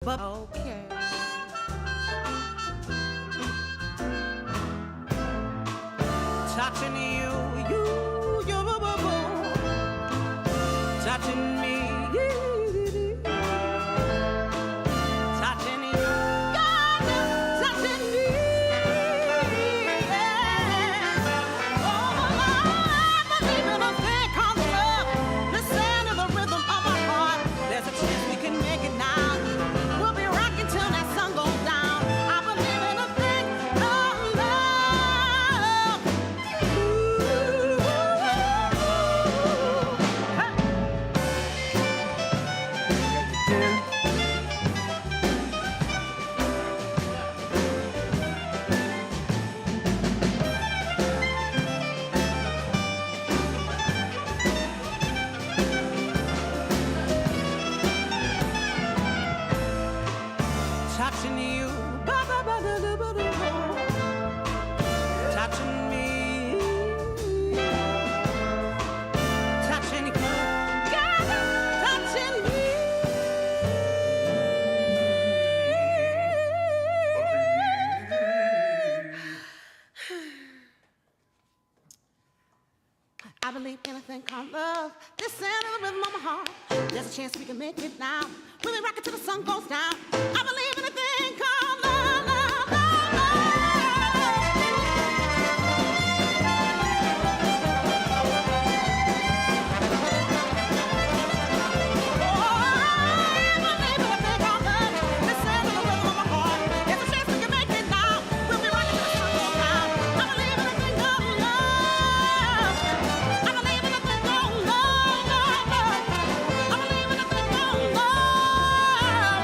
But okay. Touching you, touching me, touching you, touching me. Yeah. Oh, I believe in a thing called love. Listen to the rhythm of my heart. There's a chance we can make it now. We'll be rocking till that sun goes down. I believe in a thing called love. Ooh, touching you, touching me, touching you, touching me. I believe anything called love. Listen to the rhythm of my heart. There's a chance we can make it now. We'll be rocking till the sun goes down. I believe in a thing called love, love, love, I believe in a thing called love. Listen to the rhythm of my heart. There's a chance we can make it now. We'll be rocking till the sun goes down. I believe in a thing called love. I believe in a thing called love, love, love. I believe in a thing called love.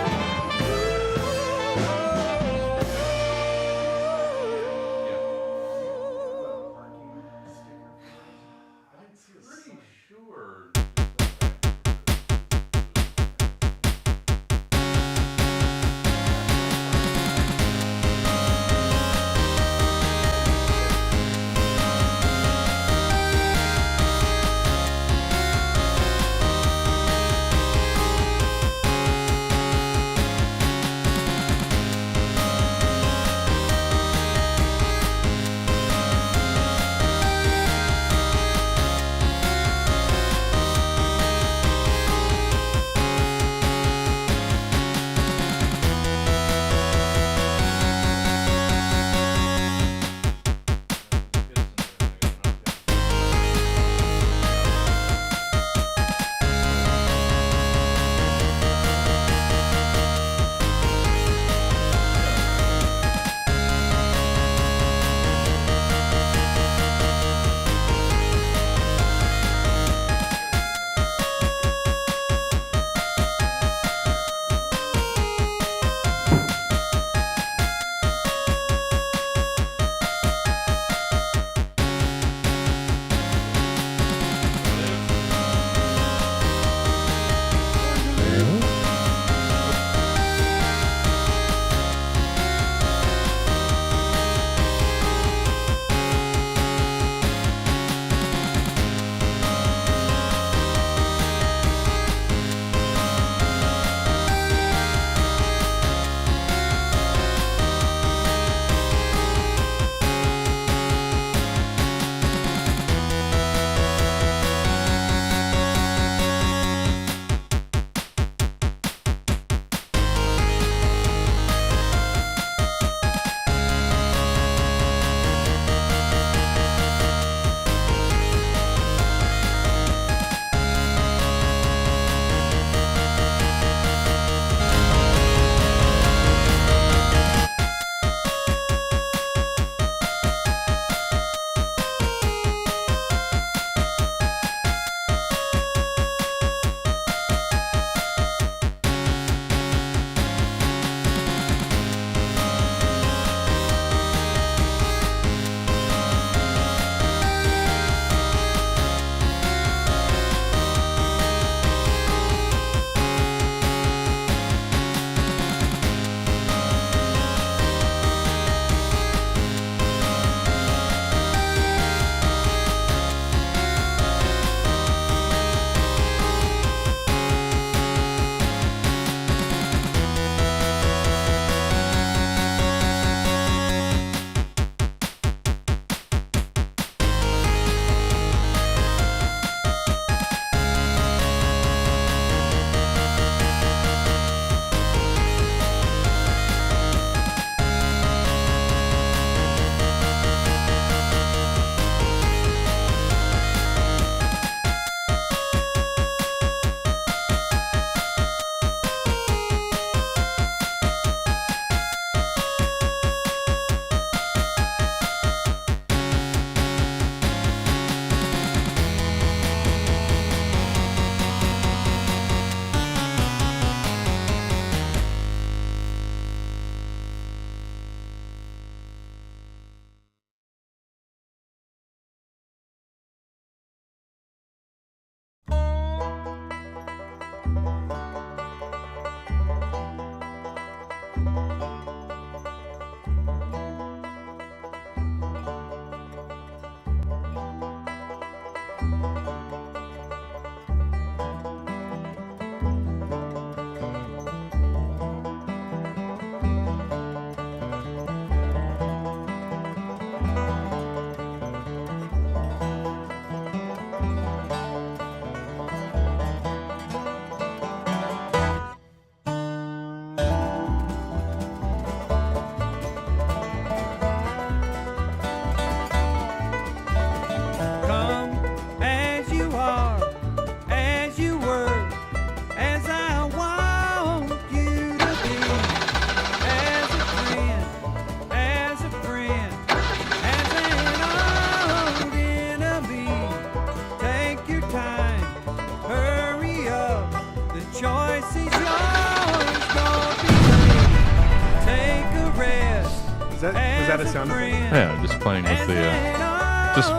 that a sound effect? Yeah, just playing with the.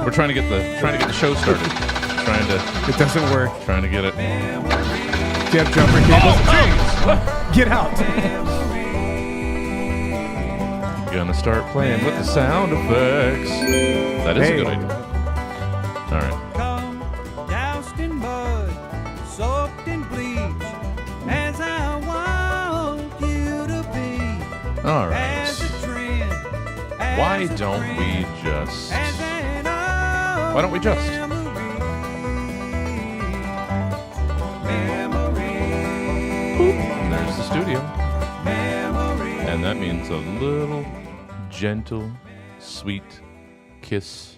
We're trying to get the show started. It doesn't work. Trying to get it. Do you have jumper cables? Oh, Get out! gonna start playing with the sound effects. That is a good idea. All right. Come doused in mud, soaked in bleach, as I want you to be. All right. As a trend, as Why a don't friend, we just? as an Why don't we just? And there's the studio. And that means a little gentle, sweet kiss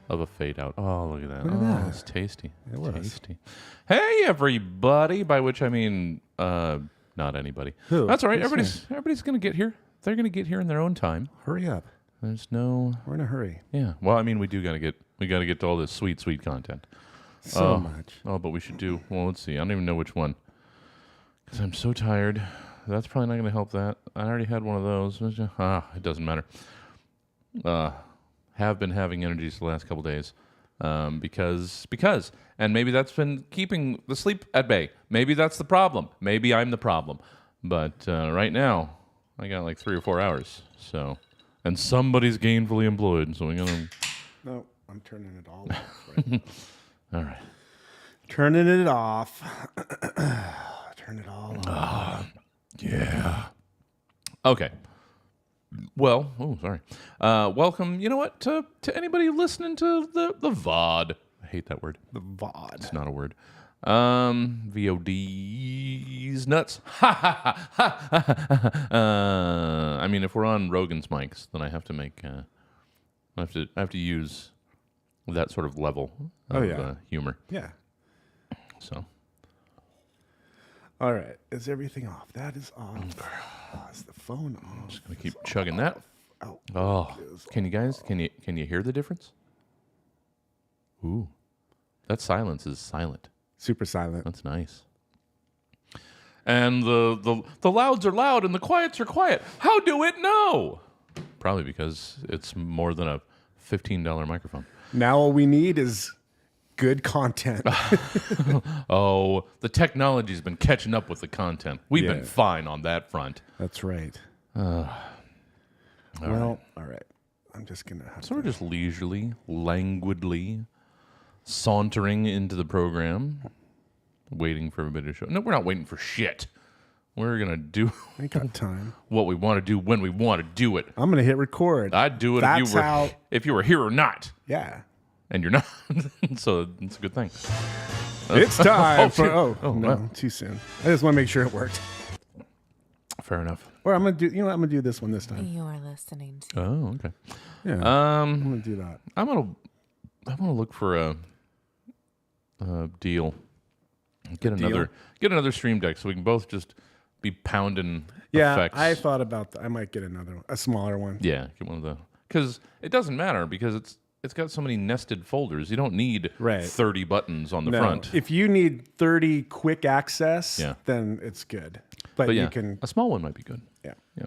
of a fade out. Oh, look at that. Look at Oh, that. it's tasty. It was. Tasty. Hey, everybody. By which I mean, not anybody. Who? That's all right. Who's Everybody's going to get here. They're going to get here in their own time. Hurry up. There's no. We're in a hurry. Yeah. Well, I mean, we got to get to all this sweet content. So much. Oh, but we should do. Well, let's see. I don't even know which one. Because I'm so tired. That's probably not going to help that. I already had one of those. It doesn't matter. Have been having energies the last couple days. Because. And maybe that's been keeping the sleep at bay. Maybe that's the problem. Maybe I'm the problem. But right now, I got like 3 or 4 hours. So, and somebody's gainfully employed. So we're going to. No, I'm turning it all off. Right? All right. Turning it off. Turn it all off. Yeah. Okay. Well, sorry. Welcome, you know what, to anybody listening to the VOD. I hate that word. The VOD. It's not a word. VOD's nuts. I mean, if we're on Rogan's mics, then I have to make, I have to use that sort of level of humor. Yeah. So. All right. Is everything off? That is off. Is the phone off? Just gonna keep chugging that. Ow. Oh, can you hear the difference? Ooh, that silence is silent. Super silent. That's nice. And the louds are loud and the quiets are quiet. How do it know? Probably because it's more than a $15 microphone. Now all we need is good content. Oh, the technology's been catching up with the content. We've been fine on that front. That's right. All All right. I'm just going to have So we're just leisurely, languidly sauntering into the program, waiting for everybody to show. No, we're not waiting for shit. We're going to do I ain't got time. what we want to do when we want to do it. I'm going to hit record. I'd do it That's if you were here or not. Yeah. And you're not. So it's a good thing. It's time for... shit. Oh, no. Wow. Too soon. I just want to make sure it worked. Fair enough. Or I'm going to do... You know what? I'm going to do this one this time. You are listening to Oh, okay. Yeah. I'm going to do that. I'm gonna look for a deal. Get another Stream Deck so we can both just be pounding Yeah, effects. I thought about that. I might get another one, a smaller one. Yeah, get one of the, because it doesn't matter because it's got so many nested folders. You don't need 30 buttons on the front. If you need 30 quick access, Yeah. then it's good. But yeah, you can... a small one might be good. Yeah. Yeah.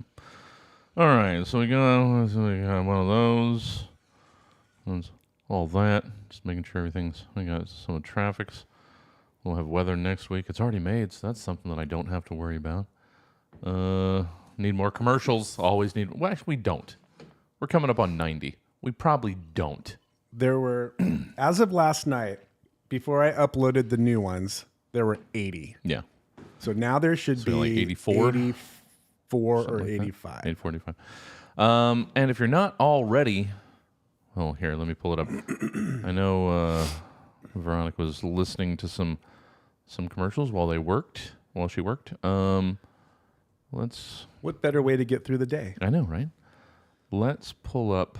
All right, so we got one of those. That's all that. Just making sure everything's. We got some traffics. We'll have weather next week. It's already made, so that's something that I don't have to worry about. Need more commercials. Always need. Well, actually, we don't. We're coming up on 90. We probably don't. There were, as of last night, before I uploaded the new ones, there were 80. Yeah. So now there should be like 84? 84 or Something like that. 85. 845. And if you're not already, oh, here, let me pull it up. I know Veronica was listening to some commercials while she worked. What better way to get through the day? I know, right? Let's pull up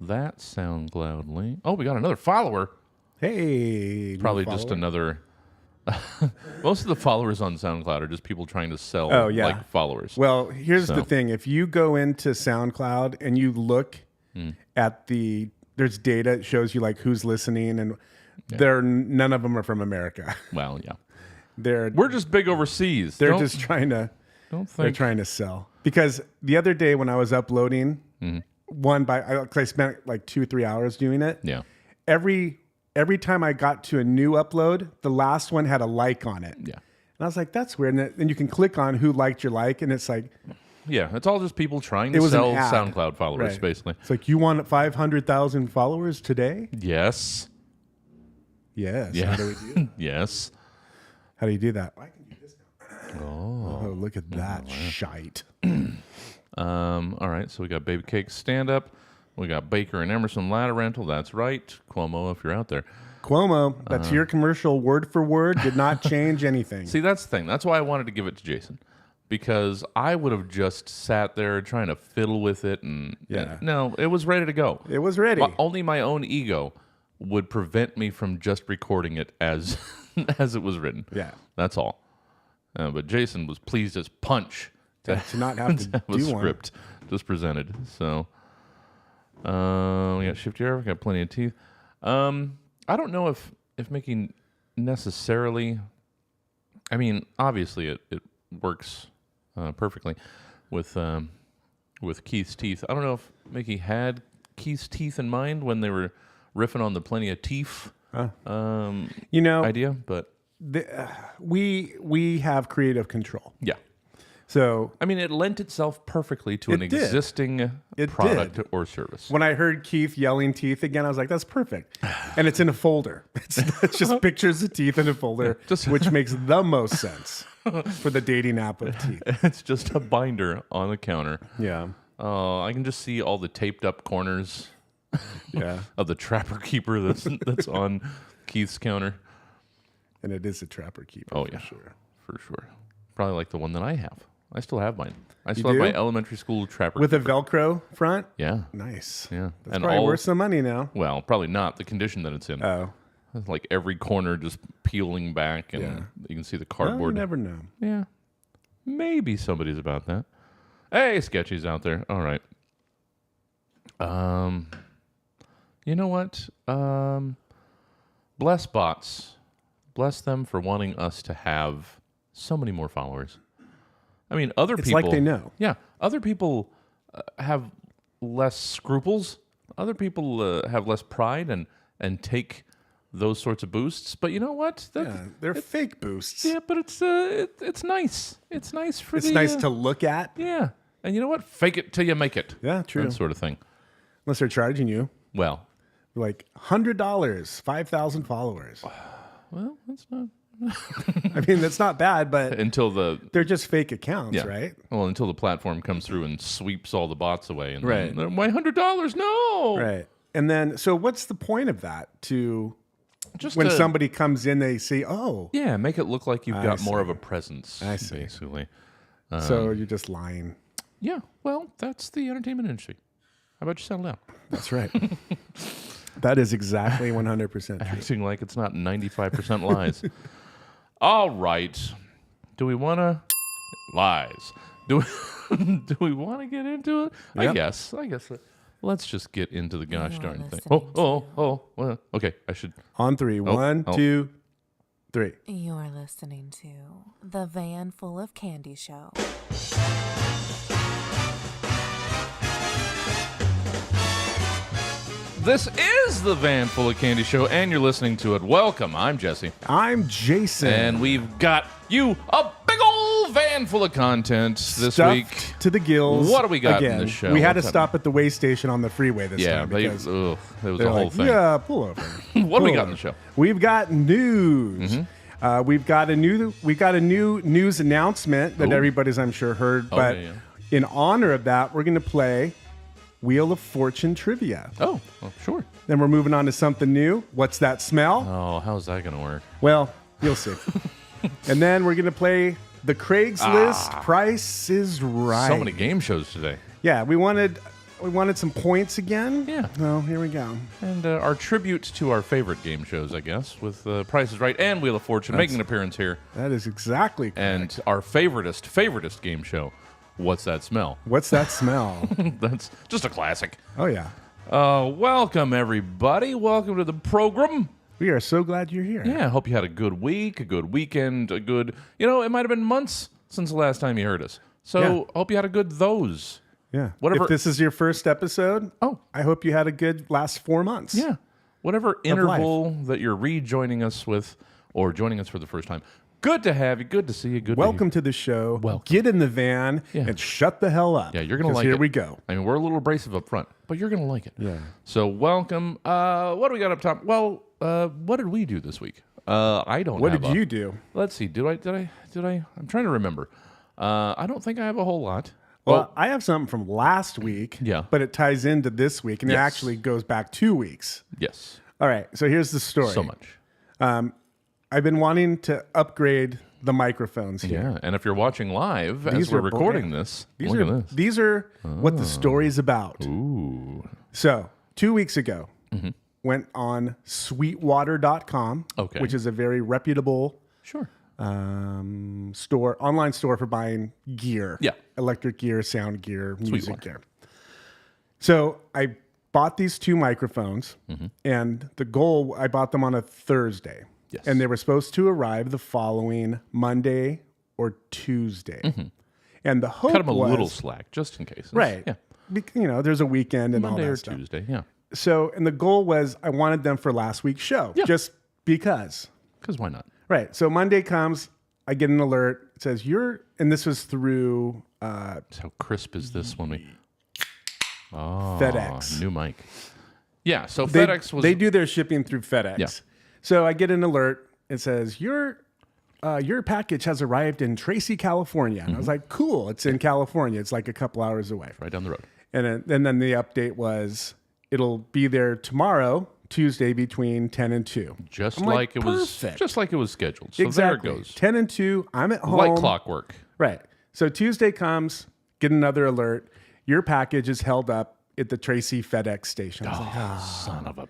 that SoundCloud link. Oh, we got another follower. Hey. Probably new just follower. another. Most of the followers on SoundCloud are just people trying to sell like followers. Well, here's So. the thing. If you go into SoundCloud and you look at there's data that shows you like who's listening, and none of them are from America. Well, yeah. We're just big overseas. They're Don't- just trying to Don't they're think. trying to sell. Because the other day when I was uploading One because I spent like 2-3 hours doing it. Yeah. Every time I got to a new upload, the last one had a like on it. Yeah. And I was like, that's weird. And then you can click on who liked your like, and it's like, Yeah. It's all just people trying It to was an sell ad. SoundCloud followers, Right. basically. it's like, you want 500,000 followers today? Yes. Yes. Yeah. How do we do that? Yes. How do you do that? I can do this now. Oh, look at that shite. All right, so we got Baby Cake stand up. We got Baker and Emerson ladder rental. That's right, Cuomo, if you're out there. Cuomo, that's your commercial word for word. Did not change anything. See, that's the thing. That's why I wanted to give it to Jason, because I would have just sat there trying to fiddle with it, and Yeah. no, it was ready to go. It was ready. Only my own ego would prevent me from just recording it as as it was written. Yeah. That's all. But Jason was pleased as punch to not have to have a do one. script just presented. So we got Shifty Air, we got Plenty of Teeth. I don't know if Mickey necessarily. I mean, obviously it works perfectly with Keith's teeth. I don't know if Mickey had Keith's teeth in mind when they were riffing on the Plenty of Teeth You know, idea, but we have creative control. yeah. So I mean, it lent itself perfectly to an It did. existing It product did. or service. when I heard Keith yelling teeth again, I was like, that's perfect. And it's in a folder. It's just pictures of teeth in a folder, which makes the most sense for the dating app of teeth. It's just a binder on the counter. Yeah. I can just see all the taped up corners Yeah. of the Trapper Keeper that's on Keith's counter. And it is a Trapper Keeper. Oh for yeah, sure. for sure. Probably like the one that I have. I still have mine. I still have do? my elementary school Trapper With a Keeper. Velcro front? Yeah, Nice. yeah. That's probably worth some money now. Well, probably not the condition that it's in. Oh. It's like every corner just peeling back, and Yeah. you can see the Well, you cardboard. never know. Yeah. Maybe somebody's about that. Hey, Sketchy's out there. All right. You know what? Bless bots. Bless them for wanting us to have so many more followers. I mean, other It's people. like they know. Yeah. Other people have less scruples. Other people have less pride and take those sorts of boosts. But you know what? Yeah, they're fake boosts. Yeah, but it's nice. It's nice for It's the, nice to look at. yeah. And you know what? Fake it till you make it. Yeah, true. That sort of thing. Unless they're charging you Well, like $100, 5,000 followers. well, that's not I mean, that's not bad, but until the they're just fake accounts, yeah. right? Well, until the platform comes through and sweeps all the bots away, and Right. then, my $100, no, Right. And then, so what's the point of that? To Just when to- somebody comes in, they see, oh, yeah, make it look like you've got more of a presence. I see. Basically, so you're just lying. yeah. Well, that's the entertainment industry. How about you settle down? That's right. That is exactly 100% true. Acting like it's not 95% lies. All right. Do we want to lies? Do we want to get into it? I Yep. guess. Let's just get into the gosh You're darn thing. listening Well, okay. I should. On three. One, oh. 2, 3. You're listening to The Van Full of Candy Show. This is the Van Full of Candy Show, and you're listening to it. Welcome. I'm Jesse, I'm Jason. and we've got you a big old van full of content this Stuffed week. to the gills. What do we got in again. this show? We had to What's stop at the way station on the freeway this Yeah, time they, because it was they're the whole like, thing. yeah, pull over. What do we Pull got in over. the show? We've got news. We've got a new news announcement that Ooh. everybody's, I'm sure, heard. But yeah. in honor of that, we're going to play Wheel of Fortune trivia. Oh, well, sure. Then we're moving on to something new. What's that smell? Oh, how's that going to work? Well, you'll see. And then we're going to play the Craigslist Price is Right. So many game shows today. Yeah, we wanted some points again. Yeah. Well, here we go. And our tribute to our favorite game shows, I guess, with Price is Right and Wheel of Fortune making an appearance here. That is exactly correct. And our favoritist game show, What's That Smell? What's that smell? That's just a classic. Oh, yeah. Welcome, everybody. Welcome to the program. We are so glad you're here. Yeah, I hope you had a good week, a good weekend, a good... You know, it might have been months since the last time you heard us. So Yeah. hope you had a good those. Yeah. Whatever. If this is your first episode, Oh. I hope you had a good last 4 months. Yeah. Whatever interval that you're rejoining us with or joining us for the first time. Good to have you. Good to see you. Good Welcome to the show. Welcome. Get in the van Yeah. and shut the hell up. Yeah, you're going to 'Cause like here it. we go. I mean, we're a little abrasive up front, but you're going to like it. Yeah. So welcome. What do we got up top? Well, what did we do this week? I don't What have did you do? Let's see. Did I? I'm trying to remember. I don't think I have a whole lot. Well, I have something from last week, Yeah. but it ties into this week, and it Yes. actually goes back 2 weeks. Yes. All right, so here's the story. So much. I've been wanting to upgrade the microphones here. Yeah. And if you're watching live as These we're are recording brand- this, These look are at this. these are what the story's about. Ooh. So 2 weeks ago, went on sweetwater.com, Okay. which is a very reputable Sure. online store for buying gear. Yeah. Electric gear, sound gear, music Sweetwater. gear. So I bought these 2 microphones, and the goal, I bought them on a Thursday. Yes. And they were supposed to arrive the following Monday or Tuesday. And the hope Cut them a was, little slack just in case. right. Yeah. There's a weekend and Monday all that or stuff. Tuesday. Yeah. So, and the goal was I wanted them for last week's show, Yeah. just because. Because why not? Right. So Monday comes, I get an alert. It says and this was through So how crisp is this when we? Oh, FedEx. New mic. Yeah. So They, FedEx was. they do their shipping through FedEx. Yeah. So I get an alert. It says your package has arrived in Tracy, California. And I was like, cool. It's in California. It's like a couple hours away. right down the road. And then the update was it'll be there tomorrow, Tuesday, between 10 and 2. Just I'm like, it perfect. was. Just like it was scheduled. So Exactly. there it goes. 10 and 2. I'm at home. Like clockwork. Right. So Tuesday comes, get another alert. Your package is held up at the Tracy FedEx station. I was like, Son of a.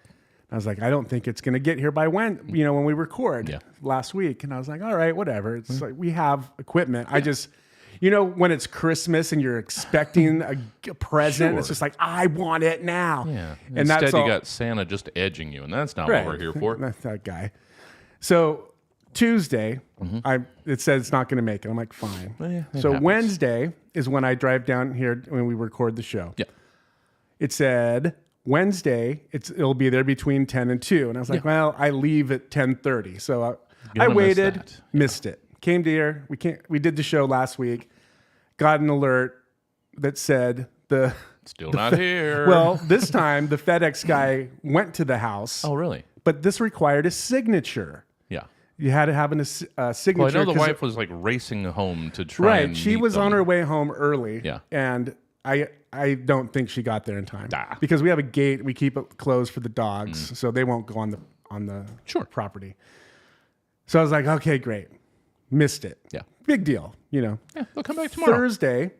I don't think it's going to get here by when we record Yeah. last week. And I was like, all right, whatever. It's like we have equipment. I just, when it's Christmas and you're expecting a present, it's Sure. just like, I want it now. Yeah. And Instead, that's you all. got Santa just edging you, and that's not Right. what we're here for. That's that guy. So Tuesday, it said it's not going to make it. I'm like, fine. it So happens. Wednesday is when I drive down here when we record the show. Yeah. It said Wednesday, it'll be there between 10 and 2. And I was like, well, I leave at 10:30. So I Gonna miss waited, that. missed it. Came to here. We did the show last week. Got an alert that said Still not here. well, this time the FedEx guy went to the house, Oh, really? but this required a signature. Yeah. You had to have a signature. Well, I know the 'cause- wife was like racing home to try. right. And She meet was them. on her way home early. Yeah. And I don't think she got there in time Ah. because we have a gate. We keep it closed for the dogs, so they won't go on the Sure. property. So I was like, okay, great. Missed it. Yeah. Big deal. Yeah. They'll come back tomorrow. Thursday,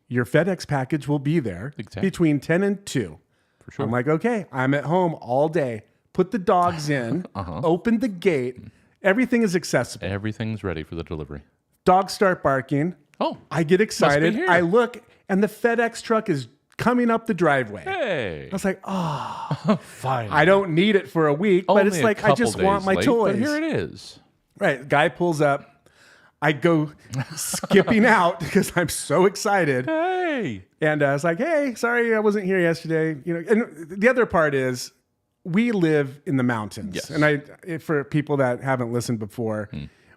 your FedEx package will be there Exactly. between 10 and 2. For sure. I'm like, okay, I'm at home all day. Put the dogs in, open the gate. Everything is accessible. Everything's ready for the delivery. Dogs start barking. Oh. I get excited. here. I look, and the FedEx truck is coming up the driveway. Hey. I was like, oh, Fine. I don't need it for a week, but it's like, I just want my toys. But here it is. Right. Guy pulls up. I go skipping out because I'm so excited. Hey. And I was like, hey, sorry I wasn't here yesterday. And the other part is we live in the mountains. Yes. And for people that haven't listened before,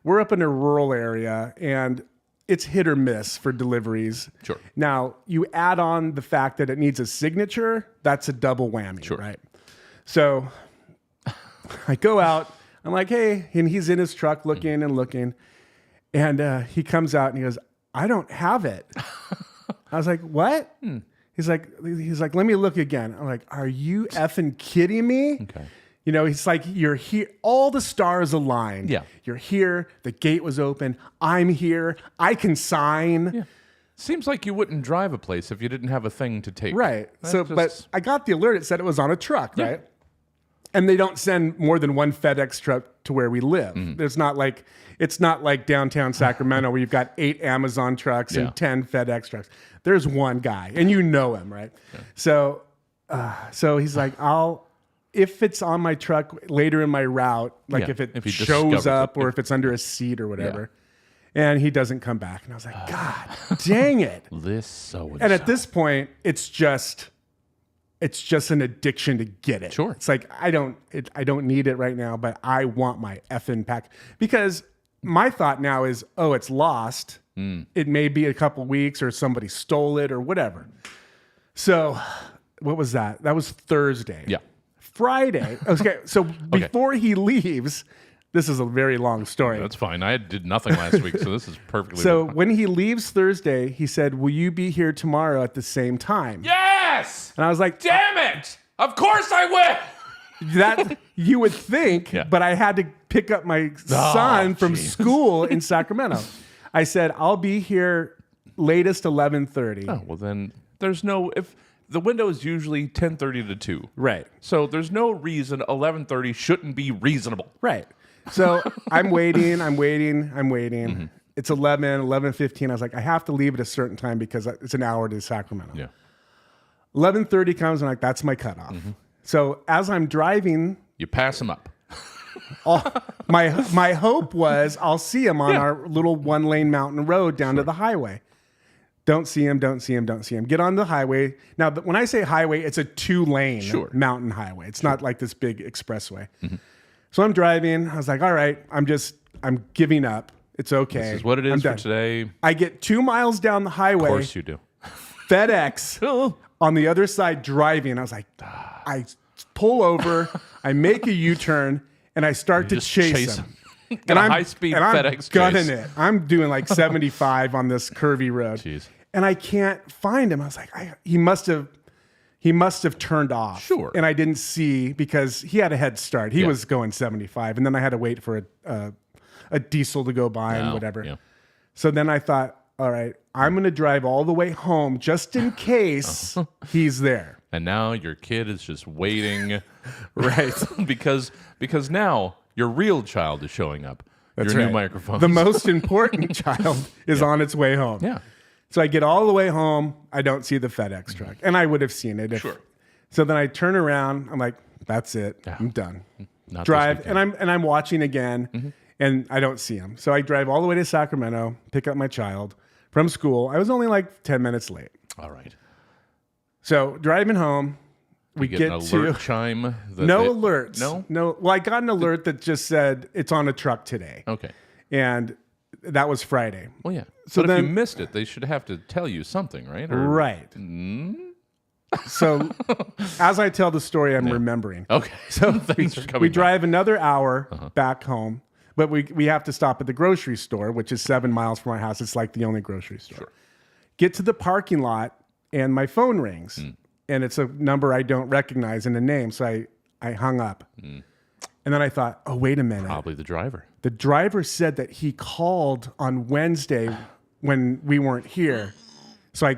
we're up in a rural area and it's hit or miss for deliveries. Sure. Now, you add on the fact that it needs a signature, that's a double whammy, Sure. right? So I go out, I'm like, hey, and he's in his truck looking and looking. And he comes out and he goes, I don't have it. I was like, what? He's like, let me look again. I'm like, are you effing kidding me? Okay. He's like, you're here. All the stars aligned. Yeah. You're here. The gate was open. I'm here. I can sign. Yeah. Seems like you wouldn't drive a place if you didn't have a thing to take. Right. That's So, just- but I got the alert. It said it was on a truck, right? And they don't send more than one FedEx truck to where we live. It's not like downtown Sacramento where you've got 8 Amazon trucks Yeah. and 10 FedEx trucks. There's one guy, and you know him, right? So he's like, if it's on my truck later in my route, like Yeah, if it if he shows discovers up it. or if it's under a seat or whatever. And he doesn't come back. And I was like, God dang it. This so And at this point, it's just an addiction to get it. Sure. It's like I don't need it right now, but I want my effing pack. Because my thought now is, oh, it's lost. It may be a couple weeks or somebody stole it or whatever. So what was that? That was Thursday. Yeah. Friday. Okay. So before he leaves, this is a very long story. That's fine. I did nothing last week, so this is perfectly So fine. when he leaves Thursday, he said, will you be here tomorrow at the same time? Yes! And I was like, Damn it! Of course I will! that you would think, Yeah. but I had to pick up my son from school in Sacramento. I said, I'll be here latest 11:30. Oh, well then there's no if the window is usually 10:30 to 2. Right. So there's no reason 11:30 shouldn't be reasonable. Right. So I'm waiting. Mm-hmm. It's 11:15. I was like, I have to leave at a certain time because it's an hour to Sacramento. Yeah. 11:30 comes, and I'm like, that's my cutoff. Mm-hmm. So as I'm driving, You pass them up. my hope was I'll see him on our little 1-lane mountain road down to the highway. Don't see him. Get on the highway. Now, when I say highway, it's a 2-lane Sure. mountain highway. It's not like this big expressway. So I'm driving. I was like, all right, I'm giving up. It's okay. This is what it I'm is for done. today. I get 2 miles down the highway. Of course you do. FedEx on the other side driving. I was like, I pull over, I make a U-turn, and I start to just chase chase him. Got a high-speed and I'm FedEx gunning chase. it. I'm doing like 75 on this curvy road. Jeez. And I can't find him. I was like, he must have turned off. Sure. And I didn't see because he had a head start. He was going 75, and then I had to wait for a diesel to go by and Oh, whatever. yeah. So then I thought, all right, I'm going to drive all the way home just in case he's there. And now your kid is just waiting Right. because now your real child is showing up. That's your right. new microphone. The most important child is on its way home. Yeah. So I get all the way home. I don't see the FedEx truck. And I would have seen it. Sure. So then I turn around. I'm like, that's it. I'm done. Not this Drive. weekend. And I'm watching again. And I don't see him. So I drive all the way to Sacramento, pick up my child from school. I was only like 10 minutes late. All right. So driving home, we You get an to alert chime. That no alerts. No? Well, I got an alert that just said it's on a truck today. Okay. And that was Friday. Well, yeah. So But if you then- missed it, they should have to tell you something, right? Or- Right. So as I tell the story, I'm remembering. Okay. So Things are coming we back. drive another hour back home, but we have to stop at the grocery store, which is 7 miles from our house. It's like the only grocery store. Sure. Get to the parking lot, and my phone rings, Hmm. and it's a number I don't recognize in a name. So I hung up, and then I thought, oh, wait a minute. Probably the driver. The driver said that he called on Wednesday when we weren't here. So I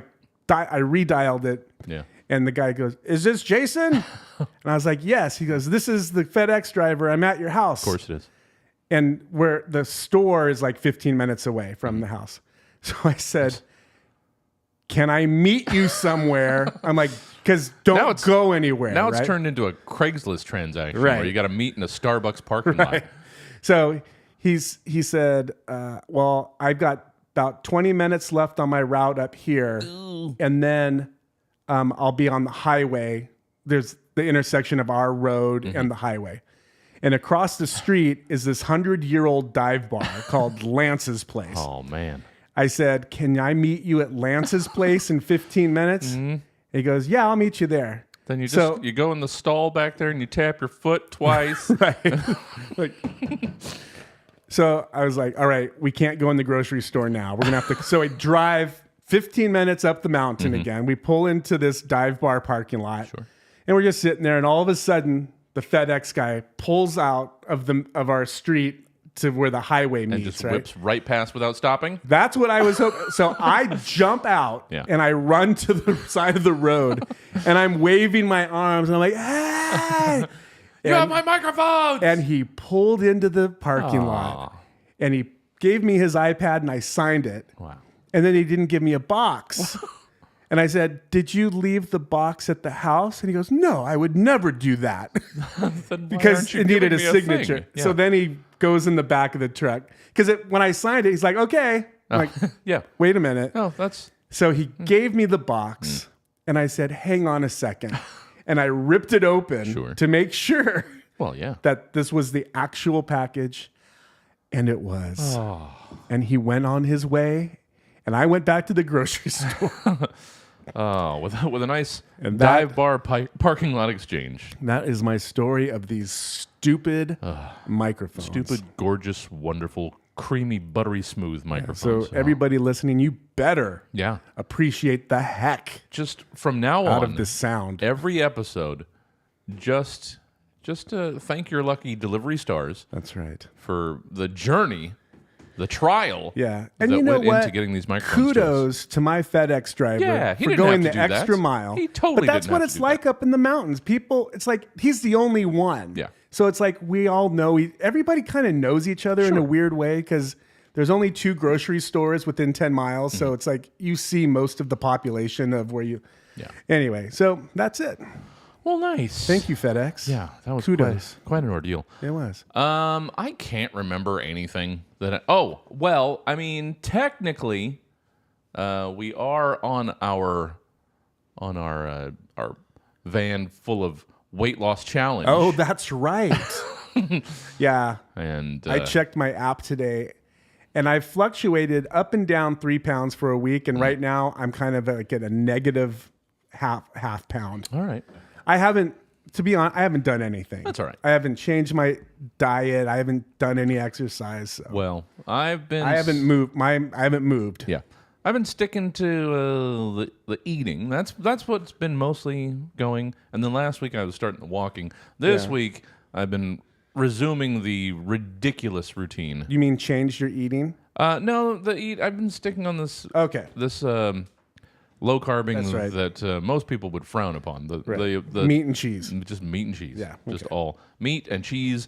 redialed it. Yeah. And the guy goes, is this Jason? And I was like, yes. He goes, this is the FedEx driver. I'm at your house. Of course it is. And where the store is like 15 minutes away from the house. So I said, can I meet you somewhere? I'm like, because Now don't it's- go anywhere. Now it's right? turned into a Craigslist transaction Right. where you got to meet in a Starbucks parking lot. So he said, well, I've got about 20 minutes left on my route up here. And then I'll be on the highway. There's the intersection of our road and the highway. And across the street is this 100-year-old dive bar called Lance's Place. Oh, man. I said, can I meet you at Lance's Place in 15 minutes? He goes, yeah, I'll meet you there. Then you just So- you go in the stall back there and you tap your foot twice. Like, so I was like, all right, we can't go in the grocery store now. We're gonna have to. So I drive 15 minutes up the mountain again. We pull into this dive bar parking lot, and we're just sitting there. And all of a sudden, the FedEx guy pulls out of our street to where the highway and meets. just right? whips right past without stopping. That's what I was hoping. So I jump out Yeah. and I run to the side of the road, and I'm waving my arms, and I'm like, hey! You have my microphone. And he pulled into the parking lot, and he gave me his iPad, and I signed it. Wow. And then he didn't give me a box. And I said, "Did you leave the box at the house?" And he goes, "No, I would never do that." Then why Because aren't you it needed a giving me signature. thing? Yeah. So then he goes in the back of the truck. Because when I signed it, he's like, "Okay." I'm like, yeah. wait a minute. Oh, that's So he gave me the box, and I said, "Hang on a second." And I ripped it open Sure. to make sure well, yeah. that this was the actual package. And it was. And he went on his way, and I went back to the grocery store. Oh, with a nice And dive bar parking lot exchange. That is my story of these stupid microphones. Stupid, gorgeous, wonderful, creamy, buttery smooth So microphones. everybody listening, you better yeah. appreciate the heck Just from now out on, of this sound. every episode, just to thank your lucky delivery stars That's right. for the journey, the trial. Yeah. And that you know went what? into getting these microphones. Kudos to my FedEx driver Yeah, he for didn't going have the to do extra that. mile. He totally But that's didn't what have it's to do like up in the mountains. People, it's like he's the only one. Yeah. So it's like we all know, everybody kind of knows each other in a weird way because there's only 2 grocery stores within 10 miles. So it's like you see most of the population of where you. Yeah. Anyway, so that's it. Well, nice. Thank you, FedEx. Yeah, that was Kudos. quite an ordeal. It was. I can't remember anything that. I mean, technically, we are on our van full of weight loss challenge. Oh, that's right. Yeah. and I checked my app today and I fluctuated up and down 3 pounds for a week. And right now I'm kind of like at a negative half pound. All right. I haven't, to be honest, I haven't done anything. That's all right. I haven't changed my diet. I haven't done any exercise. So. Well, I've been. I haven't moved. I haven't moved. Yeah, I've been sticking to the eating. That's what's been mostly going. And then last week I was starting the walking. This week I've been resuming the ridiculous routine. You mean change your eating? No, I've been sticking on this. Okay. This low carbing That's right. that most people would frown upon. The Meat and cheese. just meat and cheese. Yeah, just okay. all meat and cheese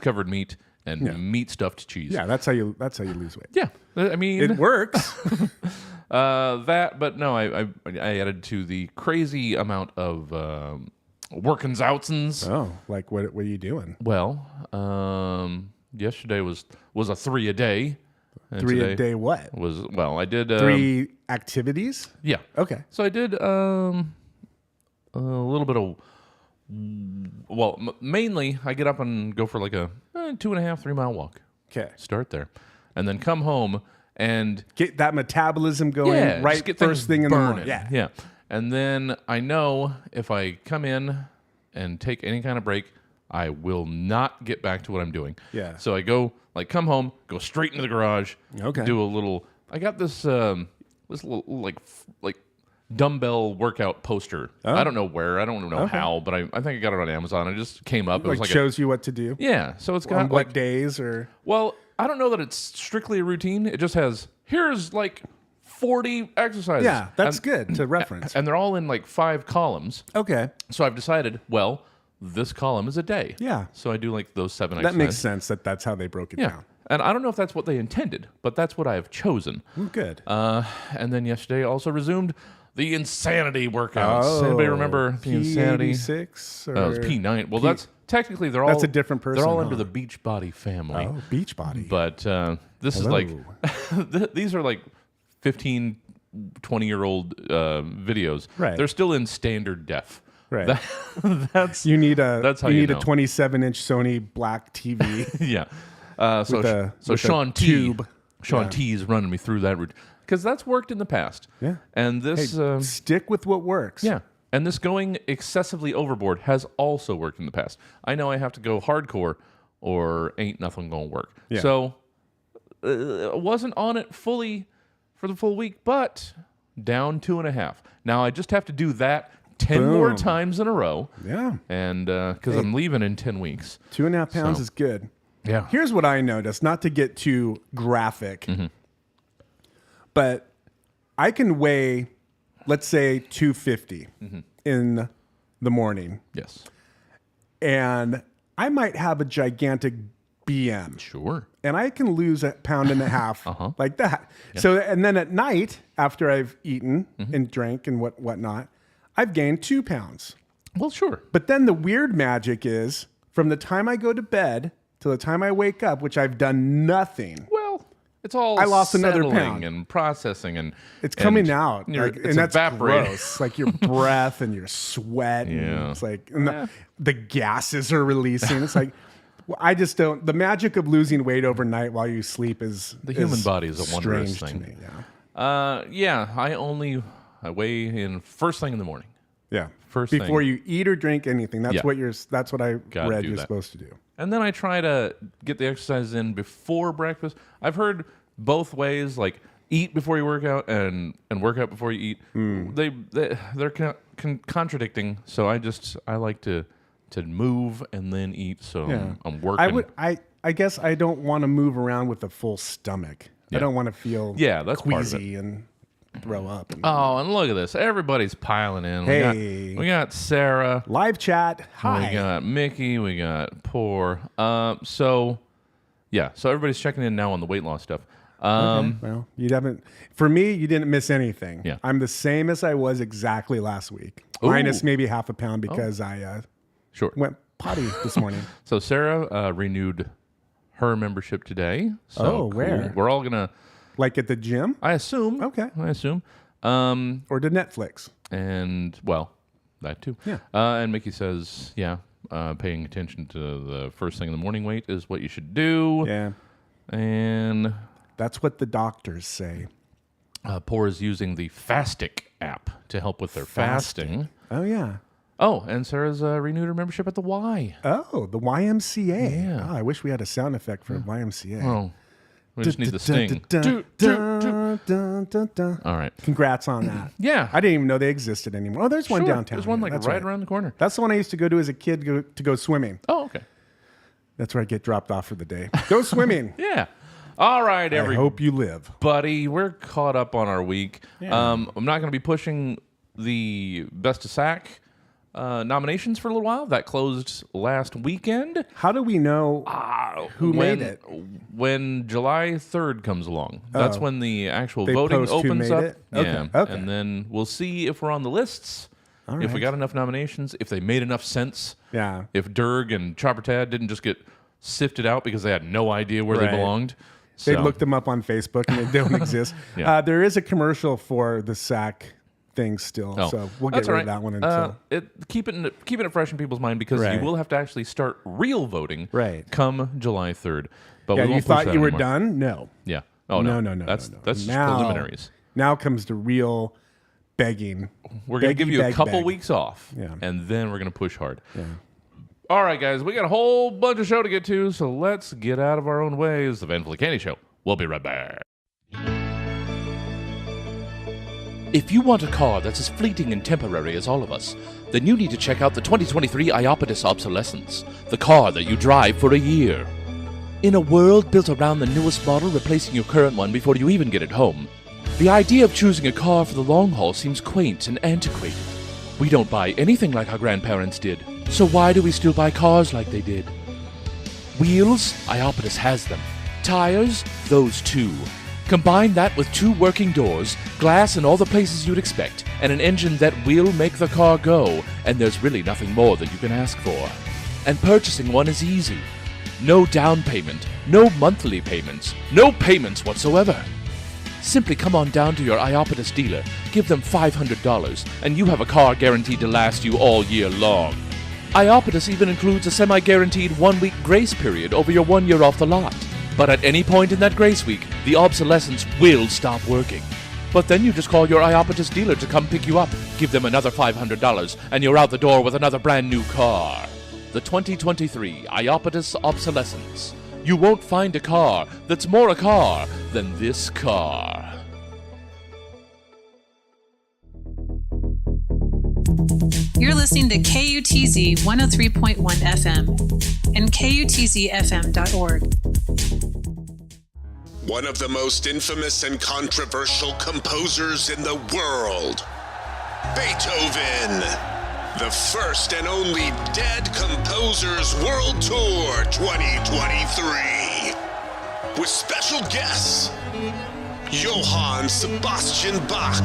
covered meat and meat stuffed cheese. Yeah, that's how you lose weight. Yeah. I mean, It works. but no, I added to the crazy amount of workings outsons. Oh, like what are you doing? Well, yesterday was a 3 a day. And 3 a today day what? I did 3 activities? Yeah. Okay. So I did a little bit of. Mainly I get up and go for like a 2.5-3 mile walk. Okay. Start there, and then come home and Get that metabolism going just right get first things thing in the burning. morning. Yeah. Yeah. And then I know if I come in and take any kind of break, I will not get back to what I'm doing. Yeah. So I come home, go straight into the garage. Okay. Do a little. I got this little like dumbbell workout poster. Oh. I don't know where. I don't know how, but I think I got it on Amazon. It just came up. It was Like like shows you what to do yeah. So it's on got what days or well, I don't know that it's strictly a routine. It just has here's like 40 exercises. yeah, that's And- good to reference. And they're all in like 5 columns. Okay. So I've decided, well, this column is a day. Yeah. So I do like those 7 That exercises. makes sense that's how they broke it Yeah. down. And I don't know if that's what they intended, but that's what I have chosen. Good. And then yesterday I also resumed the insanity workouts. Anybody remember the insanity? P86 or Oh, it was P9. Well, that's technically they're all That's a different person, They're all huh? under the Beachbody family. Oh, Beachbody. But this is like these are like 15, 20-year-old videos. Right. They're still in standard def. Right. That's you need that's how you you need know. a 27-inch Sony black TV. yeah. So With a- so with a Sean T. tube. Sean Yeah. T is running me through that route because that's worked in the past. Yeah. And this Stick with what works. yeah. And this going excessively overboard has also worked in the past. I know I have to go hardcore or ain't nothing going to work. Yeah. So wasn't on it fully for the full week, but down 2.5. Now I just have to do that 10 more Boom. times in a row. Yeah. And because I'm leaving in 10 weeks. 2.5 pounds So- is good. Yeah. Here's what I noticed, not to get too graphic, Mm-hmm. but I can weigh, let's say, 250 Mm-hmm. in the morning, Yes. and I might have a gigantic BM. Sure. And I can lose a pound and a half like that. So, and then at night, after I've eaten and drank and whatnot, I've gained 2 pounds. Well, sure. But then the weird magic is from the time I go to bed to the time I wake up, which I've done nothing. Well, it's all I lost another settling pound. and processing and It's coming out, It's and that's evaporating. gross. Like your breath and your sweat. Yeah. And it's like and the gases are releasing. It's like I just don't. The magic of losing weight overnight while you sleep is The human body is a wondrous strange thing. to me. Yeah. I weigh in first thing in the morning. Yeah. First before thing. you eat or drink anything. That's Yeah. That's what I Gotta read do you're that. supposed to do. And then I try to get the exercise in before breakfast. I've heard both ways, like eat before you work out and work out before you eat. They're contradicting. So I like to move and then eat. So I'm working. I guess I don't want to move around with a full stomach. Yeah. I don't want to feel that's part of it. queasy and throw up. Oh, and look at this. Everybody's piling in. Hey. We got Sarah. Live chat. Hi. We got Mickey. We got Poor. So everybody's checking in now on the weight loss stuff. Well, you haven't. For me, you didn't miss anything. Yeah. I'm the same as I was exactly last week, minus maybe half a pound because I Sure. went potty this morning. So Sarah renewed her membership today. So Oh, where? We're all gonna. Like at the gym I assume. Okay. I assume. or to Netflix. And well, that too. Yeah. And Mickey says, paying attention to the first thing in the morning weight is what you should do. Yeah, And that's what the doctors say. Poor is using the Fastic app to help with their fasting. Oh yeah. Oh, and Sarah's renewed her membership at the Y. Oh, the YMCA. Yeah. Oh, I wish we had a sound effect for YMCA. Oh, we just need the sting. All right. Congrats on that. Yeah. I didn't even know they existed anymore. Oh, there's one Sure. downtown. There's one here. like That's right around the corner. That's the one I used to go to as a kid to go swimming. Oh, okay. That's where I get dropped off for the day. Go swimming. Yeah. All right, I everybody. hope you live. We're caught up on our week. I'm not going to be pushing the Best of Sack nominations for a little while. That closed last weekend. How do we know who made it? When July 3rd comes along. That's when the actual They voting post who opens made up. it? Okay, Yeah. okay. And then we'll see if we're on the lists, if we right. got enough nominations, if they made enough sense. Yeah. If Derg and Chopper Tad didn't just get sifted out because they had no idea where Right. they belonged. They So- looked them up on Facebook and they don't exist. Yeah. There is a commercial for the SAC thing still, Oh, so we'll that's get rid all of right. that one until. Keeping it fresh in people's mind because Right. you will have to actually start real voting Right. come July 3rd. But Yeah, we you won't push thought that you were anymore. done? No. Yeah. Oh no. No. That's no. just Now- preliminaries. Now comes the real begging. We're gonna give you a beg, couple beg. weeks off, Yeah. and then we're gonna push hard. Yeah. All right, guys, we got a whole bunch of show to get to, so let's get out of our own ways. The Van Fleet Candy Show. We'll be right back. If you want a car that's as fleeting and temporary as all of us, then you need to check out the 2023 Iapetus Obsolescence, the car that you drive for a year. In a world built around the newest model replacing your current one before you even get it home, the idea of choosing a car for the long haul seems quaint and antiquated. We don't buy anything like our grandparents did, so why do we still buy cars like they did? Wheels? Iapetus has them. Tires? Those too. Combine that with 2 working doors, glass in all the places you'd expect, and an engine that will make the car go, and there's really nothing more that you can ask for. And purchasing one is easy. No down payment, no monthly payments, no payments whatsoever. Simply come on down to your Iapetus dealer, give them $500, and you have a car guaranteed to last you all year long. Iapetus even includes a semi-guaranteed 1-week grace period over your 1 year off the lot. But at any point in that grace week, the obsolescence will stop working. But then you just call your Iapetus dealer to come pick you up, give them another $500, and you're out the door with another brand new car. The 2023 Iapetus Obsolescence. You won't find a car that's more a car than this car. You're listening to KUTZ 103.1 FM and KUTZFM.org. One of the most infamous and controversial composers in the world, Beethoven. the first and only Dead Composers World Tour 2023. With special guests, Johann Sebastian Bach,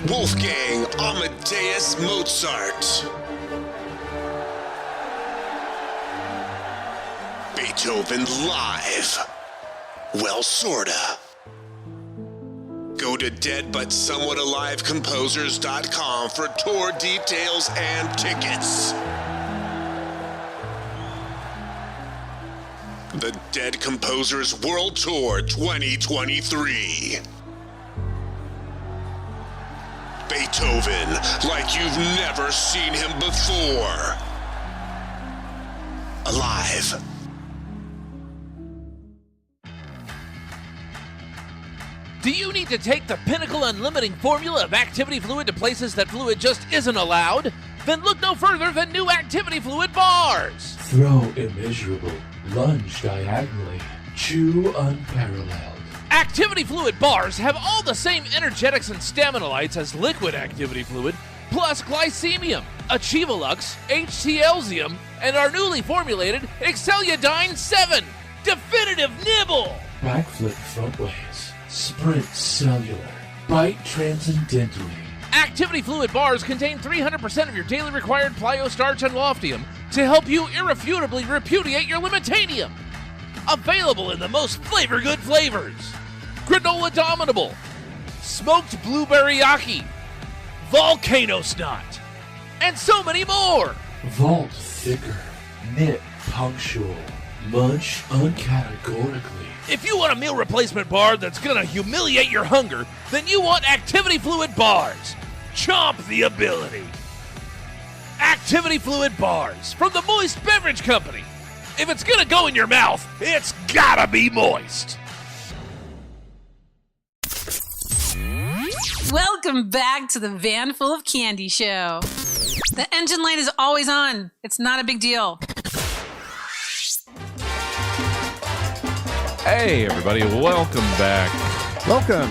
Wolfgang Amadeus Mozart, Beethoven live. Well, sorta. Go to deadbutsomewhatalive.composers.com for tour details and tickets. The Dead Composers World Tour 2023. Beethoven like you've never seen him before. Alive. Do you need to take the pinnacle unlimiting formula of activity fluid to places that fluid just isn't allowed? Then look no further than new activity fluid bars. Throw immeasurable, lunge diagonally, chew unparalleled. Activity fluid bars have all the same energetics and staminolites as liquid activity fluid, plus glycemium, Achievulux, HClzium, and our newly formulated Excelludyne 7. Definitive nibble! Backflip frontways, sprint cellular, bite transcendentally. Activity fluid bars contain 300% of your daily required plyostarch and loftium to help you irrefutably repudiate your limitanium. Available in the most flavor-good flavors. Granola Dominable, Smoked Blueberry Yaki, Volcano Snot, and so many more. Vault thicker, knit punctual, munch uncategorically. If you want a meal replacement bar that's gonna humiliate your hunger, then you want Activity Fluid Bars. Chomp the ability. Activity Fluid Bars from the Moist Beverage Company. If it's gonna go in your mouth, it's gotta be moist. Welcome back to the Van Full of Candy show. The engine light is always on. It's not a big deal. Hey, everybody, welcome back. Welcome.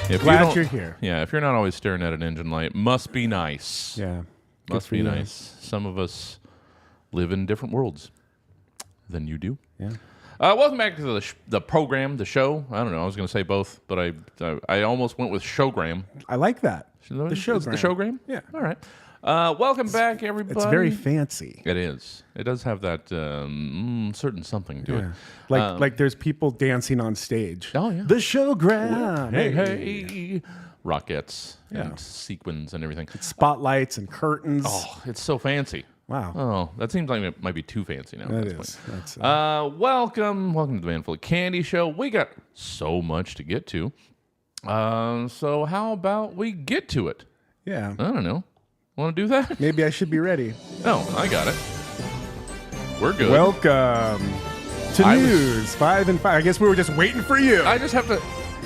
If Glad you're here. Yeah, if you're not always staring at an engine light, must be nice. Yeah. Good Must for be you. nice. Some of us live in different worlds than you do. Yeah. Welcome back to the program, the show. I don't know. I was going to say both, but I almost went with showgram. I like that. The Is showgram. the showgram? Yeah. All right. Welcome back, everybody. It's very fancy. It is. It does have that certain something to it. Like there's people dancing on stage. Oh, yeah. The showgram. Hey. Rockets Yeah. and sequins and everything. Spotlights and curtains. Oh, it's so fancy. Wow. Oh, that seems like it might be too fancy now. That at this is. point. That's, Welcome to the Van Full of Candy show. We got so much to get to. So how about we get to it? yeah. I don't know. Want to do that? Maybe I should be ready. No, I got it. We're good. Welcome to I was- News 5 and 5. I guess we were just waiting for you. I just have to.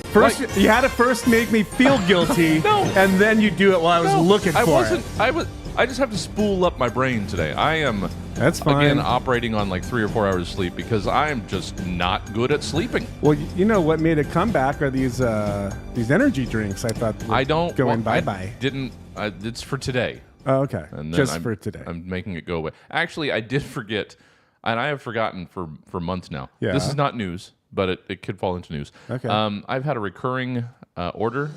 First, like- you had to first make me feel guilty, No. and then you do it while I was looking for I wasn't. it. I just have to spool up my brain today. I am. That's fine. Again, operating on like 3 or 4 hours of sleep because I am just not good at sleeping. Well, you know what made a comeback are these energy drinks. I thought were I don't. going well, I bye-bye. Didn't. It's for today. Oh, okay. And then Just for today. I'm making it go away. Actually, I did forget, and I have forgotten for months now. Yeah. This is not news, but it could fall into news. Okay. I've had a recurring order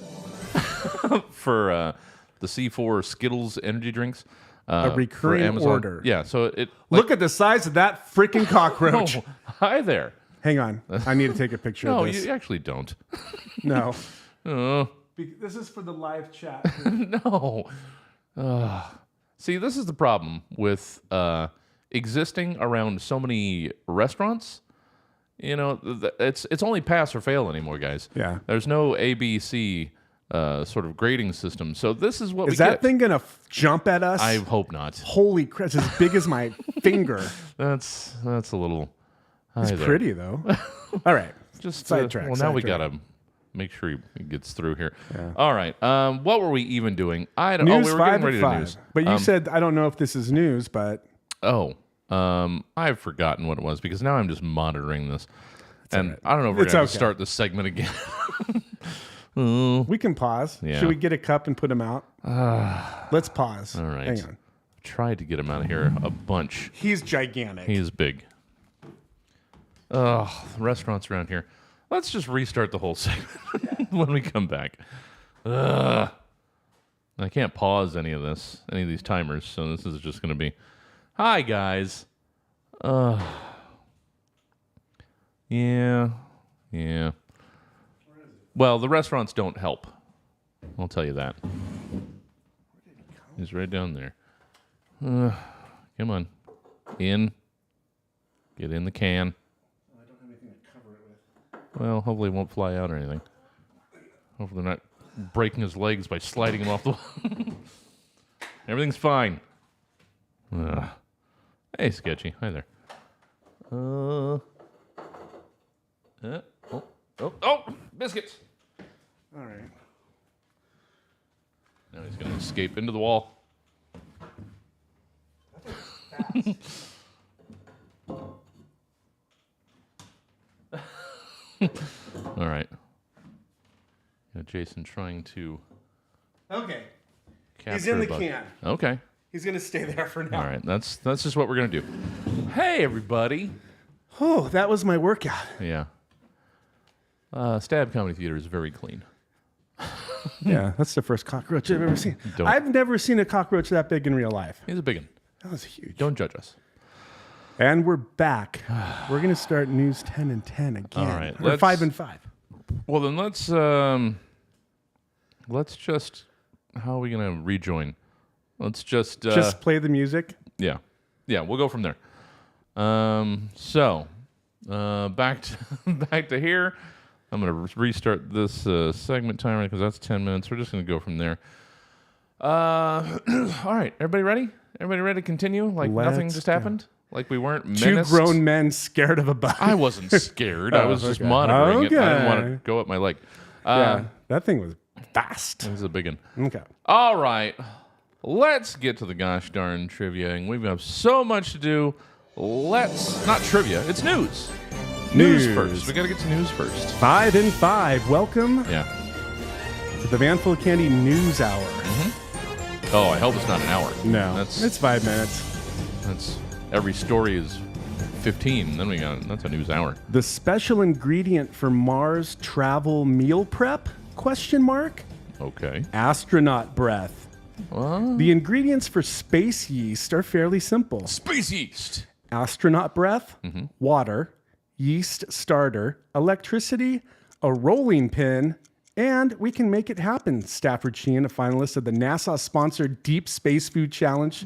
for the C4 Skittles energy drinks. A for recurring Amazon. order. Yeah. So it. Look at the size of that freaking cockroach. Oh, hi there. Hang on. I need to take a picture No, of this. you actually don't. No. Oh, This is for the live chat. no. See, this is the problem with existing around so many restaurants. You know, it's only pass or fail anymore, guys. Yeah. There's no ABC sort of grading system. So this is what we Is that get. thing going to jump at us? I hope not. Holy crap. It's as big as my finger. That's a little. It's hi there. pretty, though. All right. Just Sidetrack, well, now we sidetrack. gotta make sure he gets through here. All right. What were we even doing? I don't. News we were 5 getting ready at to 5. news. But you said, I don't know if this is news, but I've forgotten what it was because now I'm just monitoring this, and all right. I don't know if we're It's gonna okay. start this segment again. We can pause. Yeah. Should we get a cup and put him out? Let's pause. All right. Hang on. Tried to get him out of here a bunch. He's gigantic. He is big. Oh, restaurants around here. Let's just restart the whole segment when we come back. I can't pause any of these timers, so this is just going to be, hi, guys. Yeah. Well, the restaurants don't help. I'll tell you that. He's right down there. Come on. In. Get in the can. I don't have anything to cover it with. Well, hopefully it won't fly out or anything. Hopefully they're not breaking his legs by sliding him off the wall. Everything's fine. Hey, Sketchy. Hi there. Biscuits. All right. Now he's going to escape into the wall. All right. Jason trying to Okay. capture He's in the a bug. can. Okay. He's going to stay there for now. All right. That's just what we're going to do. Hey, everybody. Oh, that was my workout. Yeah. Stab Comedy Theater is very clean. Yeah, that's the first cockroach I've ever seen. Don't- I've never seen a cockroach that big in real life. He's a big one. That was huge. Don't judge us. And we're back. We're going to start News 10 and 10 again. All right, Or 5 and 5. Well, then let's just, how are we going to rejoin? Let's just Just play the music. yeah, we'll go from there. So back to here. I'm going to restart this segment timer because that's 10 minutes. We're just going to go from there. All right, everybody ready? Everybody ready to continue? Like nothing Let's just go. happened? Like we weren't Two menaced? grown men scared of a bug. I wasn't scared. I Oh, was just okay. monitoring it. I didn't want Okay. to go up my leg. Yeah, that thing was fast. This is a big one. Okay. All right. Let's get to the gosh darn triviaing. We've got so much to do. Not trivia, it's news. News first. We got to get to news first. 5 and 5. Welcome Yeah. to the Van Full of Candy News Hour. Oh, I hope it's not an hour. No, That's it's 5 minutes. every story is 15. Then that's a news hour. The special ingredient for Mars travel meal prep? Question mark. Okay. Astronaut breath. The ingredients for space yeast are fairly simple. Space yeast. Astronaut breath, water, yeast starter, electricity, a rolling pin, and we can make it happen, Stafford Sheehan, a finalist of the NASA-sponsored Deep Space Food Challenge,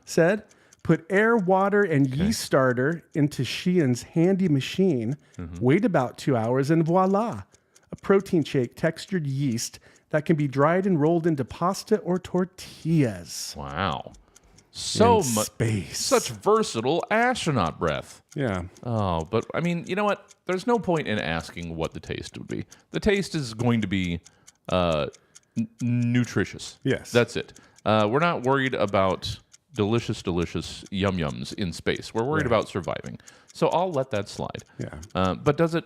said. Put air, water, and yeast starter into Sheehan's handy machine, wait about 2 hours, and voila, a protein shake textured yeast that can be dried and rolled into pasta or tortillas. Wow. So In much space. Such versatile astronaut breath. Yeah. Oh, but I mean, you know what? There's no point in asking what the taste would be. The taste is going to be nutritious. Yes. That's it. We're not worried about delicious yum-yums in space. We're worried about surviving. So I'll let that slide. Yeah. But does it...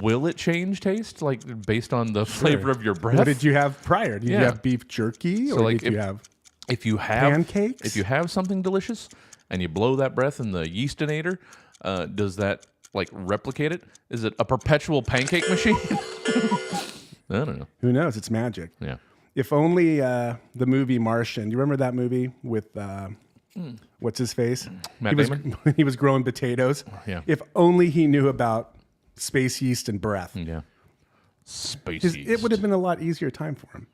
will it change taste, like based on the flavor of your breath? What did you have prior? Did you Yeah. have beef jerky, So, or like, did you have If you have pancakes? if you have something delicious and you blow that breath in the yeastinator, does that like replicate it? Is it a perpetual pancake machine? I don't know. Who knows? It's magic. Yeah. If only the movie Martian. You remember that movie with what's his face? Matt he was Damon? he was growing potatoes. Yeah. If only he knew about space yeast and breath. Yeah. Space His- yeast. It would have been a lot easier time for him.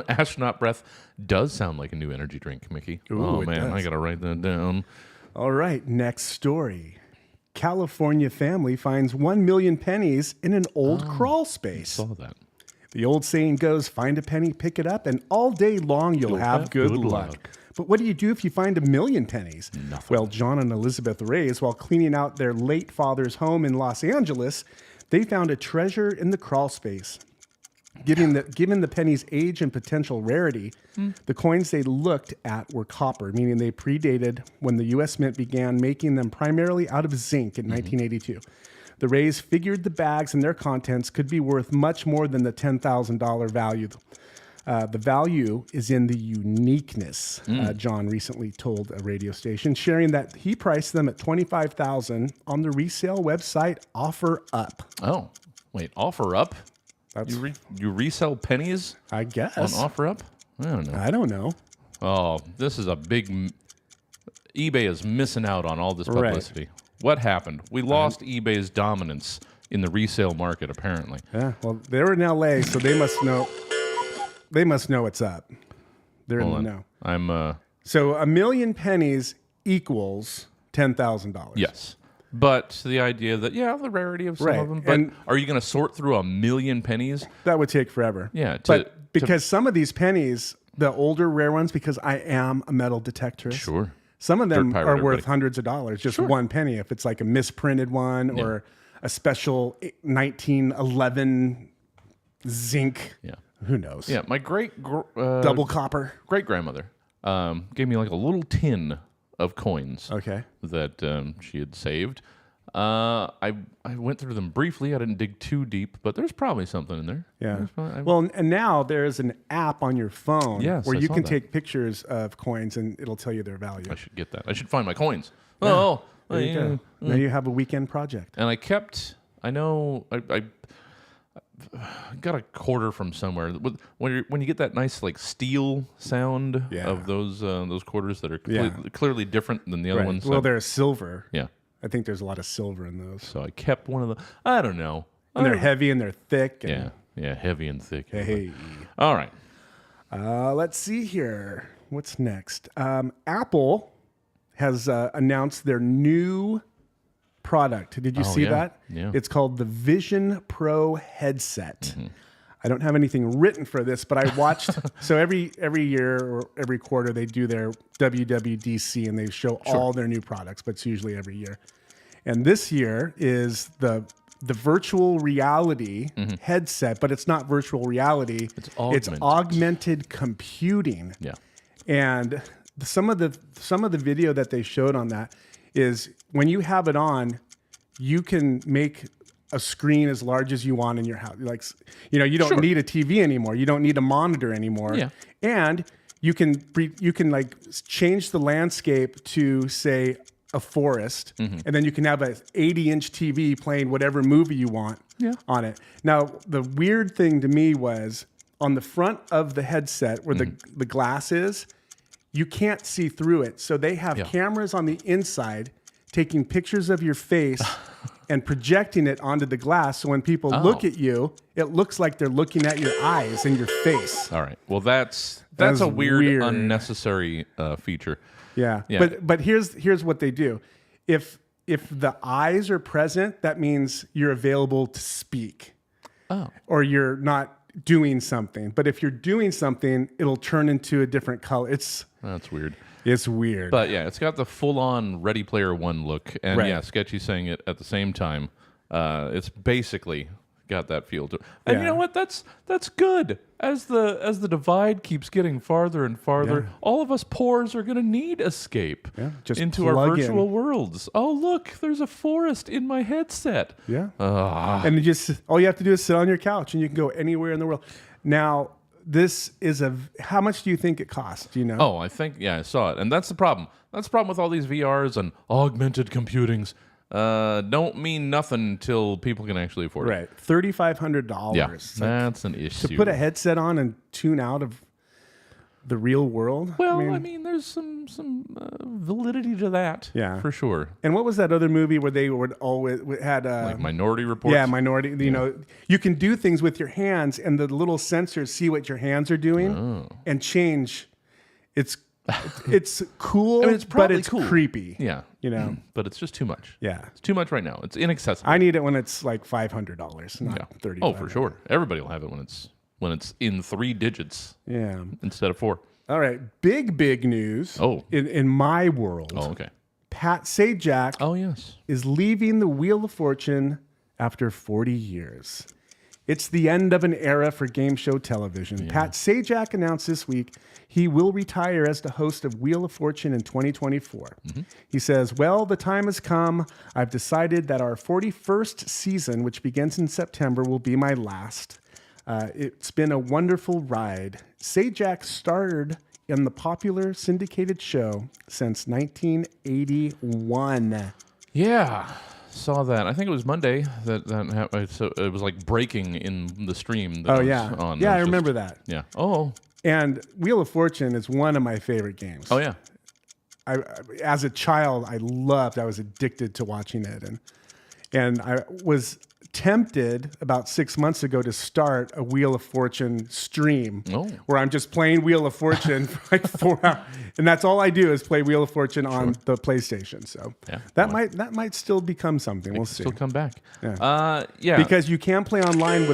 Astronaut breath does sound like a new energy drink, Mickey. Ooh, oh it man, does. I gotta write that down. All right, next story. California family finds 1 million pennies in an old crawl space. Saw that. The old saying goes, find a penny, pick it up, and all day long you'll have good luck. But what do you do if you find 1 million pennies? Nothing. Well, John and Elizabeth Reyes, while cleaning out their late father's home in Los Angeles, they found a treasure in the crawl space. Given the penny's age and potential rarity, the coins they looked at were copper, meaning they predated when the U.S. Mint began making them primarily out of zinc in 1982. The Rays figured the bags and their contents could be worth much more than the $10,000 value. The value is in the uniqueness, John recently told a radio station, sharing that he priced them at $25,000 on the resale website OfferUp. Oh, wait, OfferUp? That's, You resell pennies I guess. on OfferUp? I don't know. I don't know. Oh, this is a big... eBay is missing out on all this Right. publicity. What happened? We lost eBay's dominance in the resale market, apparently. Yeah, well, they're in LA, so they must know. They must know what's up. They're in the know. I'm, So 1,000,000 pennies equals $10,000. yes. But the idea that, the rarity of some Right. of them. But And- are you going to sort through 1,000,000 pennies? That would take forever. Yeah, but because some of these pennies, the older rare ones, because I am a metal detectorist. Sure. Some of them Dirt pirate are worth everybody. hundreds of dollars, just one penny. If it's like a misprinted one or a special 1911 zinc, who knows? Yeah, my Double copper. great-grandmother gave me like a little tin of coins Okay. that she had saved. I went through them briefly. I didn't dig too deep, but there's probably something in there. Yeah. There's probably- Well, and now there's an app on your phone Yes, where I you saw can that. take pictures of coins and it'll tell you their value. I should get that. I should find my coins. Oh, There you go. Now you have a weekend project. And I kept. I know. I got a quarter from somewhere. When you get that nice like steel sound of those quarters that are clearly different than the other ones. Well, they're silver. Yeah. I think there's a lot of silver in those. So I kept one of the. I don't know. And they're heavy and they're thick. And Yeah, heavy and thick. Hey. All right. Let's see here. What's next? Apple has announced their new product. Did you see that? Yeah. It's called the Vision Pro headset. I don't have anything written for this, but I watched. So every year or every quarter they do their WWDC and they show all their new products, but it's usually every year. And this year is the virtual reality headset, but it's not virtual reality. It's augmented computing. Yeah. And some of the video that they showed on that is when you have it on, you can make a screen as large as you want in your house. Like, you don't need a TV anymore. You don't need a monitor anymore. Yeah. And you can like change the landscape to say a forest, and then you can have an 80-inch TV playing whatever movie you want on it. Now, the weird thing to me was on the front of the headset where the glass is, you can't see through it. So they have cameras on the inside taking pictures of your face and projecting it onto the glass. So when people look at you, it looks like they're looking at your eyes and your face. All right. Well, that's That's a weird, weird. unnecessary feature. Yeah. Yeah. But here's what they do. If the eyes are present, that means you're available to speak. Oh. Or you're not doing something. But if you're doing something, it'll turn into a different color. That's weird. It's weird. But yeah, it's got the full-on Ready Player One look, and Right. Sketchy saying it at the same time. It's basically got that feel to it. And you know what? That's good. As the divide keeps getting farther and farther, all of us poors are going to need escape just into our plug virtual in. worlds. Oh, look, there's a forest in my headset. Yeah. And all you have to do is sit on your couch and you can go anywhere in the world. Now, this is how much do you think it costs? Do you know? Oh, I think, I saw it. And that's the problem. That's the problem with all these VRs and augmented computings. Don't mean nothing until people can actually afford it. Right. $3,500. Yeah, Like, that's an issue. to put a headset on and tune out of the real world. Well, I mean there's some validity to that. Yeah. For sure. And what was that other movie where they would always had Like Minority Report. Yeah, Minority. You know, you can do things with your hands, and the little sensors see what your hands are doing and change. It's cool, I mean, it's but probably it's cool. creepy. Yeah. You know. But it's just too much. Yeah. It's too much right now. It's inaccessible. I need it when it's like $500, not $30. Oh, for sure. Everybody will have it when it's in 3 digits Yeah. instead of 4. All right. Big news. Oh. In my world. Oh, okay. Pat Sajak Oh, yes. is leaving the Wheel of Fortune after 40 years. It's the end of an era for game show television. Pat Sajak announced this week he will retire as the host of Wheel of Fortune in 2024. He says, well, the time has come. I've decided that our 41st season, which begins in September, will be my last. It's been a wonderful ride. Sajak starred in the popular syndicated show since 1981. Yeah. Saw that. I think it was Monday that happened. So it was like breaking in the stream. That Oh, I was yeah. on. Yeah, It I was remember that. Yeah. Oh. And Wheel of Fortune is one of my favorite games. Oh, yeah. As a child, I was addicted to watching it. And I was tempted about 6 months ago to start a Wheel of Fortune stream where I'm just playing Wheel of Fortune for like 4 hours. And that's all I do is play Wheel of Fortune on the PlayStation. So that might still become something. We'll see. Still come back. Yeah. Yeah. Because you can play online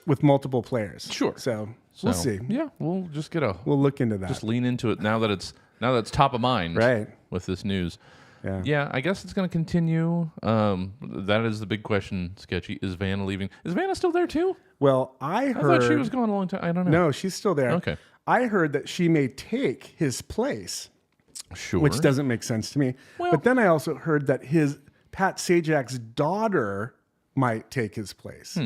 with multiple players. Sure. So we'll see. Yeah, we'll just We'll look into that. just lean into it now that it's top of mind. Right. With this news. Yeah. Yeah, I guess it's going to continue. That is the big question, Sketchy. Is Vanna leaving? Is Vanna still there too? Well, I thought heard she was gone a long time. I don't know. No, she's still there. Okay. I heard that she may take his place, Sure. which doesn't make sense to me. Well- But then I also heard that Pat Sajak's daughter might take his place.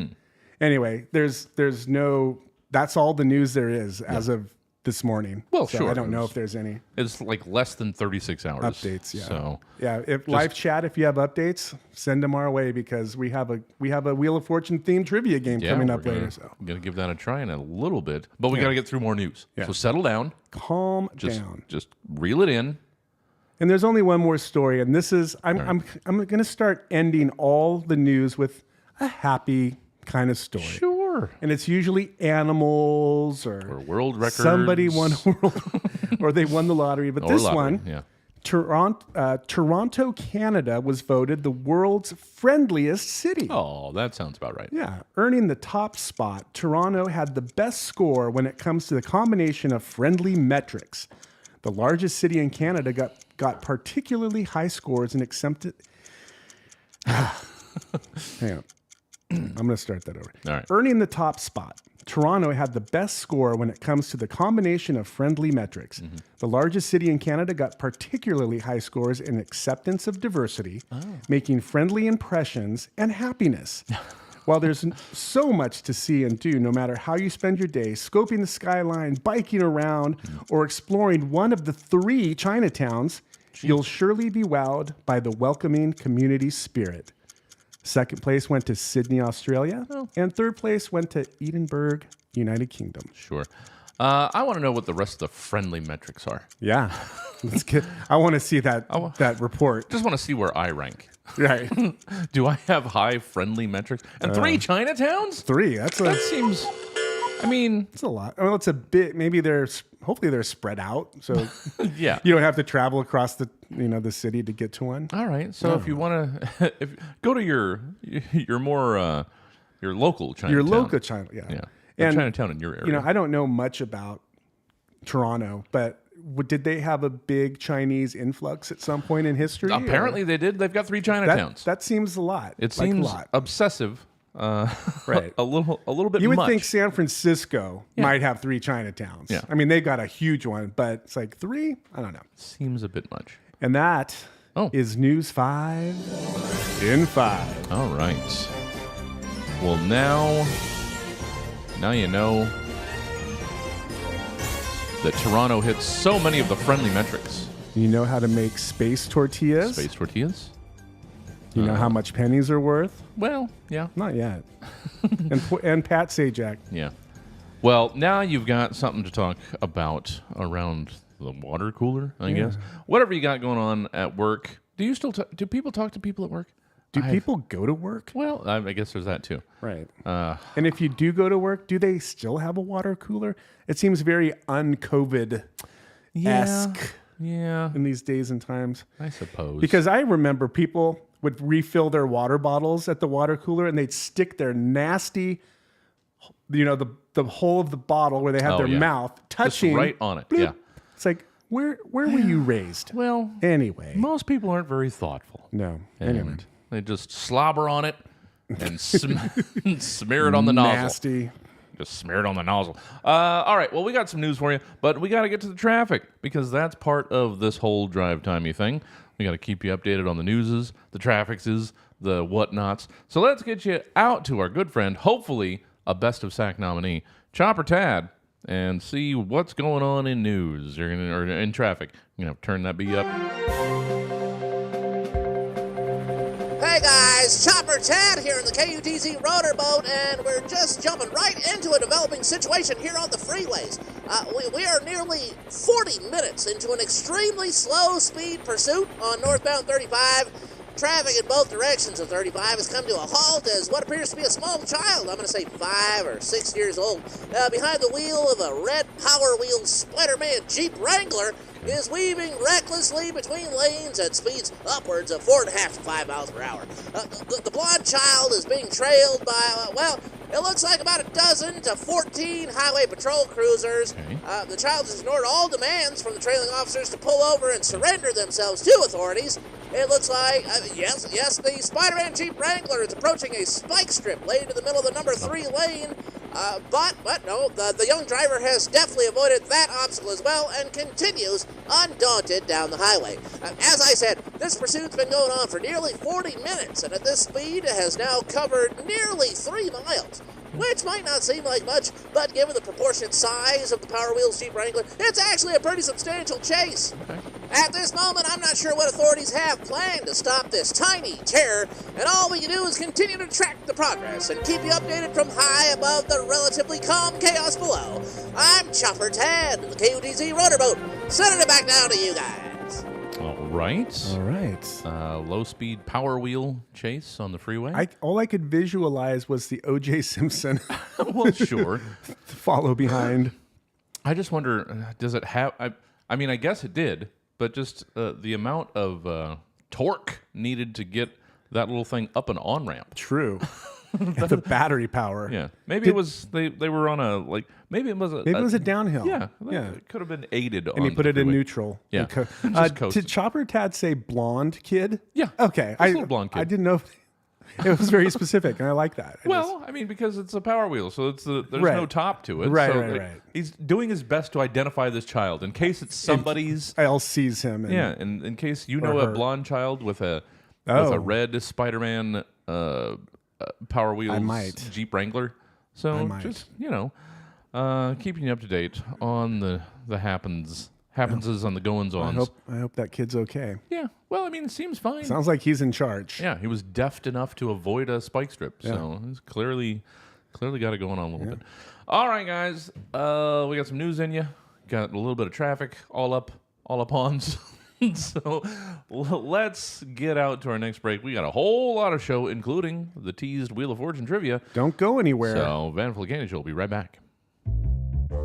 Anyway, there's no. That's all the news there is as of this morning. Well, So sure. I don't know if there's any It's like less than 36 hours. updates. Yeah. So yeah. If live chat, if you have updates, send them our way because we have a Wheel of Fortune themed trivia game coming up later. So I'm going to give that a try in a little bit. But we got to get through more news. Yeah. So settle down. calm Just, down. just reel it in. And there's only one more story, and this is I'm going to start ending all the news with a happy kind of story. Sure. And it's usually animals or world records. somebody won a world or they won the lottery. But Or this lottery, one, yeah. Toronto, Canada was voted the world's friendliest city. Oh, that sounds about right. Yeah, earning the top spot, Toronto had the best score when it comes to the combination of friendly metrics. The largest city in Canada got particularly high scores and accepted. Hang on. I'm going to start that over. All right. Earning the top spot, Toronto had the best score when it comes to the combination of friendly metrics. The largest city in Canada got particularly high scores in acceptance of diversity, making friendly impressions, and happiness. While there's so much to see and do, no matter how you spend your day, scoping the skyline, biking around, or exploring one of the 3 Chinatowns, you'll surely be wowed by the welcoming community spirit. Second place went to Sydney, Australia, and third place went to Edinburgh, United Kingdom. Sure. I want to know what the rest of the friendly metrics are. Yeah, let's get. I want to see that report. Just want to see where I rank. Right, Do I have high friendly metrics? And 3 Chinatowns? 3. That seems. I mean, It's a lot. Well, it's a bit. Maybe hopefully they're spread out, so yeah. you don't have to travel across the city to get to one. All right. So if you want to, go to your more your local Chinatown. Your local China, yeah. Yeah. And Chinatown in your area. I don't know much about Toronto, but did they have a big Chinese influx at some point in history? Apparently they did. They've got 3 Chinatowns. That seems a lot. It like seems a lot. obsessive. Right. a little bit You would much. think San Francisco might have 3 Chinatowns. Yeah. I mean, they got a huge one, but it's like 3? I don't know. Seems a bit much. And that is News 5 in 5. All right. Well, now you know that Toronto hits so many of the friendly metrics. You know how to make space tortillas? Space tortillas? You know how much pennies are worth? Well, yeah. Not yet. and Pat Sajak. Yeah. Well, now you've got something to talk about around the water cooler, I guess. Whatever you got going on at work. Do you still do people talk to people at work? Do people go to work? Well, I guess there's that too. Right. And if you do go to work, do they still have a water cooler? It seems very un-COVID-esque Yeah. in these days and times. I suppose. Because I remember people would refill their water bottles at the water cooler and they'd stick their nasty, the hole of the bottle where they have their mouth touching. Just right on it. bloop. Yeah. It's like, where were you raised? Well, Anyway. most people aren't very thoughtful. No. And Anyway. they just slobber on it and smear it on the nozzle. Nasty. Just smear it on the nozzle. All right, well, we got some news for you, but we got to get to the traffic because that's part of this whole drive timey thing. We got to keep you updated on the newses, the trafficses, the whatnots. So let's get you out to our good friend, hopefully a Best of Sack nominee, Chopper Tad, and see what's going on in news or in traffic. You know, turn that B up. Hey guys, Chopper Tad here in the KUTZ rotor boat, and we're just jumping right into a developing situation here on the freeways. We are nearly 40 minutes into an extremely slow speed pursuit on northbound 35. Traffic in both directions of 35 has come to a halt as what appears to be a small child, I'm going to say 5 or 6 years old, behind the wheel of a red Power Wheels Spider-Man Jeep Wrangler is weaving recklessly between lanes at speeds upwards of 4.5 to 5 miles per hour. The blonde child is being trailed by, it looks like about 12 to 14 highway patrol cruisers. The child has ignored all demands from the trailing officers to pull over and surrender themselves to authorities. It looks like, yes, the Spider-Man Jeep Wrangler is approaching a spike strip laid in the middle of the number 3 lane. But no, the young driver has definitely avoided that obstacle as well and continues undaunted down the highway. As I said, this pursuit's been going on for nearly 40 minutes, and at this speed has now covered nearly 3 miles. Which might not seem like much, but given the proportionate size of the Power Wheels Jeep Wrangler, it's actually a pretty substantial chase. At this moment, I'm not sure what authorities have planned to stop this tiny terror, and all we can do is continue to track the progress and keep you updated from high above the relatively calm chaos below. I'm Chopper Tad, the KUTZ rotor boat, sending it back down to you guys. All right. All right. Low-speed Power Wheel chase on the freeway. All I could visualize was the O.J. Simpson Well, sure. follow behind. I just wonder, does it have... I mean, I guess it did, but just the amount of torque needed to get that little thing up and on-ramp. True. The battery power. Yeah. Maybe it was... They were on a... Maybe it was a downhill. Yeah. Yeah. It could have been aided on And you put the it in freeway. neutral. Yeah. Just coasted. did Chopper Tad say blonde kid? Yeah. Okay. Just a little blonde kid. I didn't know if it was very specific, and I like that. I mean, because it's a Power Wheel, so there's Right. no top to it. Right, so right. He's doing his best to identify this child in case it's somebody's. else sees him. And, Yeah, and in case you know or a her. blonde child with a Oh. red Spider-Man Power Wheels might. Jeep Wrangler. So might. just keeping you up to date on the happenses on the goings-ons. I hope that kid's okay. Yeah, well, I mean, it seems fine. Sounds like he's in charge. Yeah, he was deft enough to avoid a spike strip, so he's clearly got it going on a little bit. All right, guys, we got some news in you. Got a little bit of traffic all up on. So let's get out to our next break. We got a whole lot of show, including the teased Wheel of Fortune trivia. Don't go anywhere. So Van Full of Candy Show will be right back.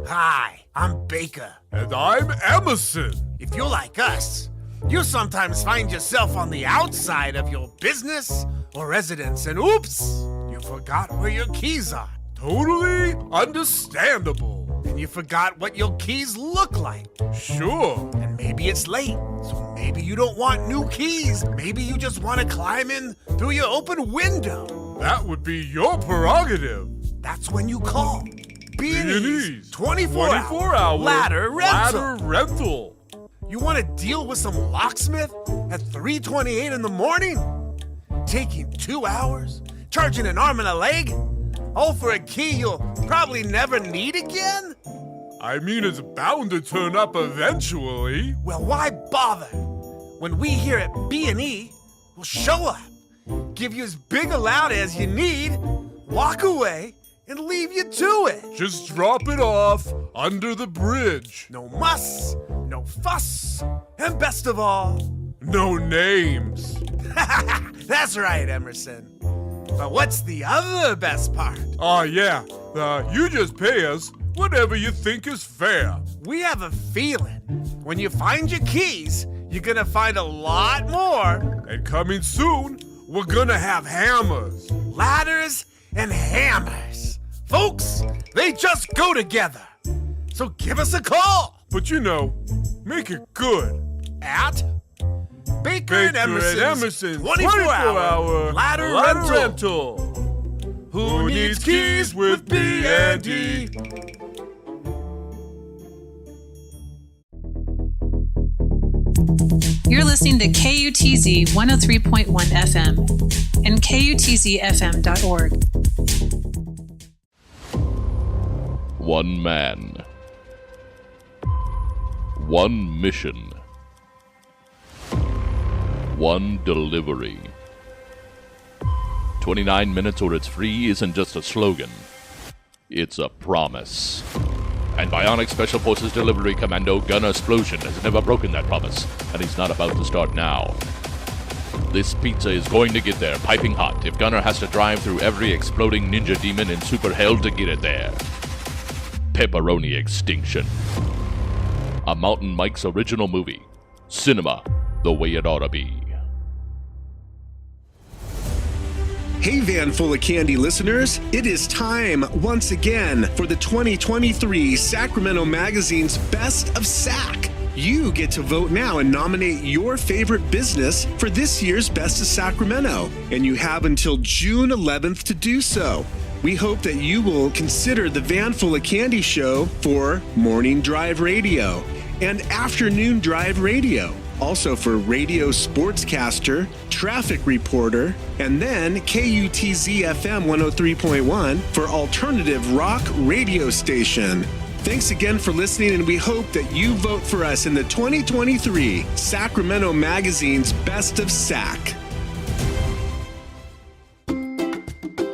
Hi, I'm Baker. And I'm Emerson. If you're like us, you sometimes find yourself on the outside of your business or residence and oops, you forgot where your keys are. Totally understandable. And you forgot what your keys look like. Sure. And maybe it's late, so maybe you don't want new keys. Maybe you just want to climb in through your open window. That would be your prerogative. That's when you call B&E's 24 hour ladder rental. rental. You want to deal with some locksmith at 3:28 in the morning? Taking 2 hours? Charging an arm and a leg? All for a key you'll probably never need again? I mean, it's bound to turn up eventually. Well, why bother? When we here at B&E, we'll show up, give you as big a loud as you need, walk away, and leave you to it. Just drop it off under the bridge. No muss, no fuss, and best of all, No names. that's right, Emerson. But what's the other best part? Yeah. You just pay us whatever you think is fair. We have a feeling when you find your keys, you're gonna find a lot more. And coming soon, we're gonna have hammers. Ladders and hammers. Folks, they just go together. So give us a call. But make it good. At Baker and Emerson's 24-hour ladder rental. Who needs keys with B&D? You're listening to KUTZ 103.1 FM and KUTZFM.org. One man. One mission. One delivery. 29 minutes or it's free isn't just a slogan. It's a promise. And Bionic Special Forces Delivery Commando Gunner Explosion has never broken that promise, and he's not about to start now. This pizza is going to get there piping hot if Gunner has to drive through every exploding ninja demon in super hell to get it there. Pepperoni Extinction. A Mountain Mike's original movie. Cinema, the way it ought to be. Hey, Van Full of Candy listeners, it is time once again for the 2023 Sacramento Magazine's Best of SAC. You get to vote now and nominate your favorite business for this year's Best of Sacramento, and you have until June 11th to do so. We hope that you will consider the Van Full of Candy show for Morning Drive Radio and Afternoon Drive Radio. Also for radio sportscaster, traffic reporter, and then KUTZ FM 103.1 for alternative rock radio station. Thanks again for listening, and we hope that you vote for us in the 2023 Sacramento Magazine's Best of SAC.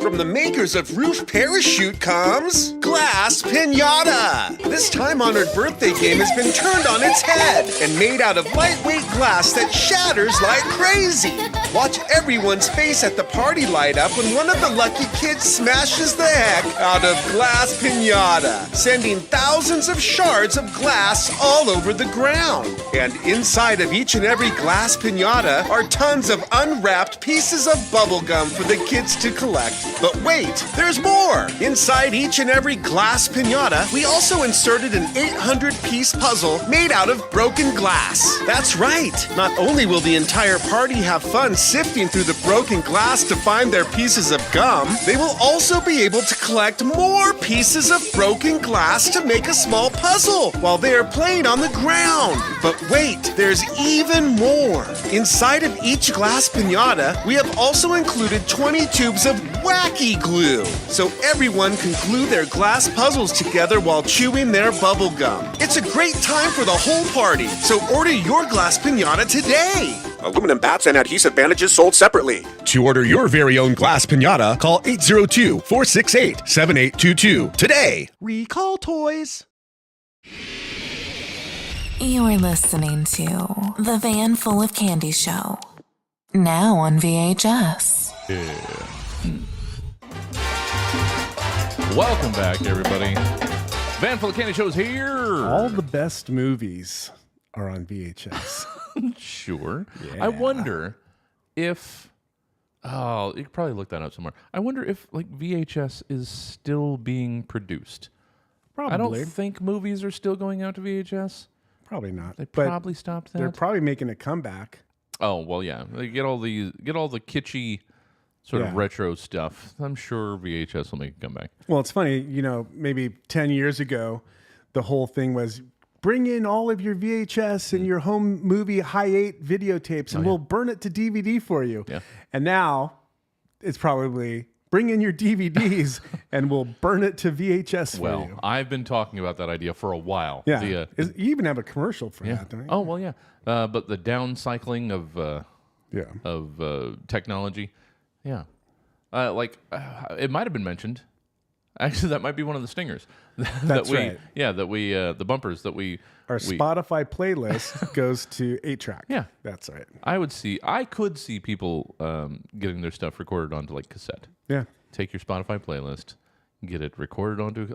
From the makers of Roof Parachute comes Glass Pinata. This time-honored birthday game has been turned on its head and made out of lightweight glass that shatters like crazy. Watch everyone's face at the party light up when one of the lucky kids smashes the heck out of Glass Pinata, sending thousands of shards of glass all over the ground. And inside of each and every Glass Pinata are tons of unwrapped pieces of bubblegum for the kids to collect. But wait, there's more! Inside each and every Glass Pinata, we also inserted an 800-piece puzzle made out of broken glass. That's right! Not only will the entire party have fun sifting through the broken glass to find their pieces of gum, they will also be able to collect more pieces of broken glass to make a small puzzle while they are playing on the ground. But wait, there's even more! Inside of each Glass Pinata, we have also included 20 tubes of wacky glue, so everyone can glue their glass puzzles together while chewing their bubble gum. It's a great time for the whole party, so order your Glass Pinata today. Aluminum bats and adhesive bandages sold separately. To order your very own Glass Pinata, call 802-468-7822 today. Recall toys. You're listening to The Van Full of Candy Show. Now on VHS. Yeah. Welcome back, everybody. Van Full of Candy Show's here. All the best movies are on VHS. Sure. Yeah. I wonder if... Oh, you could probably look that up somewhere. I wonder if like VHS is still being produced. Probably. I don't think movies are still going out to VHS. Probably not. They But probably stopped that. They're probably making a comeback. Oh, well, yeah. They get all the kitschy sort of retro stuff. I'm sure VHS will make a comeback. Well, it's funny, you know, maybe 10 years ago, the whole thing was bring in all of your VHS and your home movie Hi8 videotapes and we'll burn it to DVD for you. Yeah. And now it's probably bring in your DVDs and we'll burn it to VHS for Well, you. I've been talking about that idea for a while. Yeah. The, you even have a commercial for that, don't you? Oh, well, yeah. But the downcycling of technology, yeah. It might have been mentioned. Actually, that might be one of the stingers. That's right. Yeah, the bumpers that we... Our Spotify playlist goes to 8-track. Yeah. That's right. I could see people getting their stuff recorded onto like cassette. Yeah. Take your Spotify playlist, get it recorded onto...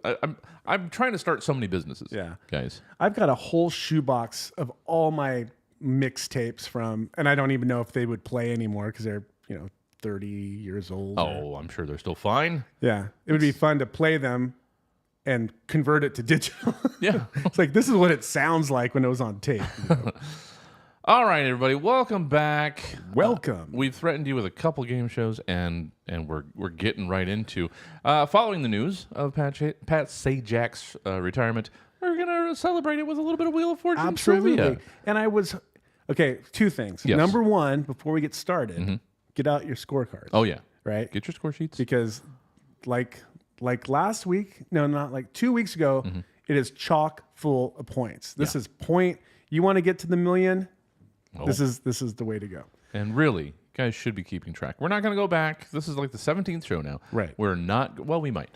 I'm trying to start so many businesses. Yeah. Guys. I've got a whole shoebox of all my mixtapes from, and I don't even know if they would play anymore because they're, 30 years old. Oh, I'm sure they're still fine. Yeah. It would be fun to play them and convert it to digital. Yeah. It's like, this is what it sounds like when it was on tape. All right, everybody, welcome back. Welcome. We've threatened you with a couple game shows, and we're getting right into following the news of Pat Sajak's retirement. We're gonna celebrate it with a little bit of Wheel of Fortune Absolutely. trivia. And I was okay. Two things. Yes. Number one, before we get started, get out your scorecards. Oh yeah, right. Get your score sheets Because, like last week, no, not like 2 weeks ago, it is chock full of points. This is point. You want to get to the million? Oh. This is the way to go. And really, guys should be keeping track. We're not going to go back. This is like the 17th show now. Right. We're not. Well, we might.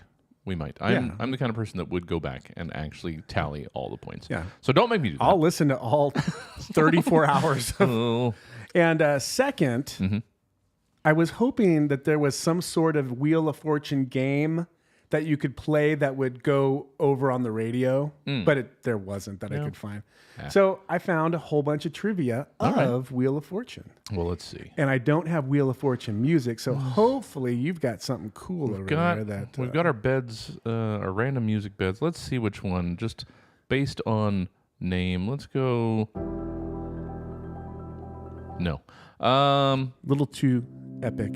I'm the kind of person that would go back and actually tally all the points. Yeah. So don't make me do that. I'll listen to all 34 hours. And second, I was hoping that there was some sort of Wheel of Fortune game that you could play that would go over on the radio, but there wasn't that I could find. Yeah. So I found a whole bunch of trivia of Wheel of Fortune. Well, let's see. And I don't have Wheel of Fortune music, so hopefully you've got something cool over there. That We've got our beds, our random music beds. Let's see which one, just based on name. Let's go. No. little too epic.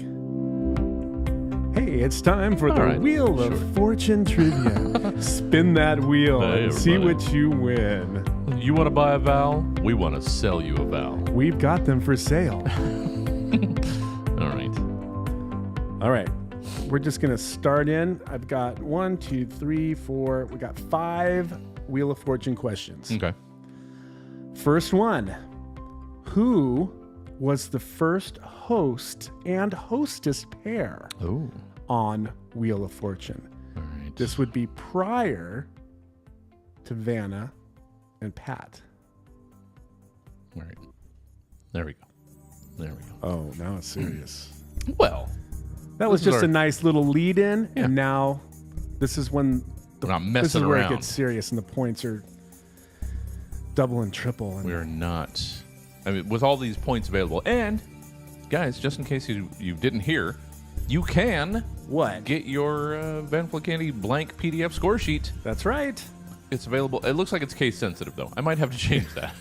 Hey, it's time for the right, Wheel of Fortune trivia. Spin that wheel Hey, and see everybody. what you win. You want to buy a vowel? We want to sell you a vowel. We've got them for sale. All right. All right. We're just going to start in. I've got 1, 2, 3, 4. We got 5 Wheel of Fortune questions. Okay. First one. Who was the first host and hostess pair on Wheel of Fortune? All right. This would be prior to Vanna and Pat. All right. There we go. There we go. Oh, now it's serious. Well, that was this is just our- a nice little lead in, Yeah. and now this is when We're not this is messing where around. it gets serious and the points are double and triple. And We're not. I mean, with all these points available, and guys, just in case you didn't hear, you can get your Van Fleet Candy blank PDF score sheet. That's right. It's available. It looks like it's case sensitive though. I might have to change that.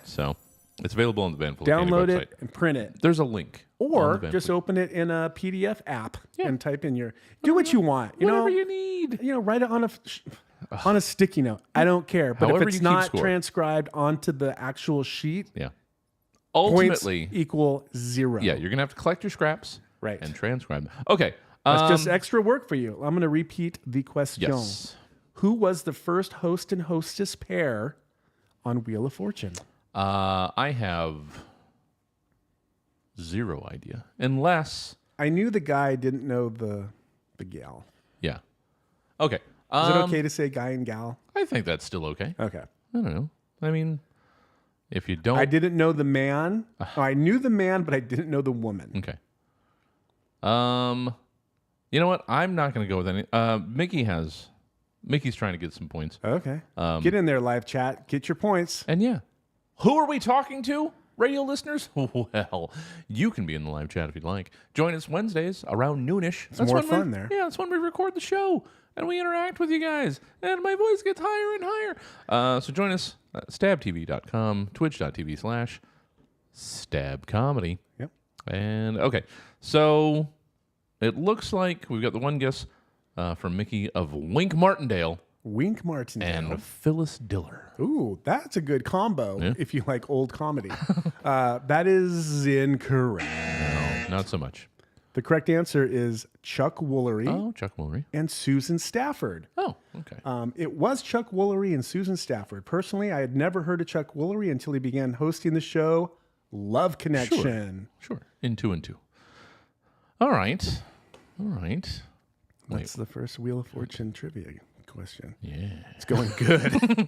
So it's available on the Van Fleet Candy Download website. it and print it. There's a link. Or on the Van just Fleet. open it in a PDF app and type in your. Do what you want. You Whatever know, you need. You know, write it on a sticky note. I don't care. But However if you it's keep not score. transcribed onto the actual sheet, Yeah. points Ultimately, equal 0. yeah, you're gonna have to collect your scraps, Right. and transcribe them. Okay. That's just extra work for you. I'm going to repeat the question. Yes. Who was the first host and hostess pair on Wheel of Fortune? I have zero idea, unless I knew the guy didn't know the gal. yeah. Okay. Is it okay to say guy and gal? I think that's still okay. Okay. I don't know. I mean, if you don't, I didn't know the man. Oh, I knew the man, but I didn't know the woman. Okay. You know what? I'm not going to go with any. Mickey's trying to get some points. Okay. Get in there, live chat. Get your points. And yeah, who are we talking to? Radio listeners? Well, you can be in the live chat if you'd like. Join us Wednesdays around noonish. It's more when fun there. Yeah, that's when we record the show and we interact with you guys. And my voice gets higher and higher. So join us at stabtv.com, twitch.tv/stabcomedy. Yep. And okay, so it looks like we've got the one guess from Mickey of Wink Martindale. Wink Martindale. And Phyllis Diller. Ooh, that's a good combo Yeah. if you like old comedy. That is incorrect. No, not so much. The correct answer is Chuck Woolery Oh, Chuck Woolery. and Susan Stafford. Oh, okay. It was Chuck Woolery and Susan Stafford. Personally, I had never heard of Chuck Woolery until he began hosting the show Love Connection. Sure. In 2 and 2. All right. All right. That's the first Wheel of Fortune trivia question. Yeah. It's going good.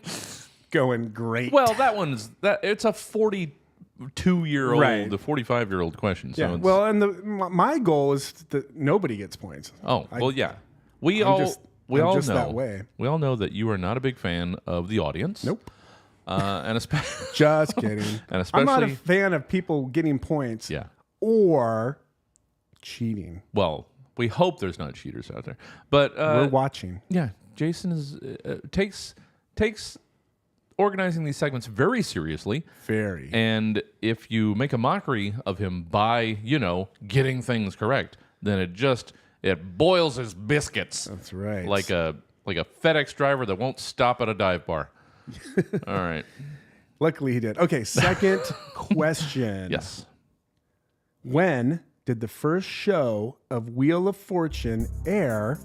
Going great. Well, it's a 42-year-old, Right. the 45-year-old question. So yeah. it's, Well, and my goal is that nobody gets points. oh, well, yeah. We I'm all just know that way. We all know that you are not a big fan of the audience. Nope. And especially Just kidding. And especially I'm not a fan of people getting points. Yeah. Or cheating. Well, we hope there's not cheaters out there. But We're watching. yeah, Jason is takes organizing these segments very seriously. Very. And if you make a mockery of him by, getting things correct, then it boils his biscuits. That's right. Like a FedEx driver that won't stop at a dive bar. All right. Luckily he did. Okay, second question. Yes. When did the first show of Wheel of Fortune air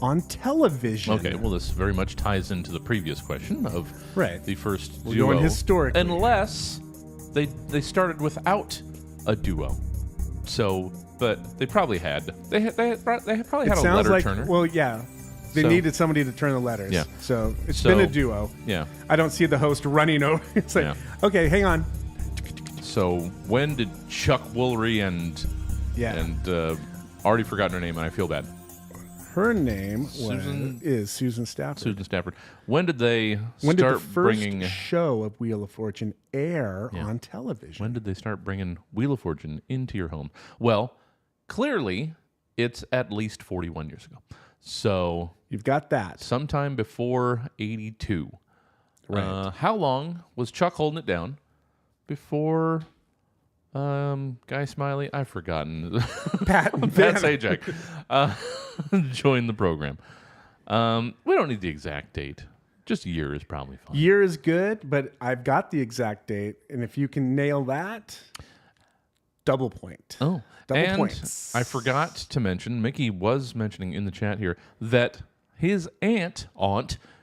on television? Okay, well, this very much ties into the previous question of the first We're duo. going historically. Unless they started without a duo. So, but they probably had. They probably had a sounds letter like, turner. well, yeah. They needed somebody to turn the letters. Yeah. So it's been a duo. Yeah. I don't see the host running over. It's like, okay, hang on. So when did Chuck Woolery and already forgotten her name and I feel bad. Her name Susan is Susan Stafford. Susan Stafford. When did they When start did the first bringing show of Wheel of Fortune air on television? When did they start bringing Wheel of Fortune into your home? Well, clearly, it's at least 41 years ago. So you've got that. Sometime before 82. Right. How long was Chuck holding it down before Guy Smiley? I've forgotten. Pat Sajak joined the program. We don't need the exact date. Just a year is probably fine. Year is good, but I've got the exact date, and if you can nail that, double point. Oh, double points. I forgot to mention, Mickey was mentioning in the chat here that his aunt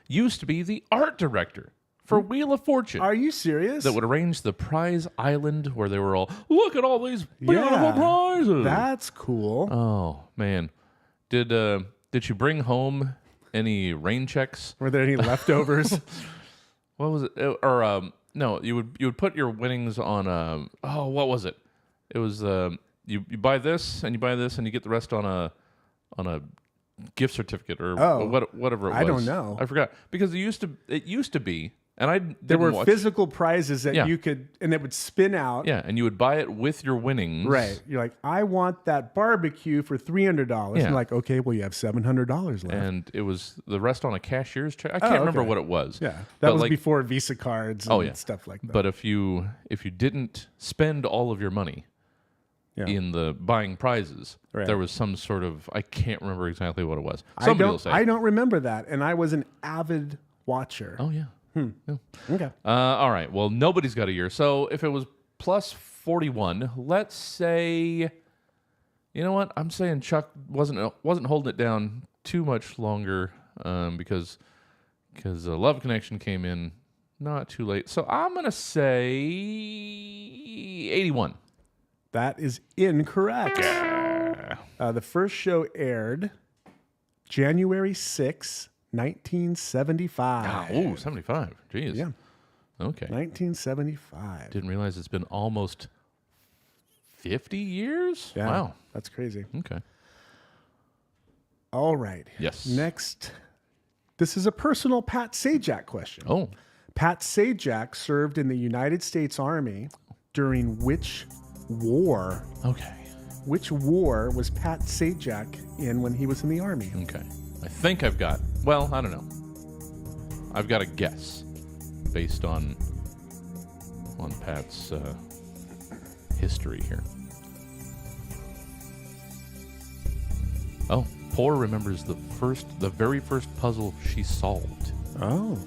used to be the art director for Wheel of Fortune. Are you serious? That would arrange the prize island where they were all, look at all these beautiful prizes. That's cool. Oh, man. Did you bring home any rain checks? Were there any leftovers? What was it? Or no, you would put your winnings on what was it? It was you buy this and you buy this and you get the rest on a gift certificate or whatever it was. I don't know. I forgot because it used to be, and there were physical prizes that you could, and it would spin out. Yeah, and you would buy it with your winnings. Right. You're like, I want that barbecue for $300. Yeah. And like, okay, well, you have $700 left. And it was the rest on a cashier's check. I can't remember what it was. Yeah, that was before Visa cards and stuff like that. But if you didn't spend all of your money in the buying prizes, there was some sort of, I can't remember exactly what it was. Somebody will say. I don't remember that, and I was an avid watcher. Oh, yeah. Yeah. Okay. All right. Well, nobody's got a year. So if it was plus 41, let's say, you know what? I'm saying Chuck wasn't holding it down too much longer because Love Connection came in not too late. So I'm going to say 81. That is incorrect. The first show aired January 6, 1975. Oh, 75. Jeez. Yeah. Okay. 1975. Didn't realize it's been almost 50 years? Yeah, Wow. that's crazy. Okay. All right. Yes. Next, this is a personal Pat Sajak question. Oh. Pat Sajak served in the United States Army during which war? Okay. Which war was Pat Sajak in when he was in the Army? Okay. I think I've got, well, I don't know. I've got a guess based on Pat's history here. Oh, Poor remembers the very first puzzle she solved. Oh.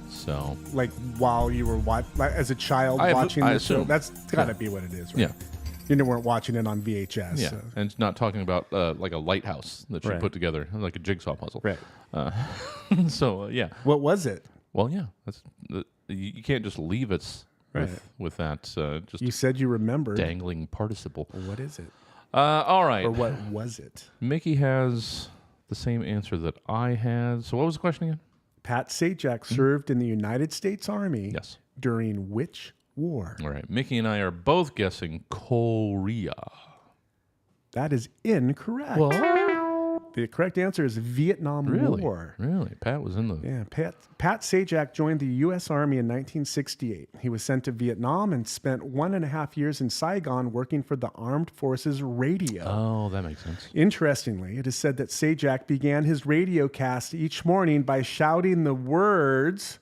So, like while you were as a child watching the show, that's got to be what it is, right? Yeah. You weren't watching it on VHS. Yeah, so. and it's not talking about like a lighthouse that she put together, like a jigsaw puzzle. Right. So, yeah. What was it? Well, yeah, you can't just leave it with that. Just you said you remembered. Dangling participle. What is it? All right. Or what was it? Mickey has the same answer that I had. So what was the question again? Pat Sajak served in the United States Army. Yes. During which war? All right. Mickey and I are both guessing Korea. That is incorrect. What? The correct answer is Vietnam War. Really? Pat was in the... Yeah. Pat Sajak joined the U.S. Army in 1968. He was sent to Vietnam and spent 1.5 years in Saigon working for the Armed Forces Radio. Oh, that makes sense. Interestingly, it is said that Sajak began his radio cast each morning by shouting the words,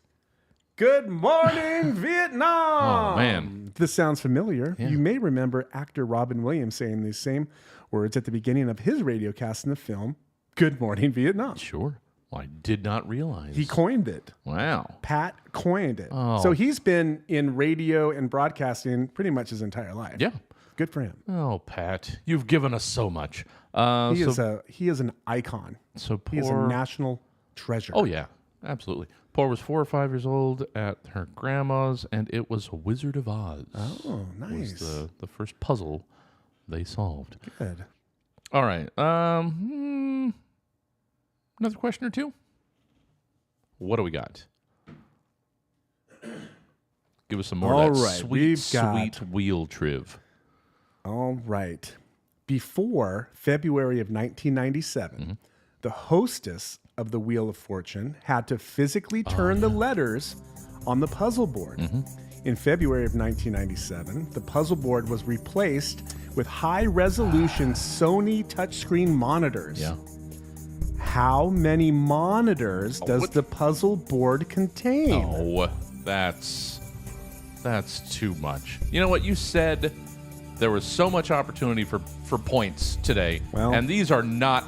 Good morning, Vietnam. Oh, man. This sounds familiar. Yeah. You may remember actor Robin Williams saying these same words at the beginning of his radio cast in the film Good Morning, Vietnam. Sure. Well, I did not realize. He coined it. Wow. Pat coined it. Oh. So he's been in radio and broadcasting pretty much his entire life. Yeah. Good for him. Oh, Pat, you've given us so much. He is an icon. So he is a poor- national treasure. Oh, yeah. Absolutely. Poor was 4 or 5 years old at her grandma's, and it was Wizard of Oz. Oh, nice. Was the first puzzle they solved. Good. All right. Another question or two? What do we got? Give us some more All of that right, sweet, we've got- sweet wheel triv. All right. Before February of 1997, the hostess of the Wheel of Fortune had to physically turn the letters on the puzzle board. In February of 1997, the puzzle board was replaced with high-resolution Sony touchscreen monitors. Yeah. How many monitors does the puzzle board contain? Oh, that's too much. You know what? You said there was so much opportunity for points today, and these are not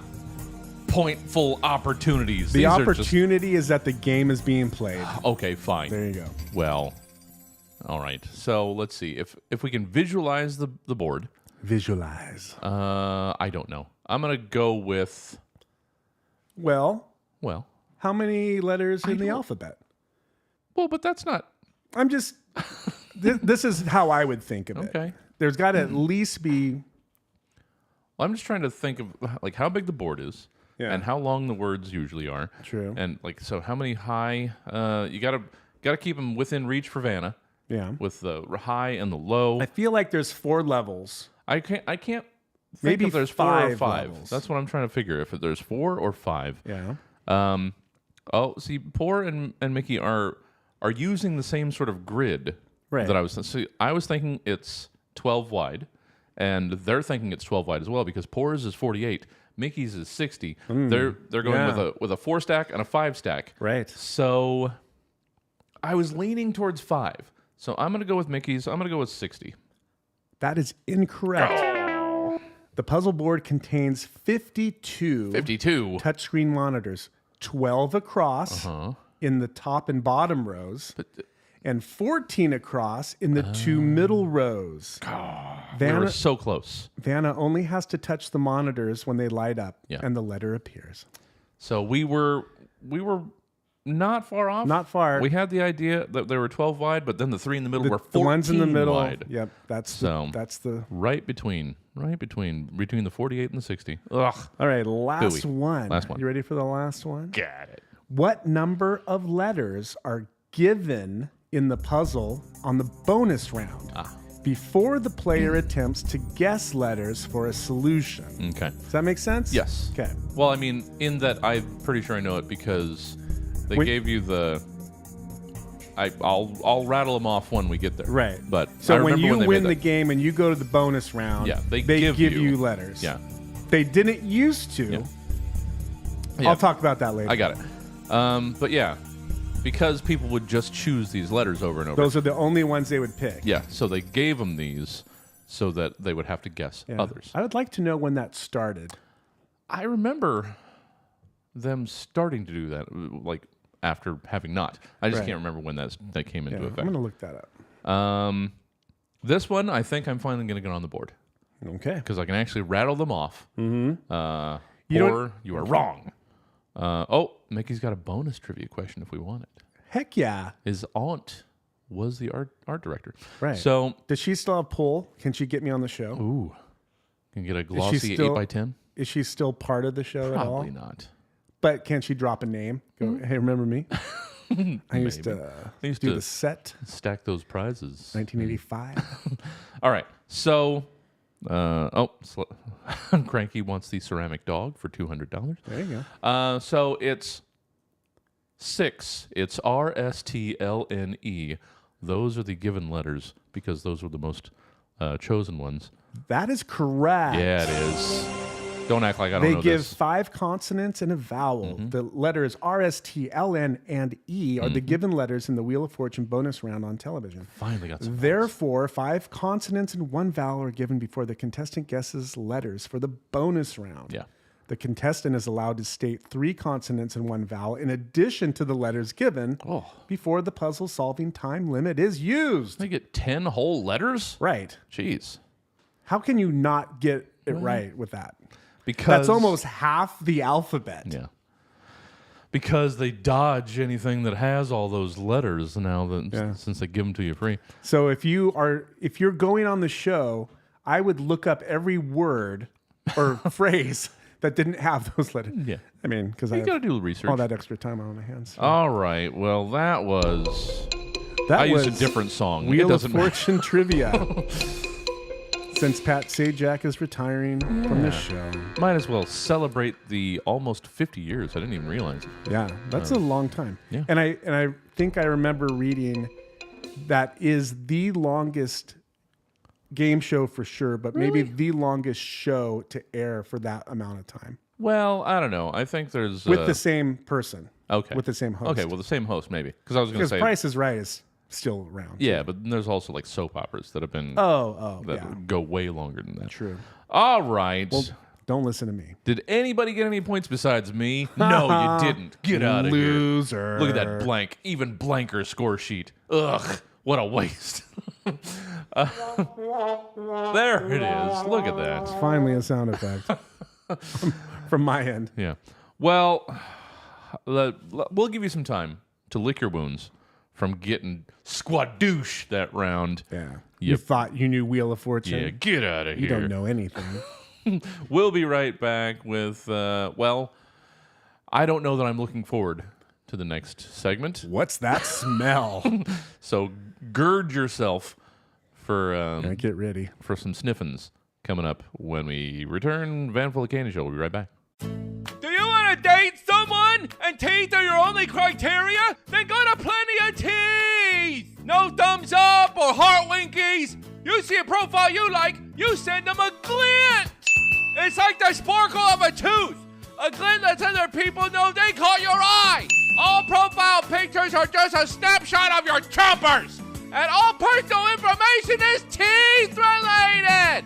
pointful opportunities. The These are opportunity is that the game is being played. Okay, fine. There you go. Well, all right. So let's see if we can visualize the board. Visualize. I don't know. I'm gonna go with. Well, how many letters in the alphabet? Well, but that's not. I'm just. This is how I would think of it. Okay. There's got to at least be. I'm just trying to think of like how big the board is, and how long the words usually are. True. And like so, how many high? You gotta keep them within reach for Vanna. Yeah. With the high and the low. I feel like there's 4 levels. I can't. Think Maybe if there's 4 or 5 5. levels. That's what I'm trying to figure. If there's 4 or 5. Yeah. Oh, see, Poor and Mickey are using the same sort of grid that I was. See, I was thinking it's 12 wide, and they're thinking it's 12 wide as well because Poor's is 48, Mickey's is 60. They're going with a 4 stack and a 5 stack. Right. So I was leaning towards 5. So I'm going to go with Mickey's. I'm going to go with 60. That is incorrect. The puzzle board contains 52 touchscreen monitors, 12 across in the top and bottom rows, and 14 across in the 2 middle rows. We were so close. Vanna only has to touch the monitors when they light up, Yeah. and the letter appears. So we were not far off. Not far. We had the idea that there were 12 wide, but then the 3 in the middle were 14 the ones in the middle. wide. Yep, that's So that's the right between the 48 and the 60. Ugh. All right, last Gooey. one. Last one. You ready for the last one? Got it. What number of letters are given in the puzzle on the bonus round before the player attempts to guess letters for a solution? Okay. Does that make sense? Yes. Okay. Well, I mean, in that I'm pretty sure I know it because they gave you the. I'll rattle them off when we get there. Right. But So I when remember you they win made the that. game and you go to the bonus round, Yeah, they give give you you- letters. Yeah. They didn't used to. Yeah. I'll talk about that later. I got it. But yeah, because people would just choose these letters over and over. Those are the only ones they would pick. Yeah, so they gave them these so that they would have to guess Yeah. others. I would like to know when that started. I remember them starting to do that, like after having not. I just Right. can't remember when that came into Yeah, effect. I'm going to look that up. This one, I think I'm finally going to get on the board. Okay. Because I can actually rattle them off. Mm-hmm. You are wrong. Mickey's got a bonus trivia question if we want it. Heck yeah. His aunt was the art director. Right. So does she still have pull? Can she get me on the show? Ooh. Can you get a Is she glossy still- 8x10? Is she still part of the show at all? Probably not. But can she drop a name? Go, hey, remember me? I used to do the set. Stack those prizes. 1985. All right. So, Cranky wants the ceramic dog for $200. There you go. So it's 6. It's RSTLNE. Those are the given letters because those were the most chosen ones. That is correct. Yeah, it is. Don't act like I don't They know give this. 5 consonants and a vowel. The letters R, S, T, L, N, and E are the given letters in the Wheel of Fortune bonus round on television. Finally got some. Therefore, 5 consonants and 1 vowel are given before the contestant guesses letters for the bonus round. Yeah. The contestant is allowed to state 3 consonants and 1 vowel in addition to the letters given before the puzzle solving time limit is used. They get 10 whole letters? Right. Jeez. How can you not get it right with that? Because that's almost half the alphabet. Yeah. Because they dodge anything that has all those letters now that since they give them to you free. So if you're going on the show, I would look up every word or phrase that didn't have those letters. Yeah. I mean, because I You got to do research. all that extra time on my hands. All right. Well, that was used a different song. Wheel it doesn't of Fortune trivia. Since Pat Sajak is retiring from the show. Might as well celebrate the almost 50 years. I didn't even realize it. Yeah, that's a long time. Yeah. And I think I remember reading that is the longest game show for sure, but maybe the longest show to air for that amount of time. Well, I don't know. I think there's With the same person. Okay. With the same host. Okay, well, the same host maybe. Because I was going to say Price is Right is still around. Yeah, but there's also like soap operas that have been that go way longer than that. True. All right. Well, don't listen to me. Did anybody get any points besides me? No, you didn't. Get out of here. Loser. Look at that blank, even blanker score sheet. Ugh, what a waste. There it is. Look at that. It's finally a sound effect from my end. Yeah. Well, we'll give you some time to lick your wounds from getting squadoosh that round. Yeah. You thought you knew Wheel of Fortune? Yeah, get out of here. You don't know anything. We'll be right back with, well, I don't know that I'm looking forward to the next segment. What's that smell? So gird yourself for get ready for some sniffins coming up when we return. Van Full of Candy Show. We'll be right back. Do you want to date someone and teeth are your only criteria? Then go to Plenty of Teeth! No thumbs up or heart winkies. You see a profile you like, you send them a glint. It's like the sparkle of a tooth. A glint lets other people know they caught your eye. All profile pictures are just a snapshot of your chompers. And all personal information is teeth related.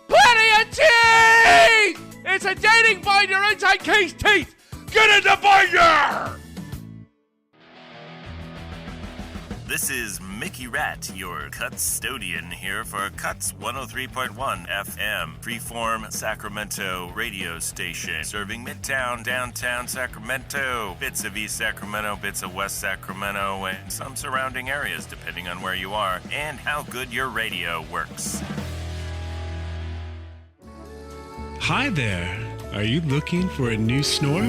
Plenty of Teeth! It's a dating binder inside case teeth. Get in the binder! This is Mickey Rat, your custodian here for Cuts 103.1 FM, Freeform Sacramento radio station, serving Midtown, downtown Sacramento, bits of East Sacramento, bits of West Sacramento, and some surrounding areas depending on where you are and how good your radio works. Hi there. Are you looking for a new snore?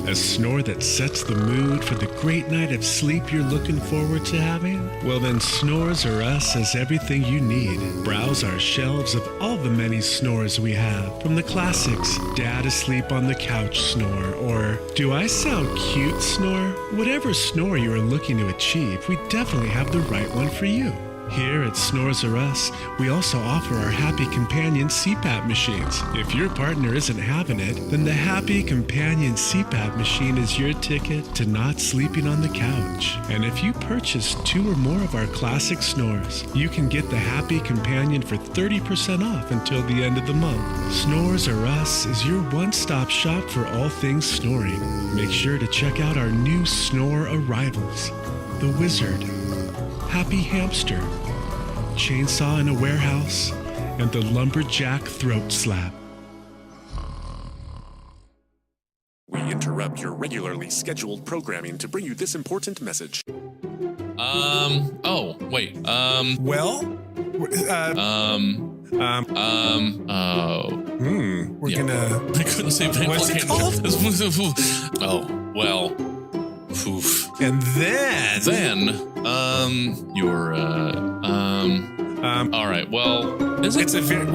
A snore that sets the mood for the great night of sleep you're looking forward to having? Well, then Snores R Us has everything you need. Browse our shelves of all the many snores we have. From the classics, Dad Asleep on the Couch snore, or Do I Sound Cute snore? Whatever snore you are looking to achieve, we definitely have the right one for you. Here at Snores R Us, we also offer our Happy Companion CPAP machines. If your partner isn't having it, then the Happy Companion CPAP machine is your ticket to not sleeping on the couch. And if you purchase 2 or more of our classic snores, you can get the Happy Companion for 30% off until the end of the month. Snores R Us is your one-stop shop for all things snoring. Make sure to check out our new snore arrivals. The Wizard, Happy Hamster, Chainsaw in a Warehouse, and the Lumberjack Throat Slap. We interrupt your regularly scheduled programming to bring you this important message. Oh, wait. We're gonna... I couldn't say What's it called? Oh, well. Oof. And then... You're, all right, well, is it? It's a very,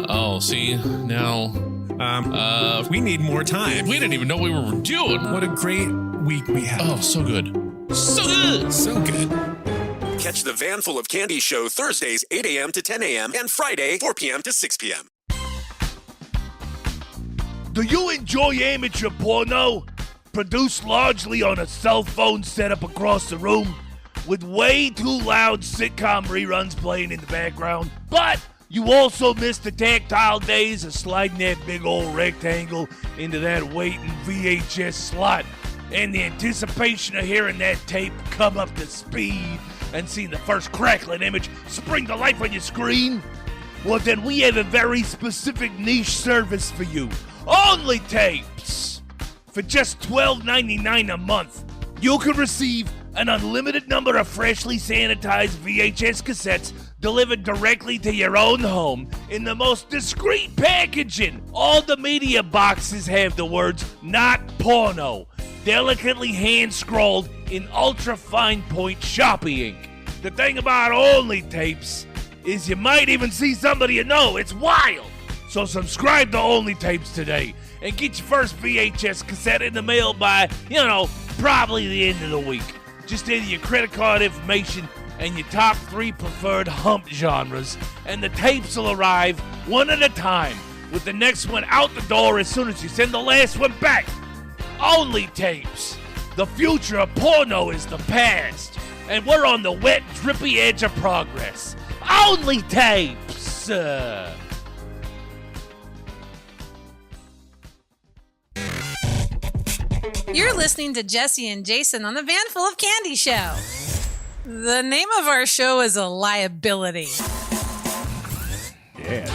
oh, see, now, we need more time. We didn't even know we were doing. What a great week we had. Oh, so good. So good. So good. Catch the Van Full of Candy show Thursdays, 8 a.m. to 10 a.m. and Friday, 4 p.m. to 6 p.m. Do you enjoy amateur porno? Produced largely on a cell phone set up across the room with way too loud sitcom reruns playing in the background. But you also miss the tactile days of sliding that big old rectangle into that waiting VHS slot and the anticipation of hearing that tape come up to speed and seeing the first crackling image spring to life on your screen? Well, then we have a very specific niche service for you. Only Tapes. For just $12.99 a month, you can receive an unlimited number of freshly sanitized VHS cassettes delivered directly to your own home in the most discreet packaging. All the media boxes have the words "not porno" delicately hand-scrolled in ultra-fine point Sharpie ink. The thing about Only Tapes is you might even see somebody you know. It's wild. So subscribe to Only Tapes today and get your first VHS cassette in the mail by, probably the end of the week. Just enter your credit card information and your top 3 preferred hump genres, and the tapes will arrive one at a time, with the next one out the door as soon as you send the last one back. Only Tapes. The future of porno is the past, and we're on the wet, drippy edge of progress. Only Tapes. You're listening to Jesse and Jason on the Van Full of Candy Show. The name of our show is a liability. Yeah.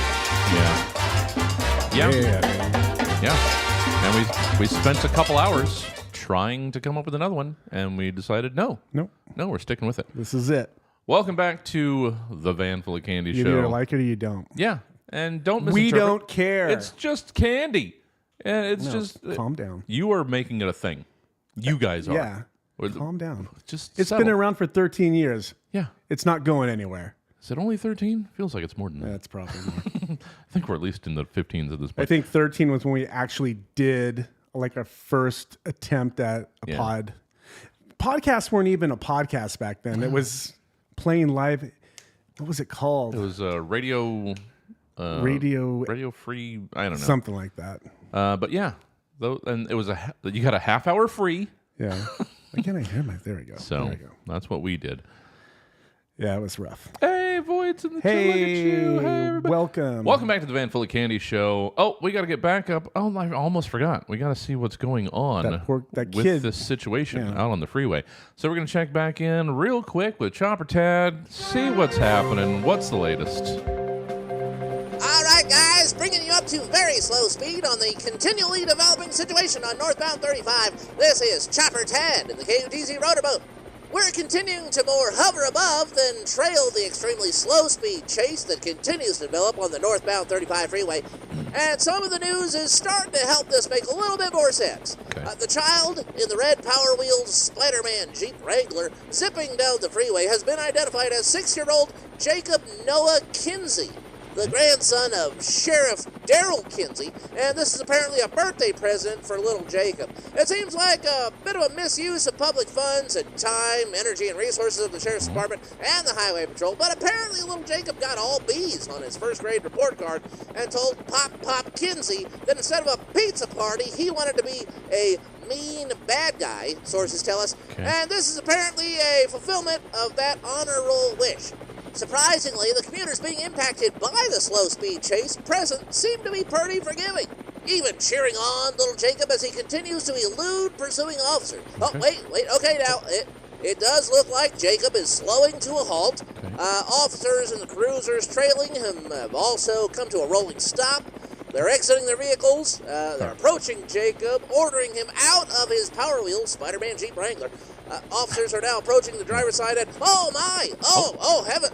And we spent a couple hours trying to come up with another one, and we decided no, we're sticking with it. This is it. Welcome back to the Van Full of Candy You Show. either like it or you don't. Yeah, and don't We misinterpret. don't care. It's just candy, and it's No, just calm down. You are making it a thing. You guys are. Yeah. Or- Calm down. Just It's settle. been around for 13 years. Yeah. It's not going anywhere. Is it only 13? Feels like it's more than that. That's probably more. I think we're at least in the 15s at this point. I think 13 was when we actually did like our first attempt at a pod. Podcasts weren't even a podcast back then. It was playing live. What was it called? It was radio free. I don't know, something like that. But yeah, and it was you got a half hour free. Yeah. Why can't I hear my? There we go. So there we go. That's what we did. Yeah, it was rough. Hey, Voids in the Hey, look at you. Hey, everybody. welcome. Welcome back to the Van Full of Candy Show. Oh, we got to get back up. Oh, I almost forgot. We got to see what's going on That with kid. this situation Yeah. out on the freeway. So we're going to check back in real quick with Chopper Tad, see what's happening. What's the latest? All right, guys, bringing you up to very slow speed on the continually developing situation on northbound 35. This is Chopper Tad in the KUTZ Rotorboat. We're continuing to more hover above than trail the extremely slow speed chase that continues to develop on the northbound 35 freeway. And some of the news is starting to help this make a little bit more sense. The child in the red Power Wheels Spider-Man Jeep Wrangler zipping down the freeway has been identified as 6-year-old Jacob Noah Kinsey, the grandson of Sheriff Daryl Kinsey, and this is apparently a birthday present for little Jacob. It seems like a bit of a misuse of public funds and time, energy, and resources of the Sheriff's Department and the Highway Patrol, but apparently little Jacob got all B's on his first grade report card and told Pop Kinsey that instead of a pizza party, he wanted to be a mean bad guy, sources tell us, and this is apparently a fulfillment of that honor roll wish. Surprisingly, the commuters being impacted by the slow-speed chase present seem to be pretty forgiving, even cheering on little Jacob as he continues to elude pursuing officers. Oh, wait, okay, now, it does look like Jacob is slowing to a halt. Officers and the cruisers trailing him have also come to a rolling stop. They're exiting their vehicles. They're approaching Jacob, ordering him out of his Power Wheels Spider-Man Jeep Wrangler. Officers are now approaching the driver's side and, oh heaven,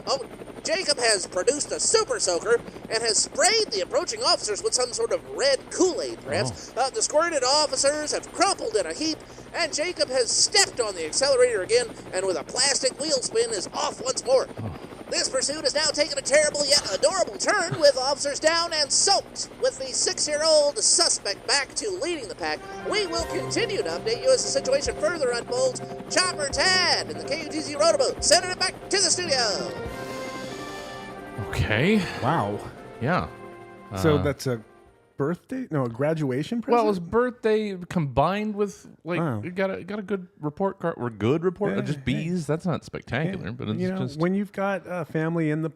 Jacob has produced a super soaker and has sprayed the approaching officers with some sort of red Kool-Aid, perhaps. The squirted officers have crumpled in a heap, and Jacob has stepped on the accelerator again, and with a plastic wheel spin is off once more. This pursuit has now taken a terrible yet adorable turn, with officers down and soaked. With the 6-year-old suspect back to leading the pack, we will continue to update you as the situation further unfolds. Chopper Tad in the KUTZ Rotorboat, sending it back to the studio. Okay. Wow. Yeah. So that's a birthday? No, a graduation present? Well, his birthday combined with like Wow. you got a good report card or good report Yeah, just B's. That's not spectacular, but it's you know, just when you've got a family in the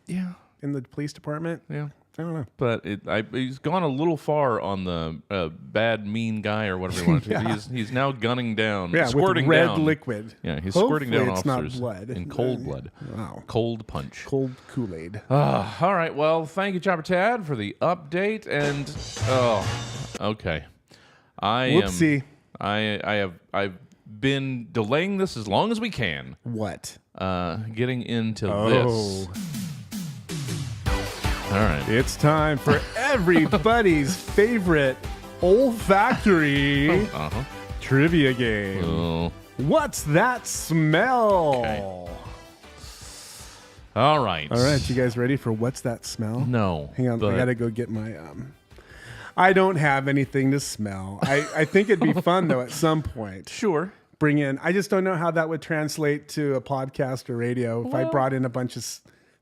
yeah in the police department. yeah. I don't know. But he's gone a little far on the bad, mean guy or whatever he wants to. Yeah. He's now gunning down, Yeah, squirting with red down. liquid. Yeah, he's Hopefully squirting down it's not officers blood. in cold blood. Wow. Cold punch. Cold Kool-Aid. All right. Well, thank you, Chopper Tad, for the update. And okay, Whoopsie. I've been delaying this as long as we can. What? Getting into Oh. this. All right. It's time for everybody's favorite olfactory trivia game. Oh. What's that smell? Okay. All right. All right, you guys ready for what's that smell? No. Hang on, but- I gotta go get my I don't have anything to smell. I think it'd be fun though at some point. Sure. Bring in. I just don't know how that would translate to a podcast or radio if I brought in a bunch of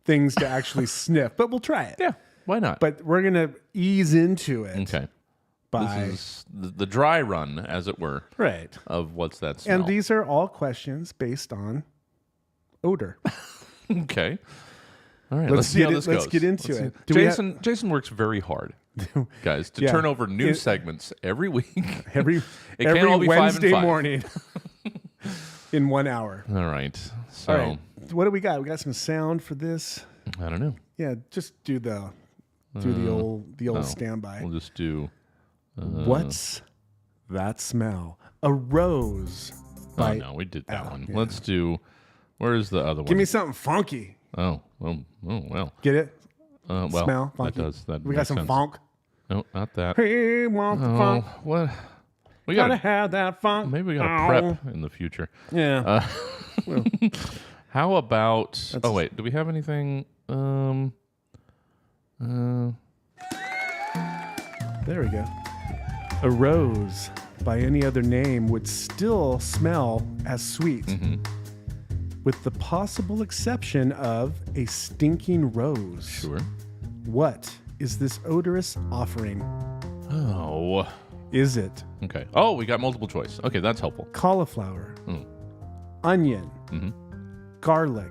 things to actually sniff. But we'll try it. Yeah. Why not? But we're gonna ease into it. Okay. By This is the dry run, as it were. Right. Of what's that smell. and these are all questions based on odor. Okay. All right. Let's Let's see how get this it- let's goes. get into see. it. Do we Jason works very hard, guys, to Yeah. turn over new It- segments every week. Every It can't every all be 5 and Wednesday 5. morning in 1 hour. All right. So All right. What do we got? We got some sound for this. I don't know. Yeah, just do the old standby. We'll just do. What's that smell? A rose. Oh no, we did that one. yeah. Let's do. Where's the other one? Give me something funky. Oh well. Get it? Well, Smell funky. that does that. We got makes some sense. funk. No, not that. Hey, want the Oh, funk? what? We Gotta gotta have that funk. maybe we gotta Ow. prep in the future. Yeah. Well. How about? Oh wait, do we have anything? There we go. A rose by any other name would still smell as sweet, with the possible exception of a stinking rose. Sure. What is this odorous offering? Oh. Is it Okay. Oh, we got multiple choice. Okay, that's helpful. cauliflower, Mm. onion, Mhm. garlic,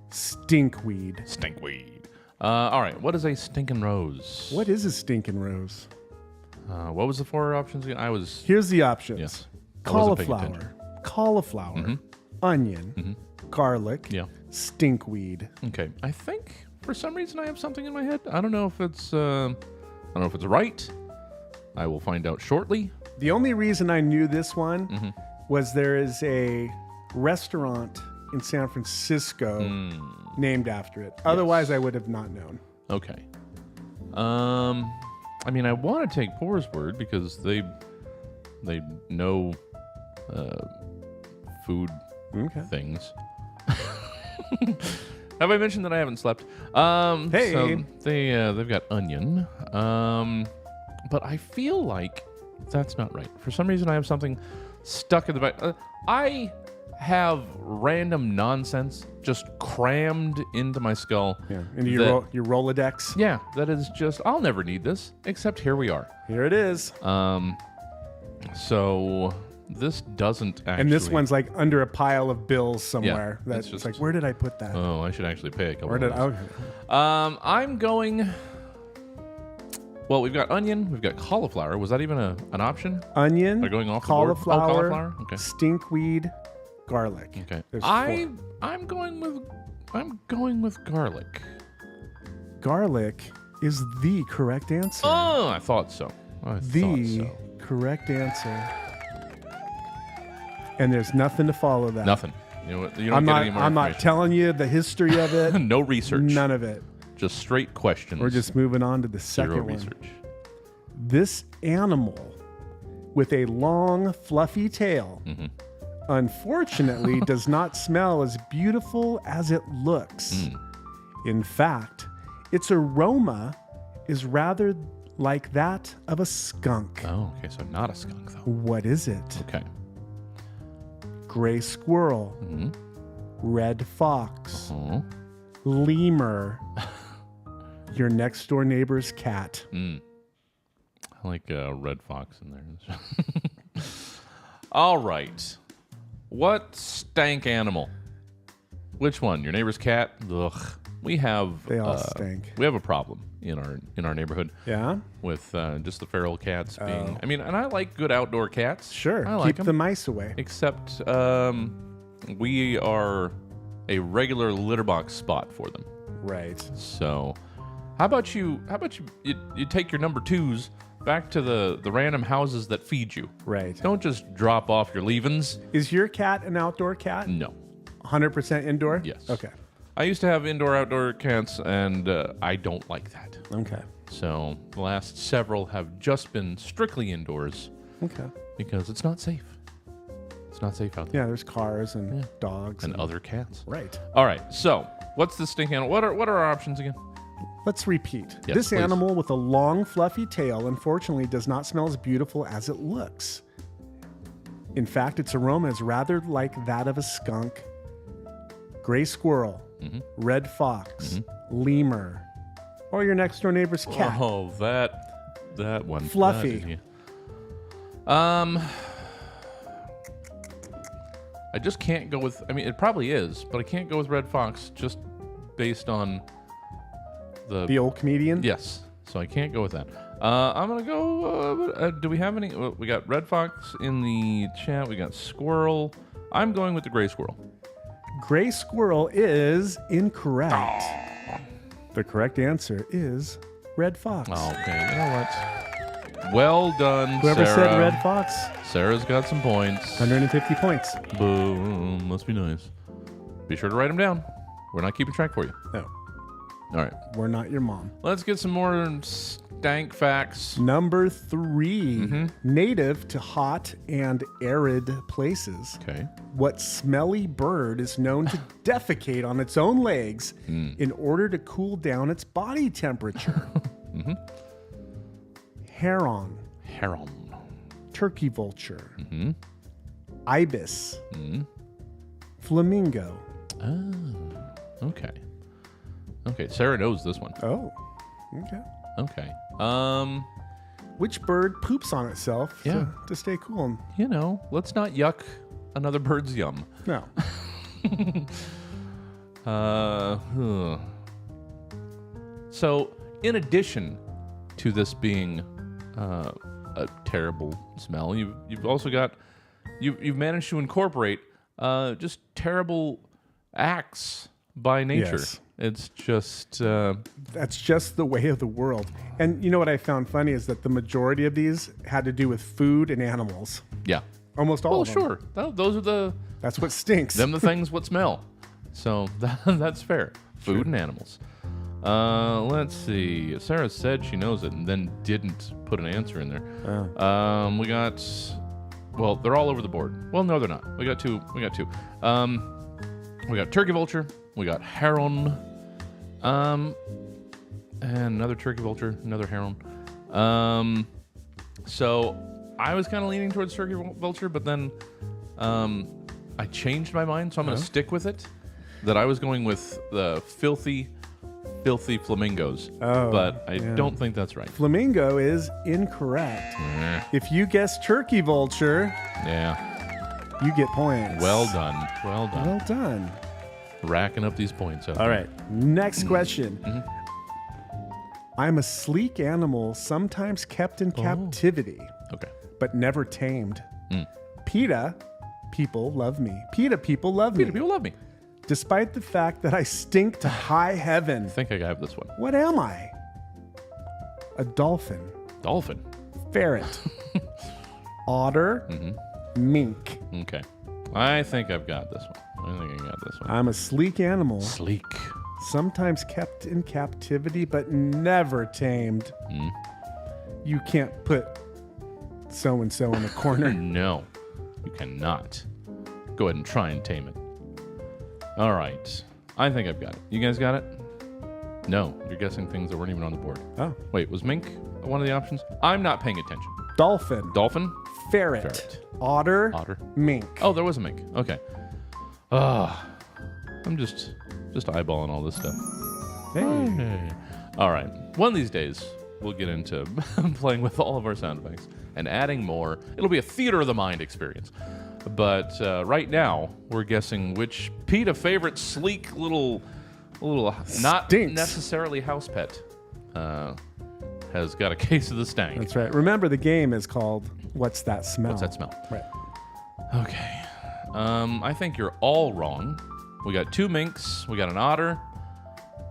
stinkweed? Stinkweed. All right. What is a stinking rose? What is a stinking rose? What was the 4 options again? I was. Here's the options. Yes. I wasn't paying Cauliflower, onion, garlic, stinkweed. Okay. I think for some reason I have something in my head. I don't know if it's. I don't know if it's right. I will find out shortly. The only reason I knew this one was there is a restaurant in San Francisco named after it. Otherwise, I would have not known. Okay. I mean, I want to take Poor's word because they know food things. Have I mentioned that I haven't slept? Hey. So they've got onion. But I feel like that's not right. For some reason, I have something stuck in the back. I have random nonsense just crammed into my skull. Yeah, into your Rolodex. Yeah, that is just, I'll never need this, except here we are. Here it is. So this doesn't actually. And this one's like under a pile of bills somewhere. Yeah, That's it's just just- like, where did I put that? Oh, I should actually pay a couple Where did of those. okay. I'm going. Well, we've got onion, we've got cauliflower. Was that even an option? Onion, Are going off the board? Oh, cauliflower, cauliflower? Okay. stinkweed, garlic. Okay. There's I'm going with garlic. Garlic is the correct answer. Oh, I thought so. The correct answer. And there's nothing to follow that. Nothing. You know what? You don't I'm get not. any more I'm not information. telling you the history of it. No research. None of it. Just straight questions. We're just moving on to the Zero second one. research. This animal with a long, fluffy tail, unfortunately, does not smell as beautiful as it looks. In fact, its aroma is rather like that of a skunk. Oh, okay. So not a skunk, though. What is it? Okay. Gray squirrel, red fox, lemur, your next door neighbor's cat. I like Red Fox in there. All right. What stank animal? Which one? Your neighbor's cat? Ugh. We have They all stink. We have a problem in our neighborhood. Yeah? With just the feral cats being. I mean, and I like good outdoor cats. Sure. I like Keep the mice away. Except we are a regular litter box spot for them. Right. So, how about you take your number 2s back to the random houses that feed you. Right. Don't just drop off your leavings. Is your cat an outdoor cat? No. 100% indoor? Yes. Okay. I used to have indoor-outdoor cats, and I don't like that. Okay. So the last several have just been strictly indoors. Okay. Because it's not safe. It's not safe out there. Yeah, there's cars and dogs. And other cats. Right. All right, so what's the stink animal? What are our options again? Let's repeat. Yes, this please. animal with a long, fluffy tail, unfortunately, does not smell as beautiful as it looks. In fact, its aroma is rather like that of a skunk, gray squirrel, red fox, lemur, or your next door neighbor's cat. Oh, that one. Fluffy. That is- I just can't go with. I mean, it probably is, but I can't go with red fox just based on the old comedian. Yes, so I can't go with that. I'm gonna go. Do we have any? We got red fox in the chat. We got squirrel. I'm going with the gray squirrel. Gray squirrel is incorrect. The correct answer is red fox. Okay, you know what? Well done, Whoever Sarah. said red fox. Sarah's got some points. 150 points. Boom. Must be nice. Be sure to write them down. We're not keeping track for you. No. All right. We're not your mom. Let's get some more stank facts. Number 3. Native to hot and arid places. Okay. What smelly bird is known to defecate on its own legs in order to cool down its body temperature? Heron. Heron. Turkey vulture. Ibis. Flamingo. Oh. Okay. Okay. Sarah knows this one. Oh. Okay. Okay. Which bird poops on itself Yeah. to stay cool? You know, let's not yuck another bird's yum. No. So, in addition to this being a terrible smell, you've also got you've managed to incorporate just terrible acts by nature. Yes. It's just That's just the way of the world. And you know what I found funny is that the majority of these had to do with food and animals. yeah. Almost all Well, of them. sure. Those are That's what stinks. them the things what smell. So that's fair. Food and animals. Let's see. Sarah said she knows it and then didn't put an answer in there. We got. Well, they're all over the board. Well, no, they're not. We got two. We got turkey vulture. We got heron. And another turkey vulture. Another heron. So I was kind of leaning towards turkey vulture, but then I changed my mind, so I'm going to stick with it. That I was going with the filthy flamingos. Oh, but I yeah. don't think that's right. Flamingo is incorrect. If you guess turkey vulture, Yeah. you get points. Well done. Well done. Well done. Racking up these points. All right. Next question. I'm a sleek animal, sometimes kept in captivity, Okay. but never tamed. PETA people love me. PETA people love me. PETA people love me. Despite the fact that I stink to high heaven. I think I have this one. What am I? A dolphin. Dolphin. Ferret. Otter. Mink. Okay. I think I've got this one. I'm a sleek animal. Sleek. Sometimes kept in captivity, but never tamed. You can't put so-and-so in a corner. No, you cannot. Go ahead and try and tame it. All right. I think I've got it. You guys got it? No, you're guessing things that weren't even on the board. Oh. Wait, was mink one of the options? I'm not paying attention. Dolphin. Dolphin? Ferret. Otter. Mink. Oh, there was a mink. Okay. I'm just eyeballing all this stuff. Hey. All right. One of these days, we'll get into playing with all of our sound effects and adding more. It'll be a theater of the mind experience. But right now, we're guessing which PETA favorite sleek little not necessarily house pet has got a case of the stank. That's right. Remember, the game is called What's That Smell? What's that smell? Right. Okay. I think you're all wrong. We got 2 minks. We got an otter.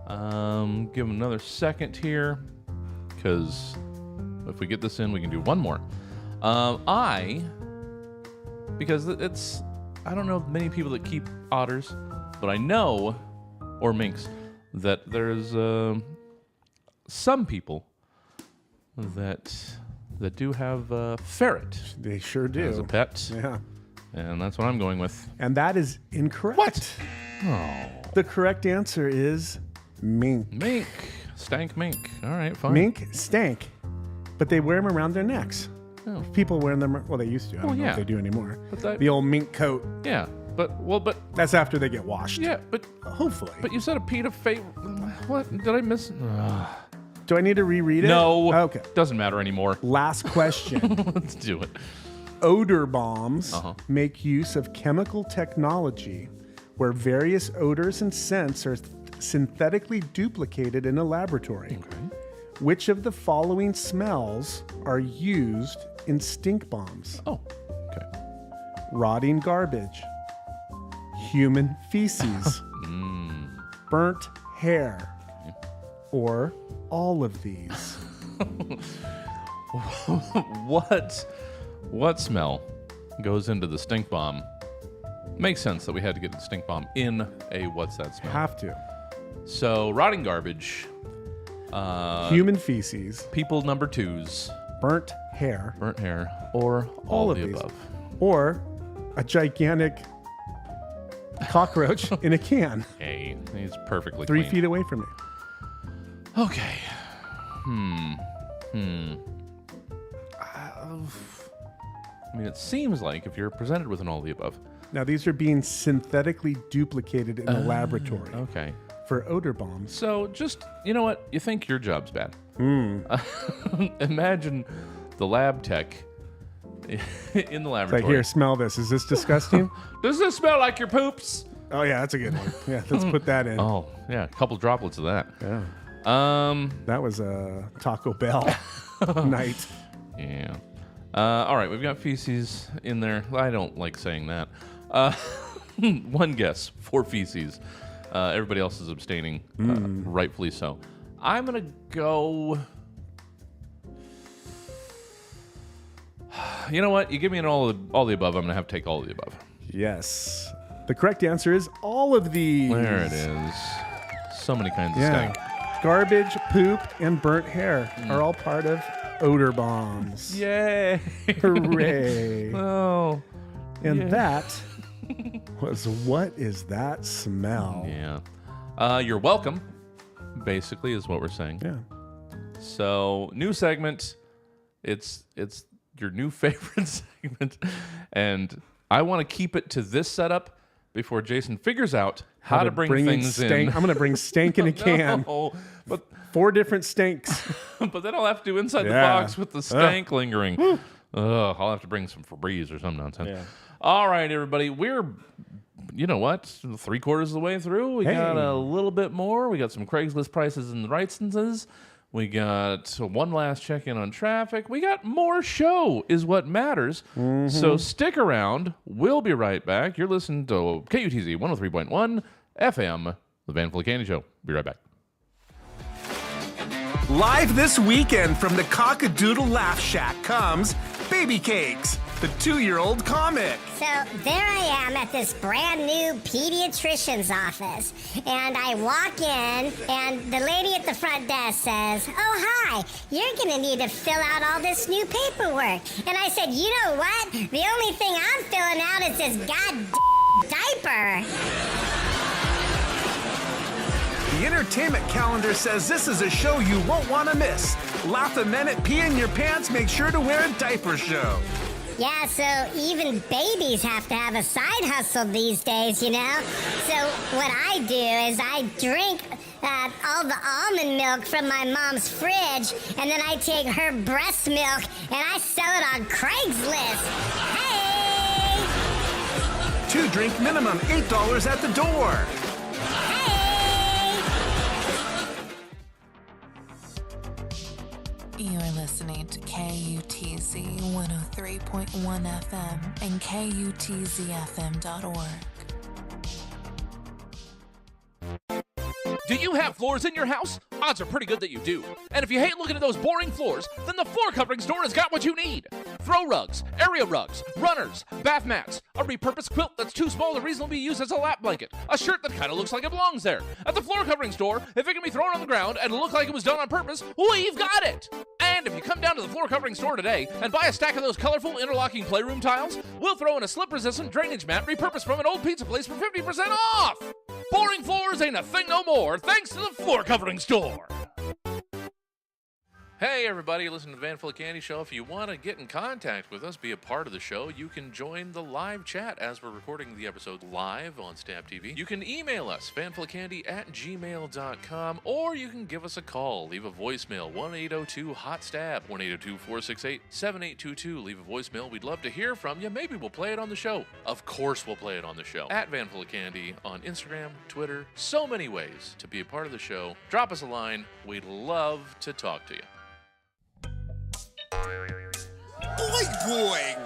Give them another second here, because if we get this in, we can do one more. Because I don't know many people that keep otters, but I know, or minks, that there's some people that do have a ferret. They sure do. As a pet. Yeah. And that's what I'm going with. And that is incorrect. What? Oh. The correct answer is mink. Mink. Stank mink. All right, fine. Mink stank, but they wear them around their necks. Oh. People wear them. Well, they used to. I don't know if they do anymore. But the old mink coat. Yeah, but that's after they get washed. Yeah, but hopefully. But you said a PETA favorite. What did I miss? Do I need to reread it? No. Okay. Doesn't matter anymore. Last question. Let's do it. Odor bombs make use of chemical technology where various odors and scents are synthetically duplicated in a laboratory. Okay. Which of the following smells are used in stink bombs? Oh, okay. Rotting garbage, human feces, burnt hair, or all of these. What smell goes into the stink bomb? Makes sense that we had to get the stink bomb in a what's that smell? Have to. So rotting garbage, human feces, people number 2s, burnt hair, or all of the these. above, or a gigantic cockroach in a can. Hey, he's perfectly 3 clean. feet away from me. Okay. I mean, it seems like if you're presented with an all of the above. Now, these are being synthetically duplicated in a laboratory. Okay. For odor bombs. So just, you know what? You think your job's bad. Imagine the lab tech in the laboratory. It's like, here, smell this. Is this disgusting? Does this smell like your poops? Oh, yeah, that's a good one. Yeah, let's put that in. Oh, yeah, a couple droplets of that. Yeah. That was a Taco Bell night. Yeah. All right, we've got feces in there. I don't like saying that. One guess for feces. Everybody else is abstaining, rightfully so. I'm going to go... You know what? You give me an all the above, I'm going to have to take all of the above. Yes. The correct answer is all of these. There it is. So many kinds of stank. Garbage, poop, and burnt hair are all part of odor bombs. Yay! Hooray! Oh. And that was What Is That Smell? Yeah. You're welcome, basically, is what we're saying. Yeah. So, new segment. It's your new favorite segment. And I want to keep it to this setup before Jason figures out how to bring things in. I'm going to bring stank in a can. No, but 4 different stanks. But then I'll have to inside the box with the stank lingering. I'll have to bring some Febreze or some nonsense. Yeah. All right, everybody. We're, you know what, 3/4 of the way through. We got a little bit more. We got some Craigslist prices and rightsenses. We got one last check-in on traffic. We got more show is what matters. So stick around. We'll be right back. You're listening to KUTZ 103.1 FM, The Van Full of Candy Show. Be right back. Live this weekend from the Cock-a-Doodle Laugh Shack comes Baby Cakes, the 2-year-old comic. So there I am at this brand new pediatrician's office, and I walk in, and the lady at the front desk says, "Oh, hi, you're gonna need to fill out all this new paperwork." And I said, "You know what? The only thing I'm filling out is this goddamn diaper." The entertainment calendar says this is a show you won't want to miss. Laugh a minute, pee in your pants, make sure to wear a diaper show. Yeah, so even babies have to have a side hustle these days, you know? So what I do is I drink all the almond milk from my mom's fridge, and then I take her breast milk and I sell it on Craigslist. Hey! 2-drink minimum, $8 at the door. You're listening to KUTZ 103.1 FM and KUTZFM.org. Do you have floors in your house? Odds are pretty good that you do. And if you hate looking at those boring floors, then the Floor Covering Store has got what you need. Throw rugs, area rugs, runners, bath mats, a repurposed quilt that's too small to reasonably be used as a lap blanket, a shirt that kind of looks like it belongs there. At the Floor Covering Store, if it can be thrown on the ground and look like it was done on purpose, we've got it! And if you come down to the Floor Covering Store today and buy a stack of those colorful interlocking playroom tiles, we'll throw in a slip-resistant drainage mat repurposed from an old pizza place for 50% off! Boring floors ain't a thing no more, thanks to the Floor Covering Store! Hey everybody, listen to the Van Full of Candy Show. If you want to get in contact with us, be a part of the show, you can join the live chat as we're recording the episode live on Stab TV. You can email us, vanfulofcandy@gmail.com, or you can give us a call. Leave a voicemail, 1-802-HOT-STAB, 1-802-468-7822. Leave a voicemail. We'd love to hear from you. Maybe we'll play it on the show. Of course we'll play it on the show. At Van Full of Candy on Instagram, Twitter, so many ways to be a part of the show. Drop us a line. We'd love to talk to you. Boing boing!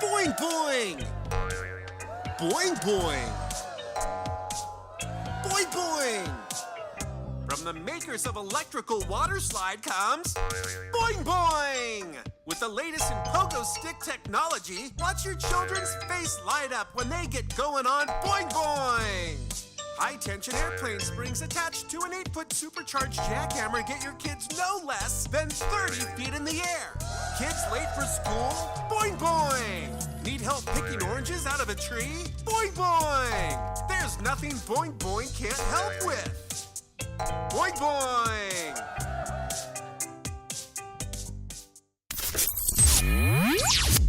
Boing boing! Boing boing! Boing boing! From the makers of Electrical Water Slide comes Boing Boing! With the latest in pogo stick technology, watch your children's face light up when they get going on Boing Boing! High-tension airplane springs attached to an 8-foot supercharged jackhammer get your kids no less than 30 feet in the air. Kids late for school? Boing boing! Need help picking oranges out of a tree? Boing boing! There's nothing Boing Boing can't help with. Boing boing!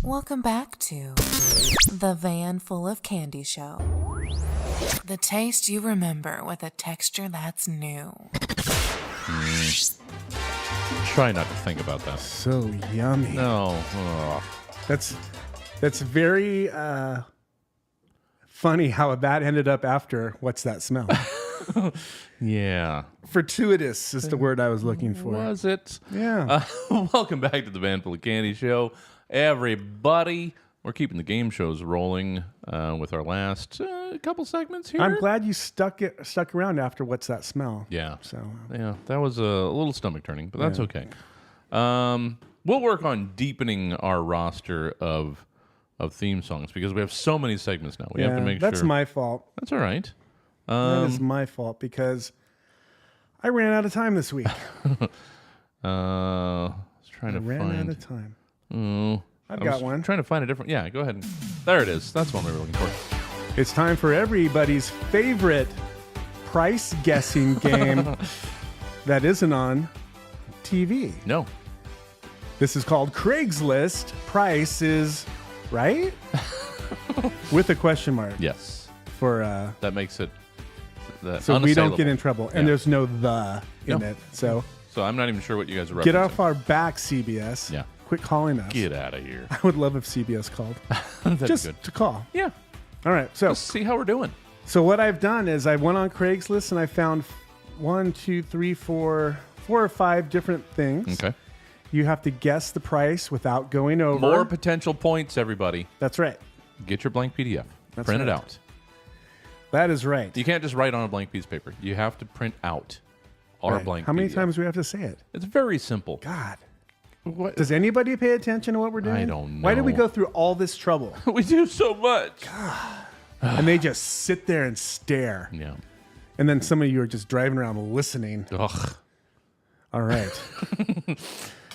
Welcome back to the Van Full of Candy Show. The taste you remember with a texture that's new. Try not to think about that. So yummy. No. Ugh. That's very funny how that ended up after What's That Smell? Yeah. Fortuitous is the word I was looking for. Was it? Yeah. Welcome back to the Van Full of Candy Show, everybody. We're keeping the game shows rolling with our last couple segments here. I'm glad you stuck around after What's That Smell? Yeah. So yeah, that was a little stomach turning, but that's okay. We'll work on deepening our roster of theme songs because we have so many segments now. We have to make sure. That's my fault. That's all right. That is my fault because I ran out of time this week. I ran out of time. Oh. I've got one. Trying to find a different. Yeah, go ahead. There it is. That's one we were looking for. It's time for everybody's favorite price guessing game that isn't on TV. No. This is called Craigslist Price is Right? With a question mark. Yes. For that makes it so we don't get in trouble. And there's no the in it. So I'm not even sure what you guys are referencing. Get off our back, CBS. Yeah. Quit calling us. Get out of here. I would love if CBS called. That'd Just be good. to call. Yeah. All right. So let's see how we're doing. So what I've done is I went on Craigslist and I found 4 or 5 different things. Okay. You have to guess the price without going over. More potential points, everybody. That's right. Get your blank PDF. Print it out. That is right. You can't just write on a blank piece of paper. You have to print out our blank How many PDF. times do we have to say it? It's very simple. God. What? Does anybody pay attention to what we're doing? I don't know. Why did we go through all this trouble? We do so much. God. And they just sit there and stare. Yeah. And then some of you are just driving around listening. Ugh. All right.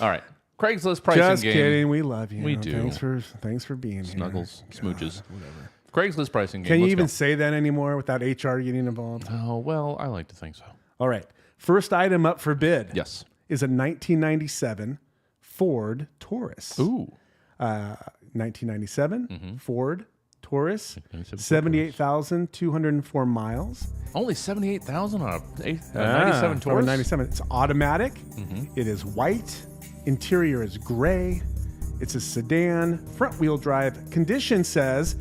All right. Craigslist pricing Just game. kidding. We love you. We do. Thanks for being Snuggles, here. smooches. God, whatever. Craigslist pricing game. Can you Let's even go. say that anymore without HR getting involved? Oh, well, I like to think so. All right. First item up for bid. Yes. Is a 1997 Ford Taurus. Ooh. 1997 Ford Taurus, 97 78,204 miles. Only 78,000 on a 97 Taurus? 97. It's automatic. It is white. Interior is gray. It's a sedan. Front wheel drive. Condition says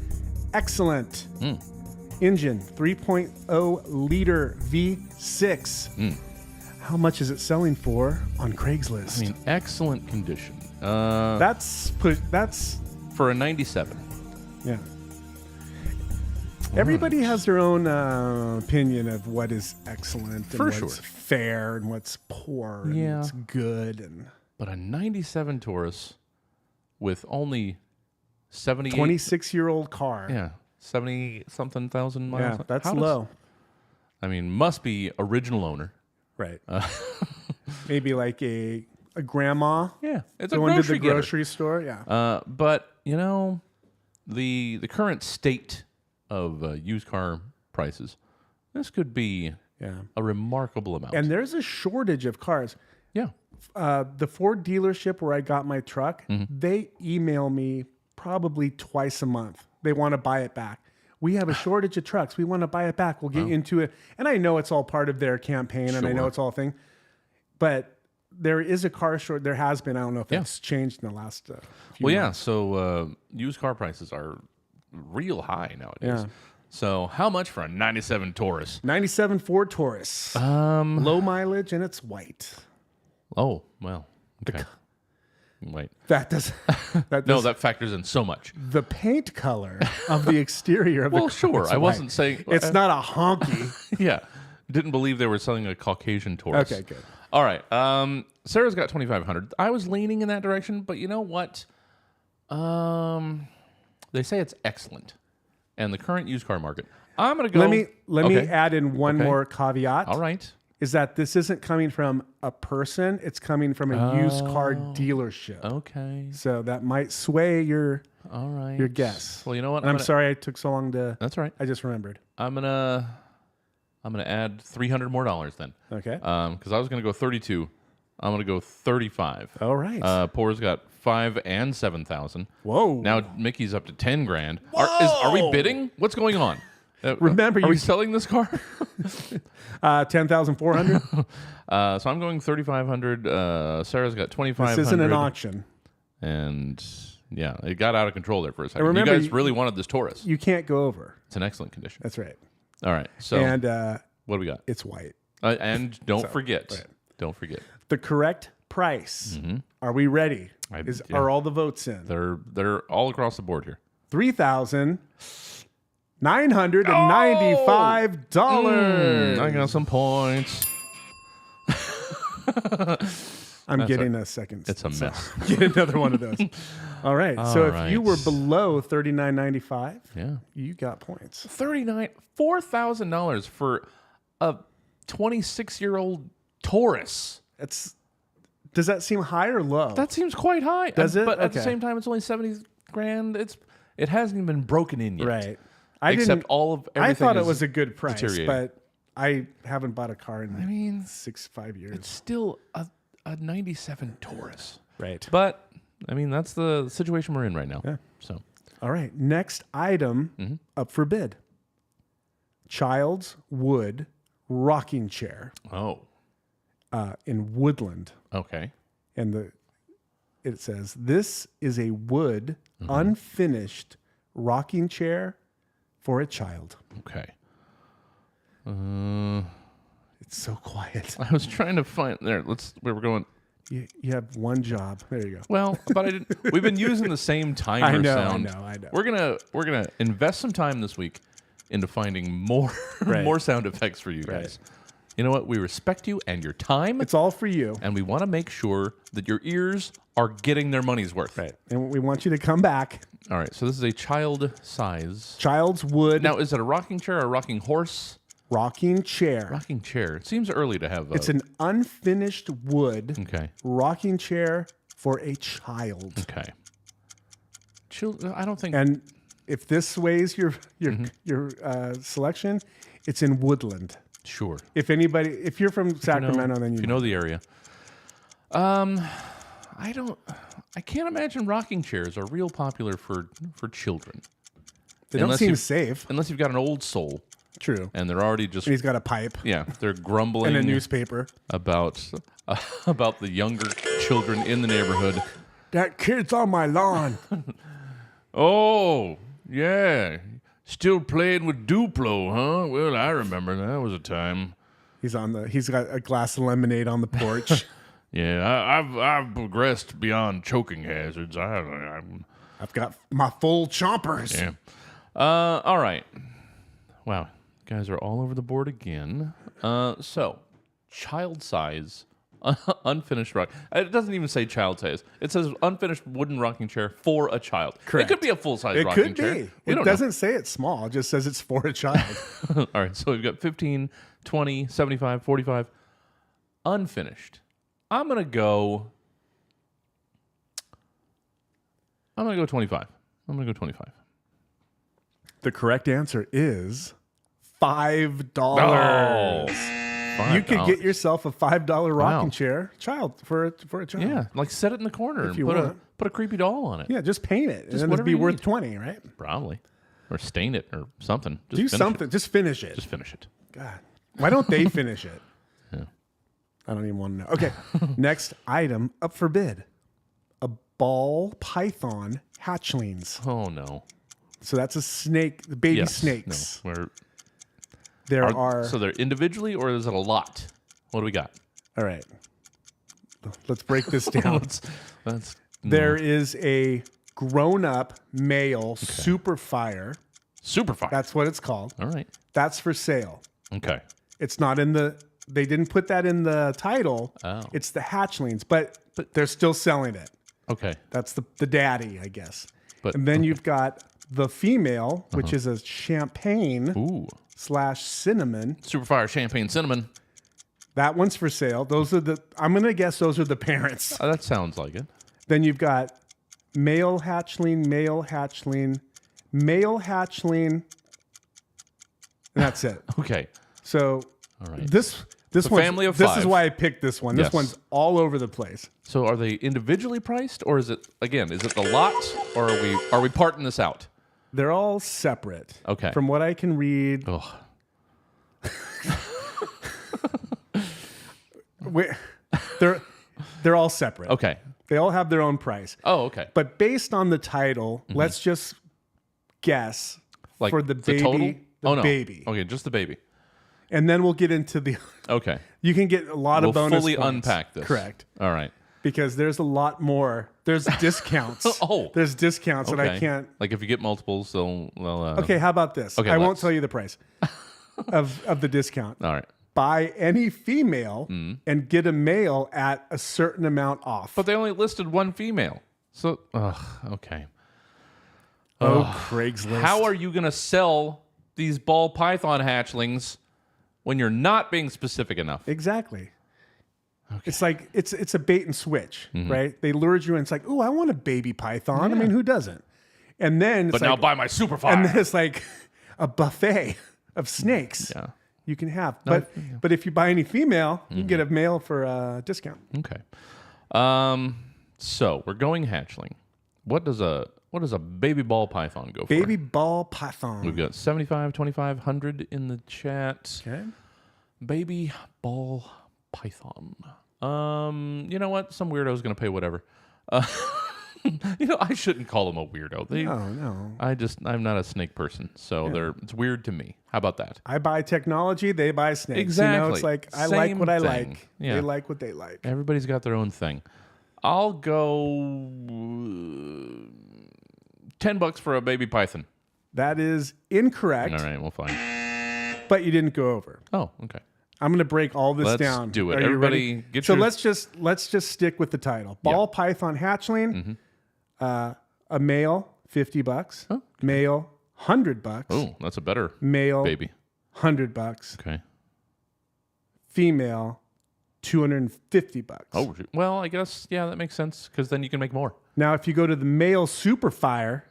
excellent. Engine 3.0 liter V6. How much is it selling for on Craigslist? I mean, excellent condition. That's for a 97. Yeah. Everybody has their own opinion of what is excellent and For what's sure. fair and what's poor and Yeah. what's good. And But a 97 Taurus with only 70 26-year-old car. Yeah, 70-something thousand miles. Yeah, that's How does- low. I mean, must be original owner. Right. Maybe like a grandma. Yeah, it's a going to the grocery getter. grocery store. Yeah. But you know, the current state of used car prices, this could be a remarkable amount. And there's a shortage of cars. Yeah. The Ford dealership where I got my truck, they email me probably twice a month. They want to buy it back. We have a shortage of trucks. We want to buy it back. We'll get into it. And I know it's all part of their campaign, and I know Sure. it's all a thing. But there is a car short. There has been. I don't know if it's changed in the last few Well, yeah. months. So used car prices are real high nowadays. Yeah. So how much for a 97 Taurus? 97 Ford Taurus. Low mileage, and it's white. Oh, well. Okay. Wait. That does. No, that factors in so much. The paint color of the exterior of the Well, car sure. is I wasn't white. saying It's not a honky. Yeah. Didn't believe they were selling a Caucasian Taurus. Okay, good. All right. Sarah's got 2,500. I was leaning in that direction, but you know what? They say it's excellent. And the current used car market. I'm going to go. Let me Okay. add in one Okay. more caveat. All right. Is that this isn't coming from a person, it's coming from a used car dealership. Okay. So that might sway your All right. your guess. Well, you know what? And I'm sorry I took so long to That's all right. I just remembered. I'm gonna add $300 more then. Okay. Because I was gonna go 32. I'm gonna go 35. All right. Poor's got 5 and 7,000. Whoa. Now Mickey's up to 10 grand. Are we bidding? What's going on? Remember, are we selling this car? 10,400. So I'm going 3,500. Sarah's got 2,500. This isn't an auction. And yeah, it got out of control there for a second. remember, you guys really wanted this Taurus. You can't go over. It's in excellent condition. That's right. All right. So And what do we got? it's white. And don't So, forget. right. Don't forget. The correct price. Mm-hmm. Are we ready? Yeah. Are all the votes in? They're all across the board here. $3,995. I got some points. I'm That's getting a- a second. it's a so mess. Get another one of those. All right. So All if you right. were below $39.95, Yeah. you got points. $4,000 for a 26-year-old Taurus. Does that seem high or low? That seems quite high. Does it? But at the Okay. same time, it's only 70 grand. It hasn't even been broken in yet. Right. Except all of everything I thought it is was a good price, deteriorating. but I haven't bought a car in 5 years. It's still a 97 Taurus. Right. But I mean, that's the situation we're in right now. Yeah. So All right. Next item up for bid. Child's wood rocking chair oh, in Woodland. okay. And it says, this is a wood, unfinished rocking chair for a child. Okay. It's so quiet. I was trying to find there. We were going. You have one job. There you go. Well, but I didn't. We've been using the same timer sound. I know. We're gonna invest some time this week into finding more Right. more sound effects for you guys. Right. You know what? We respect you and your time. It's all for you. And we want to make sure that your ears are getting their money's worth. Right. And we want you to come back. All right. So this is a child size. Child's wood Now, is it a rocking chair or a rocking horse? rocking chair. Rocking chair. It seems early to have. It's an unfinished wood Okay. rocking chair for a child. Okay. I don't think. And if this sways your selection, it's in Woodland. Sure. If you're from Sacramento, then if you know the area. I can't imagine rocking chairs are real popular for children. They don't seem safe. Unless you've got an old soul. True. And they're already just... And he's got a pipe. Yeah, they're grumbling... And a newspaper. About the younger children in the neighborhood. That kid's on my lawn. Oh, yeah. Still playing with Duplo, huh? Well, I remember. That was a time. He's got a glass of lemonade on the porch. Yeah, I've progressed beyond choking hazards. I've got my full chompers. Yeah. All right. Wow. Guys are all over the board again. So, child size, unfinished rock. It doesn't even say child size. It says unfinished wooden rocking chair for a child. Correct. It could be a full-size rocking chair. It could be. It doesn't say it's small. It just says it's for a child. All right. So we've got 15, 20, 75, 45. Unfinished. I'm going to go 25. I'm going to go 25. The correct answer is $5. $5. You could get yourself a $5 rocking Wow. chair for a child. Yeah, like set it in the corner If you and want. put a creepy doll on it. Yeah, just paint it. Just and then it'd whatever be you worth need. 20, right? Probably. Or stain it or something. Just Do finish something. it. Just finish it. Just finish it. God. Why don't they finish it? Yeah. I don't even want to know. Okay. Next item up for bid. A ball python hatchlings. Oh, no. So that's a snake, the baby Yes. snakes. No. There are. So they're individually or is it a lot? What do we got? All right. Let's break this down. That's There is a grown-up male super fire. Super fire. That's what it's called. All right. That's for sale. Okay. It's not in the. They didn't put that in the title. Oh. It's the hatchlings, but they're still selling it. Okay. That's the daddy, I guess. But and then you've got the female, which is a champagne / cinnamon. Superfire champagne cinnamon. That one's for sale. Those are the. I'm gonna guess those are the parents. That sounds like it. Then you've got male hatchling, male hatchling, male hatchling, and that's it. Okay. So all right. This It's a one's- family of This 5. is why I picked this one. Yes. This one's all over the place. So are they individually priced, or is it the lot, or are we parting this out? They're all separate. Okay. From what I can read. They're all separate. Okay. They all have their own price. Oh, okay. But based on the title, let's just guess Like for the baby. total? The Oh no. baby. Okay, just the baby. And then we'll get into the. Okay. You can get a lot of bonus We'll fully points. unpack this. Correct. All right. Because there's a lot more. There's discounts. There's discounts that I can't. Like if you get multiples, they'll. Okay, how about this? Okay, I won't let's. tell you the price of the discount. All right. Buy any female and get a male at a certain amount off. But they only listed one female. So, okay. Craigslist. How are you going to sell these ball python hatchlings when you're not being specific enough? Exactly. It's like it's a bait and switch, Mm-hmm. right? They lured you in. It's like, oh, I want a baby python. I mean, who doesn't? And then, But now buy my super fire. And then it's like a buffet of snakes. Yeah. You can have, No, but if you buy any female, you can get a male for a discount. Okay. So we're going hatchling. What does a baby ball python go for? Baby ball python. We've got 75, 25, 100 in the chat. Okay. Baby ball python. You know what? Some weirdo's going to pay whatever. I shouldn't call them a weirdo. No. I'm not a snake person, so it's weird to me. How about that? I buy technology, they buy snakes. Exactly. It's like I like Same what I thing. like. Yeah. They like what they like. Everybody's got their own thing. I'll go $10 for a baby python. That is incorrect. All right, we'll find. But you didn't go over. Oh, okay. I'm going to break all this Let's down. do it. Are you Everybody ready? get so your- let's just stick with the title. Ball python hatchling. A male, $50. Oh, Male, $100. Oh, that's a better Male, baby. $100. Okay. Female, $250. Oh, well, I guess, yeah, that makes sense because then you can make more. Now, if you go to the male super fire,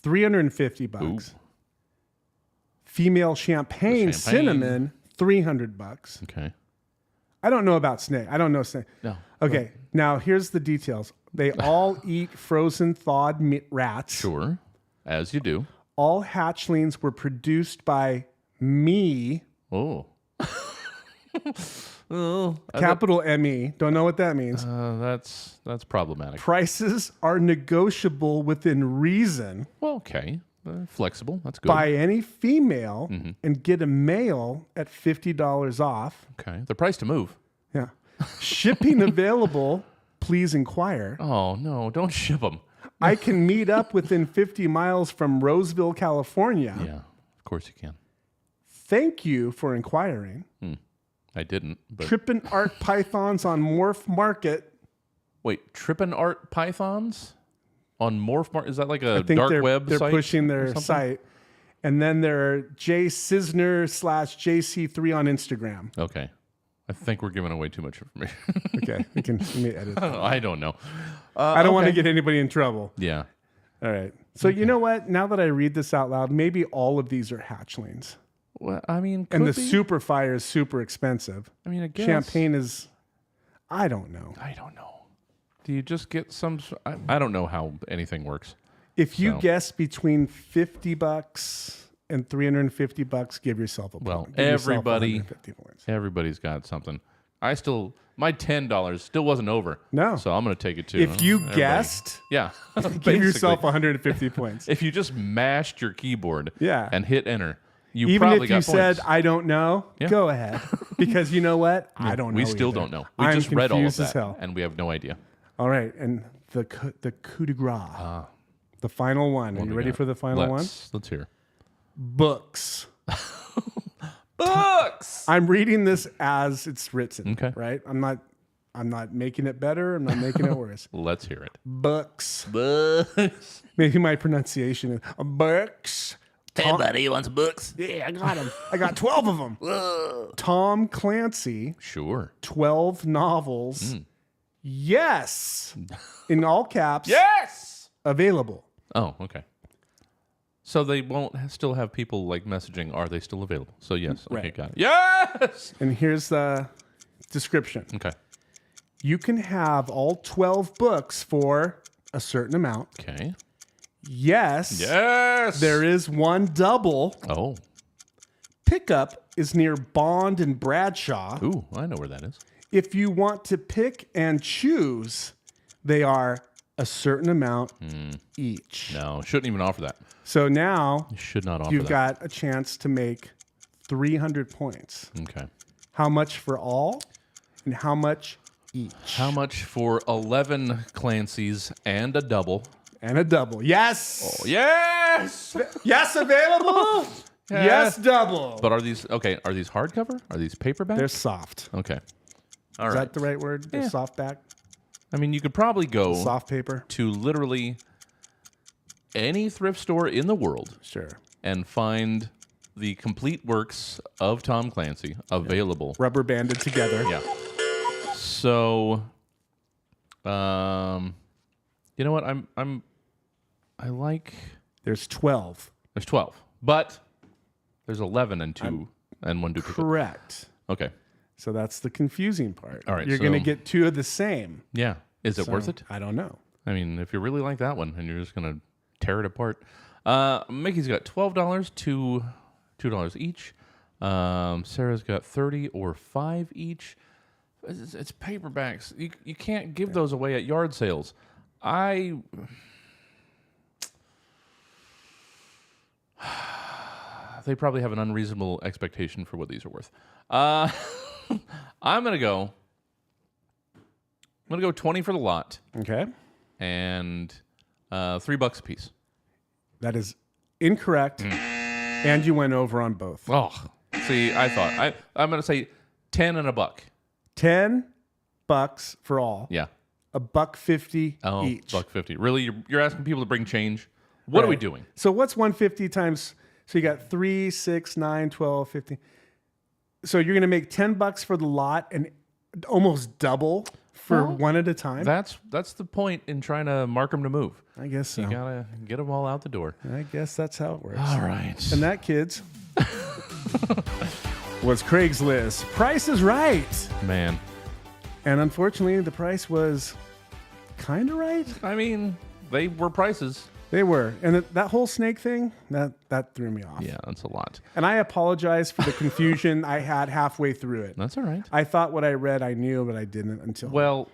$350. Female champagne cinnamon, $300. Okay. I don't know about snake. I don't know snake. No. Okay. Now here's the details. They all eat frozen thawed rats. Sure. As you do. All hatchlings were produced by me. Oh. Oh, Capital M-E. Don't know what that means. That's problematic. Prices are negotiable within reason. Well, okay. Flexible. That's good. By any female and get a male at $50 off. Okay. The price to move. Yeah. Shipping available. Please inquire. Oh, no. Don't ship them. I can meet up within 50 miles from Roseville, California. Yeah, of course you can. Thank you for inquiring. I didn't. But... Trippin' Art Pythons on Morph Market. Wait, Trippin' Art Pythons on Morph Market? Is that like a I think dark web they're site? pushing their site. And then they're JSisner/JC3 on Instagram. Okay. I think we're giving away too much information. Okay, we can edit that. I don't know. I don't want to get anybody in trouble. Yeah. All right. So you know what? Now that I read this out loud, maybe all of these are hatchlings. Well, I mean, and the could be. Super Fire is super expensive. I mean, I guess. Champagne is, I don't know. Do you just get some? I don't know how anything works. If you guess between $50 and $350, give yourself a point. Well, Give yourself 150 points. everybody's got something. My $10 still wasn't over. No. So I'm going to take it too. If you Everybody. guessed, yeah, give yourself 150 points. If you just mashed your keyboard, Yeah. and hit enter, you Even probably if got you said, points. I don't know, Yeah. go ahead. Because you know what? I don't know. We still either. don't know. We I'm just read all of confused as that, hell. and we have no idea. All right, and the coup de grace, the final one. Are you ready for the final one? Let's hear. Books. Books. I'm reading this as it's written. Okay. Right. I'm not making it better. I'm not making it worse. Let's hear it. Books. Books. Maybe my pronunciation is books. Hey, buddy, you want some books? Yeah, I got them. I got 12 of them. Tom Clancy. Sure. 12 novels. Yes. In all caps. Yes. Available. Oh, okay. So they won't still have people like messaging, are they still available? So yes. Okay, Right. got it. Yes. And here's the description. Okay. You can have all 12 books for a certain amount. Okay. Yes. Yes. There is one double. Oh. Pickup is near Bond and Bradshaw. Ooh, I know where that is. If you want to pick and choose, they are a certain amount each. No, shouldn't even offer that. So now You should not offer you've that. got a chance to make 300 points. Okay. How much for all and how much each? How much for 11 Clancy's and a double? And a double. Yes. Oh, Yes. Yes, available. Yes, double. But are these hardcover? Are these paperback? They're soft. Okay. All Is right. that the right word? They're Yeah. soft back? I mean, you could probably go Soft paper? to literally any thrift store in the world Sure. and find the complete works of Tom Clancy available. Rubber banded together. Yeah. So, you know what? I like. There's 12. There's 12, but there's 11 and two and one duplicate. Correct. Okay. So that's the confusing part. All right, You're going to so- get two of the same. Yeah. Is it So, worth it? I don't know. I mean, if you really like that one and you're just going to tear it apart. Mickey's got $12 to $2 each. Sarah's got 30 or 5 each. It's paperbacks. You can't give those away at yard sales. They probably have an unreasonable expectation for what these are worth. I'm gonna go 20 for the lot. Okay. And $3 a piece. That is incorrect. And you went over on both. Oh, see, I thought I'm gonna say 10 and a buck. $10 for all. Yeah. $1.50 each. $1.50. Really, you're asking people to bring change? What are we Right. doing? So what's 150 times? So you got 3, 6, 9, 12, 15. So you're going to make $10 for the lot and almost double for Well, one at a time. That's the point in trying to mark them to move. I guess so. You gotta get them all out the door. I guess that's how it works. All right. And that, kids, was Craigslist. Price is Right. Man. And unfortunately, the price was kind of right. I mean, they were prices. They were. And that whole snake thing, that threw me off. Yeah, that's a lot. And I apologize for the confusion I had halfway through it. That's all right. I thought what I read I knew, but I didn't until... Well,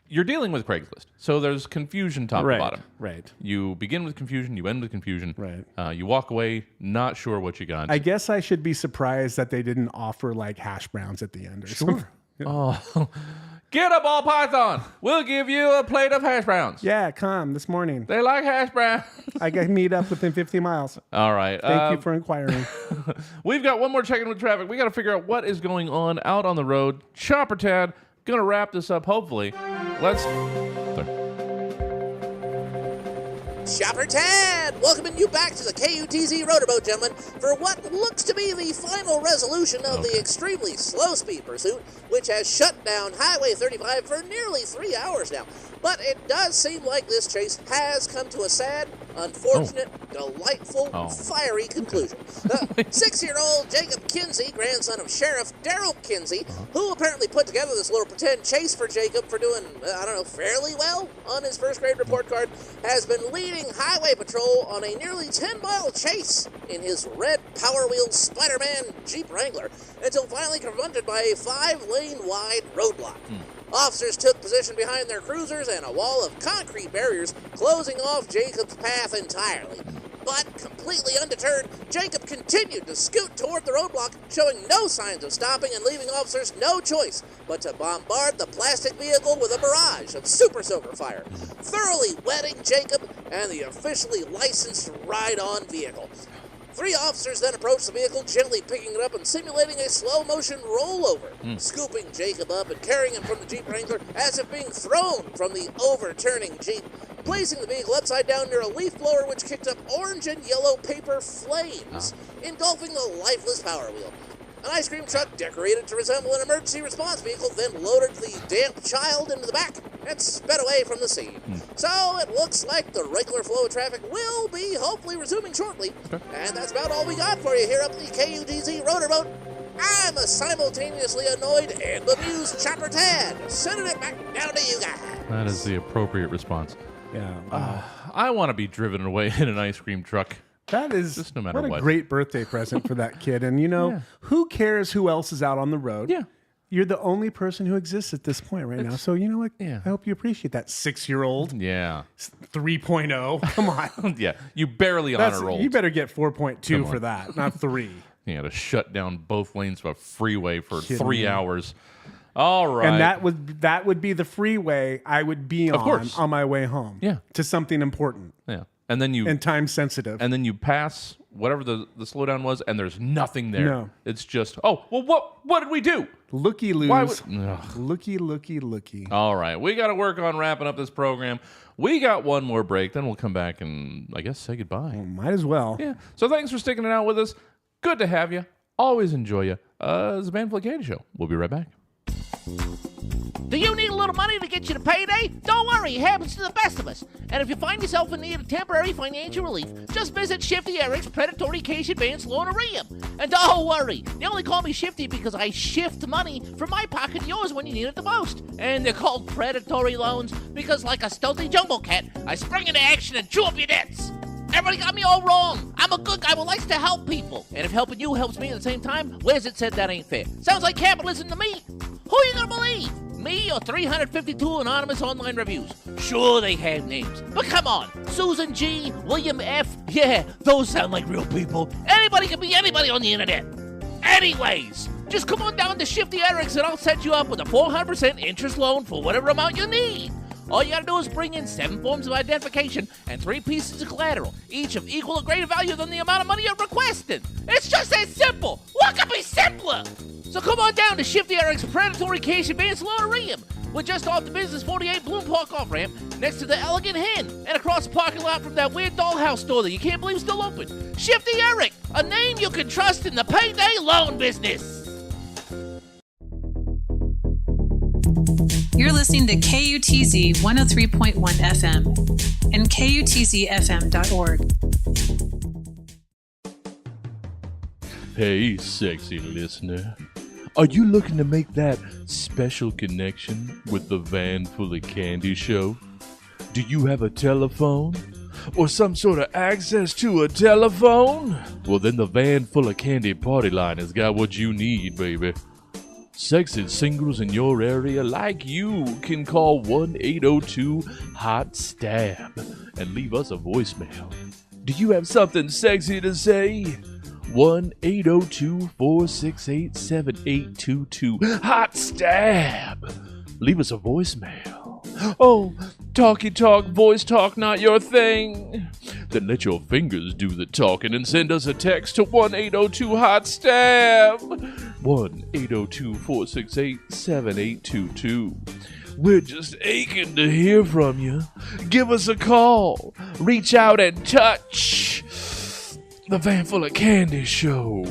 you're dealing with Craigslist. So there's confusion top to bottom. Right. You begin with confusion, you end with confusion. Right. You walk away not sure what you got. I guess I should be surprised that they didn't offer like hash browns at the end or something. Oh, get a ball python. We'll give you a plate of hash browns. Yeah, come this morning. They like hash browns. I can meet up within 50 miles. All right. Thank you for inquiring. We've got one more check-in with traffic. We got to figure out what is going on out on the road. Chopper Tad, going to wrap this up, hopefully. Let's... Chopper Tad, welcoming you back to the KUTZ Rotorboat, gentlemen, for what looks to be the final resolution of the extremely slow-speed pursuit, which has shut down Highway 35 for nearly 3 hours now. But it does seem like this chase has come to a sad, unfortunate, delightful, fiery conclusion. 6-year-old Jacob Kinsey, grandson of Sheriff Daryl Kinsey, who apparently put together this little pretend chase for Jacob for doing, fairly well on his first grade report card, has been leading Highway Patrol on a nearly 10-mile chase in his red Power Wheel Spider-Man Jeep Wrangler until finally confronted by a 5-lane wide roadblock. Officers took position behind their cruisers and a wall of concrete barriers closing off Jacob's path entirely. But, completely undeterred, Jacob continued to scoot toward the roadblock, showing no signs of stopping and leaving officers no choice but to bombard the plastic vehicle with a barrage of Super Soaker fire, thoroughly wetting Jacob and the officially licensed ride-on vehicle. 3 officers then approached the vehicle, gently picking it up and simulating a slow-motion rollover, scooping Jacob up and carrying him from the Jeep Wrangler as if being thrown from the overturning Jeep, placing the vehicle upside down near a leaf blower which kicked up orange and yellow paper flames, engulfing the lifeless Power Wheel. An ice cream truck decorated to resemble an emergency response vehicle then loaded the damp child into the back and sped away from the scene. So it looks like the regular flow of traffic will be hopefully resuming shortly. And that's about all we got for you here up the KUTZ Rotorboat. I'm a simultaneously annoyed and bemused Chopper Tad, sending it back down to you guys. That is the appropriate response. Yeah. I want to be driven away in an ice cream truck. That is just no matter what a great birthday present for that kid. And who cares who else is out on the road? Yeah. You're the only person who exists at this point right now. So you know what? Yeah. I hope you appreciate that 6-year-old. Yeah. 3.0. Come on. Yeah. You barely honor rolled. You better get 4.2 for that, not 3. Yeah, to shut down both lanes of a freeway for 3 hours. All right. And that would be the freeway I would be on my way home. Yeah. To something important. Yeah. And then and time sensitive. And then you pass whatever the slowdown was, and there's nothing there. No. It's just, what did we do? Looky-loos. Looky. All right. We got to work on wrapping up this program. We got one more break, then we'll come back and, I guess, say goodbye. Well, might as well. Yeah. So thanks for sticking it out with us. Good to have you. Always enjoy you. It's the Van Fleck Candy Show. We'll be right back. Do you need a little money to get you to payday? Don't worry, it happens to the best of us. And if you find yourself in need of temporary financial relief, just visit Shifty Eric's Predatory Cash Advance Loanarium. And don't worry, they only call me Shifty because I shift money from my pocket to yours when you need it the most. And they're called predatory loans because, like a stealthy jungle cat, I spring into action and chew up your debts. Everybody got me all wrong. I'm a good guy who likes to help people. And if helping you helps me at the same time, where's it said that ain't fair? Sounds like capitalism to me. Who are you gonna believe? Me or 352 anonymous online reviews? Sure, they have names. But come on, Susan G, William F, yeah, those sound like real people. Anybody can be anybody on the internet. Anyways, just come on down to Shifty Eric's and I'll set you up with a 400% interest loan for whatever amount you need. All you gotta do is bring in 7 forms of identification and 3 pieces of collateral, each of equal or greater value than the amount of money you're requesting. It's just that simple. What could be simpler? So come on down to Shifty Eric's Predatory Cash Advance Loanarium. We're just off the Business 48 Bloom Park off-ramp, next to the Elegant Hen, and across the parking lot from that weird dollhouse store that you can't believe is still open. Shifty Eric, a name you can trust in the payday loan business. You're listening to KUTZ 103.1 FM and KUTZFM.org. Hey, sexy listener. Are you looking to make that special connection with the Van Full of Candy show? Do you have a telephone? Or some sort of access to a telephone? Well, then the Van Full of Candy party line has got what you need, baby. Sexy singles in your area like you can call 1-802-HOT-STAB and leave us a voicemail. Do you have something sexy to say? 1-802-468-7822. Hot Stab! Leave us a voicemail. Oh, talky talk, voice talk, not your thing. Then let your fingers do the talking and send us a text to 1-802-HOT-STAB. 1-802-468-7822. We're just aching to hear from you. Give us a call. Reach out and touch. The Van Full of Candy Show.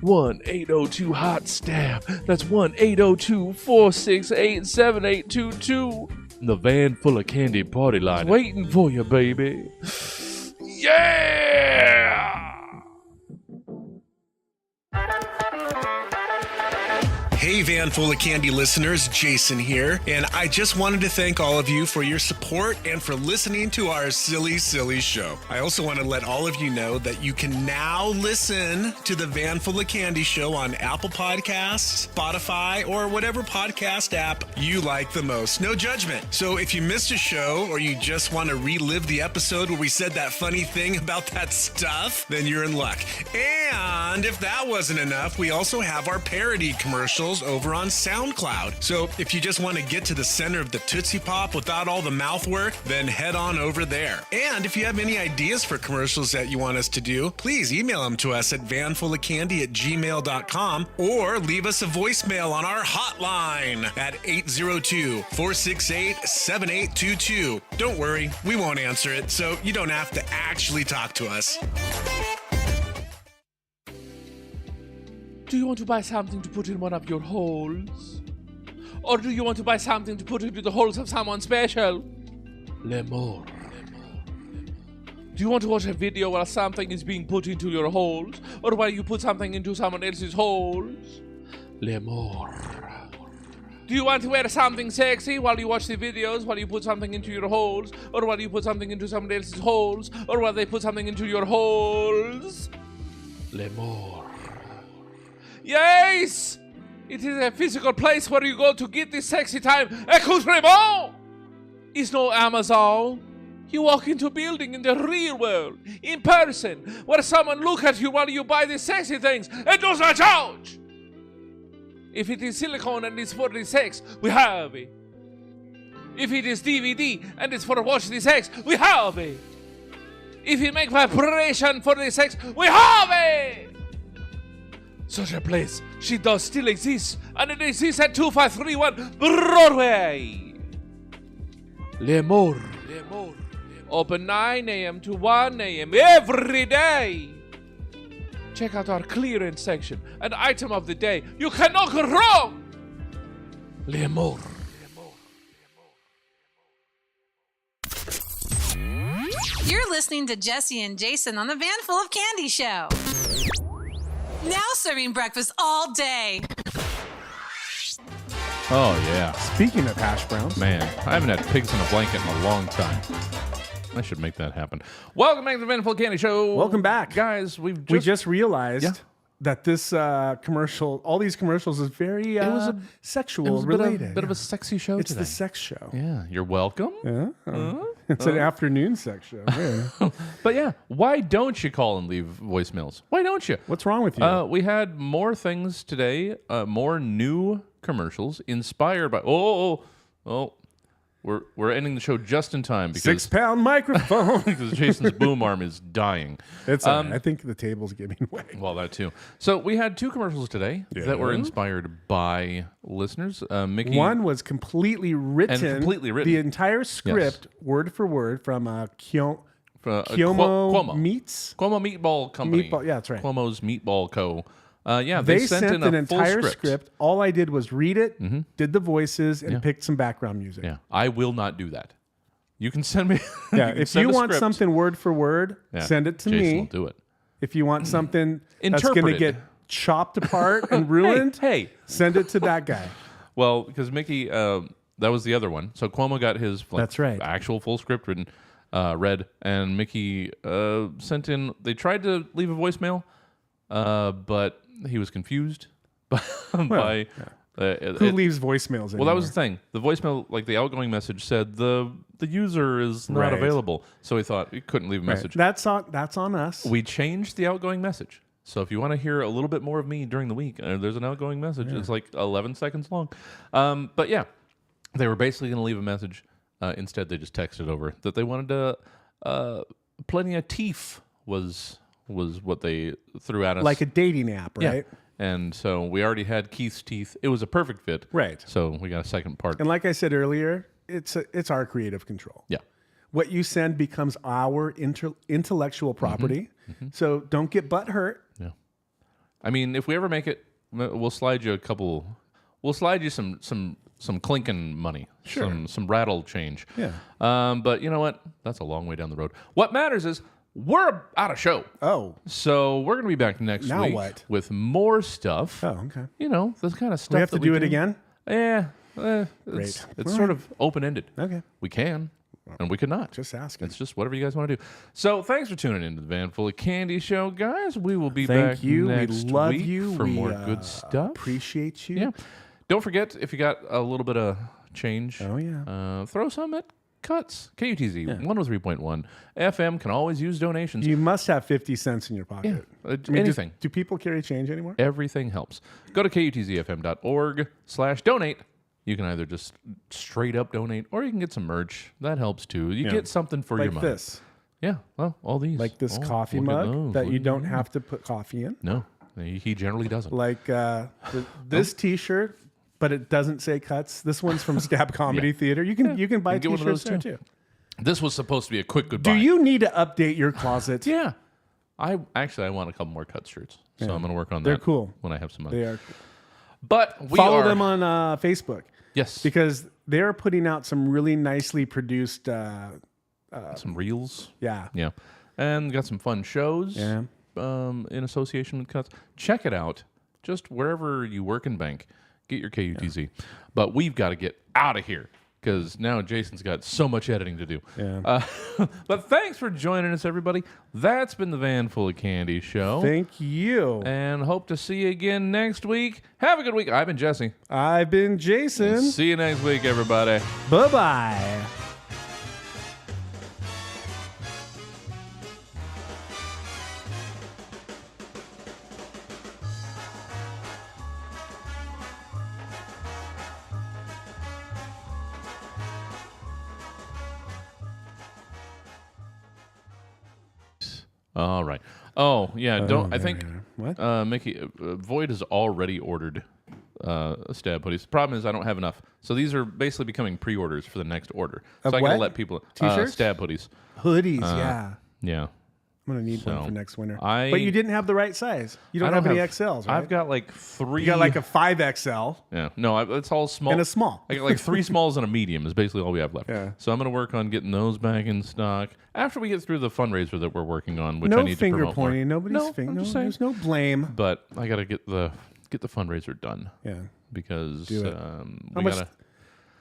1-802-HOT-STAB. That's 1-802-468-7822. The Van Full of Candy party line waiting for you, baby. Yeah! Hey, Van Full of Candy listeners, Jason here, and I just wanted to thank all of you for your support and for listening to our silly, silly show. I also want to let all of you know that you can now listen to the Van Full of Candy show on Apple Podcasts, Spotify, or whatever podcast app you like the most. No judgment. So if you missed a show or you just want to relive the episode where we said that funny thing about that stuff, then you're in luck. And if that wasn't enough, we also have our parody commercials over on SoundCloud. So if you just want to get to the center of the Tootsie Pop without all the mouth work, then head on over there. And if you have any ideas for commercials that you want us to do, please email them to us at vanfullofcandy@gmail.com or leave us a voicemail on our hotline at 802-468-7822. Don't worry, we won't answer it, so you don't have to actually talk to us. Do you want to buy something to put in one of your holes? Or do you want to buy something to put into the holes of someone special? L'amour. Do you want to watch a video while something is being put into your holes? Or while you put something into someone else's holes? L'amour. Do you want to wear something sexy while you watch the videos, while you put something into your holes? Or while you put something into someone else's holes? Or while they put something into your holes? L'amour. Yes! It is a physical place where you go to get this sexy time. Accoutrement! It's no Amazon. You walk into a building in the real world, in person, where someone look at you while you buy these sexy things and does not charge. If it is silicone and it's for the sex, we have it. If it is DVD and it's for watch the sex, we have it. If it make vibration for the sex, we have it. Such a place, she does still exist, and it exists at 2531 Broadway. L'amour. Open 9 a.m. to 1 a.m. every day. Check out our clearance section, an item of the day. You cannot go wrong. L'amour. You're listening to Jesse and Jason on the Van Full of Candy Show. Now serving breakfast all day. Oh, yeah. Speaking of hash browns. Man, I haven't had pigs in a blanket in a long time. I should make that happen. Welcome back to the Van Full of Candy Show. Welcome back. Guys, we just realized that this commercial, all these commercials is very sexual it was related. A bit of a sexy show It's today. the sex show. Yeah, you're welcome. Yeah. It's an afternoon sex show. Yeah. But yeah, why don't you call and leave voicemails? Why don't you? What's wrong with you? We had more things today, more new commercials inspired by. We're ending the show just in time because 6-pound microphone because Jason's boom arm is dying. It's I think the table's giving way. Well, that too. So we had two commercials today that were inspired by listeners. Mickey, one was completely written. The entire script, word for word, from Cuomo Meats. Cuomo Meatball Company. Yeah, that's right. Cuomo's Meatball Co. They sent in an an entire full script. All I did was read it, did the voices, and picked some background music. Yeah, I will not do that. You can send me. Yeah, if you want something word for word, send it to Jason me. will do it. If you want something that's going to get chopped apart and ruined, hey, send it to that guy. Well, because Mickey, That was the other one. So Cuomo got his That's right. actual full script written, read, and Mickey sent in. They tried to leave a voicemail, but he was confused by. Who leaves voicemails anymore? Well, that was the thing. The voicemail, like the outgoing message, said the user is not Right. available. So he thought he couldn't leave a message. That's on us. We changed the outgoing message. So if you want to hear a little bit more of me during the week, there's an outgoing message. Yeah. It's like 11 seconds long. But yeah, they were basically going to leave a message. Instead, they just texted over that they wanted to. Plenty of teeth was what they threw at us. Like a dating app, right? Yeah. And so we already had Keith's teeth. It was a perfect fit. Right. So we got a second part. And like I said earlier, it's our creative control. Yeah. What you send becomes our intellectual property. Mm-hmm. So don't get butt hurt. Yeah. I mean, if we ever make it, we'll slide you We'll slide you some clinking money. Sure. Some rattle change. Yeah. But you know what? That's a long way down the road. What matters is we're out of show. Oh. So we're going to be back next Now week what? with more stuff. Oh, okay. You know, this kind of stuff. We have to do it again? Yeah. Great. It's All sort right. of open-ended. Okay. We can, and we could not. Just asking. It's just whatever you guys want to do. So thanks for tuning into the Van Full of Candy show, guys. We will be Thank back you. next We love week you. for We, more good stuff. Appreciate you. Yeah. Don't forget, if you got a little bit of change, Oh, yeah. throw some at Cuts. KUTZ 103.1 FM can always use donations. You must have 50 cents in your pocket. Yeah. Anything. Do people carry change anymore? Everything helps. Go to kutzfm.org/donate. You can either just straight up donate, or you can get some merch. That helps too. You Yeah. get something for your Like money. this. Yeah, well, all these. Like this Oh, coffee look at mug those. that Look you at don't that. have to put coffee in. No, he generally doesn't. Like this T-shirt, but it doesn't say Cuts. This one's from Stab Comedy Theater. You can buy You can get one of T-shirts those there too. This was supposed to be a quick goodbye. Do you need to update your closet? Yeah. I want a couple more Cut shirts, so Yeah. I'm going to work on They're that. cool. When I have some money. They are. But we Follow are, them on Facebook. Yes. Because they're putting out some really nicely produced. Some reels. Yeah. Yeah. And got some fun shows. Yeah. In association with Cuts. Check it out. Just wherever you work and bank, get your KUTZ. But we've got to get out of here because now Jason's got so much editing to do. Yeah. But thanks for joining us, everybody. That's been the Van Full of Candy show. Thank you. And hope to see you again next week. Have a good week. I've been Jesse. I've been Jason. See you next week, everybody. Bye-bye. All right. Oh, yeah. Don't I there think we are. What? Mickey Void has already ordered stab hoodies. The problem is I don't have enough. So these are basically becoming pre-orders for the next order. Of So I got to what? let people T-shirts? stab hoodies. Hoodies, yeah. Yeah. I'm going to need So, one for next winter. I- But you didn't have the right size. You don't, I have any XLs, right? I've got like 3. You got like a 5XL. Yeah. No, it's all small. And a small. I got like 3 smalls and a medium is basically all we have left. Yeah. So I'm going to work on getting those back in stock after we get through the fundraiser that we're working on, which no I need finger to promote more. pointing. Nobody's No, finger. I'm No, just saying. there's no blame. But I got to get the fundraiser done. Yeah. Because Do it. we How much- gotta.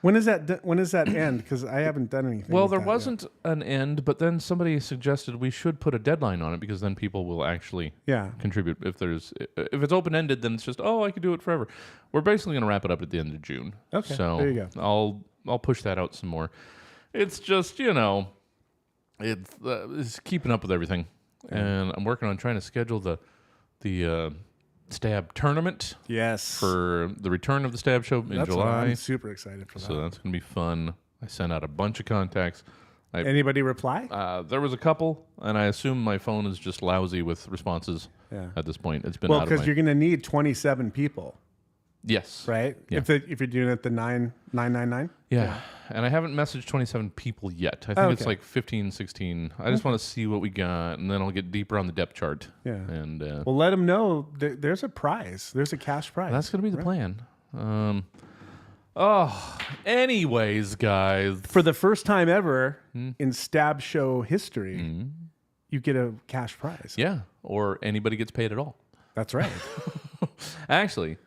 When does that end? Because I haven't done anything. Well, with there that wasn't an end, but then somebody suggested we should put a deadline on it because then people will actually contribute. If it's open ended, then it's just I could do it forever. We're basically going to wrap it up at the end of June. Okay, so there you go. I'll push that out some more. It's just it's keeping up with everything, and I'm working on trying to schedule the Stab tournament. Yes. For the return of the Stab show in That's July. I'm super excited for that. So that's going to be fun. I sent out a bunch of contacts. Anybody reply? There was a couple, and I assume my phone is just lousy with responses at this point. It's been Well, out of because my... you're going to need 27 people. Yes. Right? Yeah. If you're doing it the 999? Yeah. And I haven't messaged 27 people yet. I think it's Okay. like 15, 16. I just want to see what we got, and then I'll get deeper on the depth chart. Yeah. And Well, let them know there's a prize. There's a cash prize. that's going to be the plan. Anyways, guys. For the first time ever in Stab Show history, you get a cash prize. Yeah. Or anybody gets paid at all. That's right. Actually,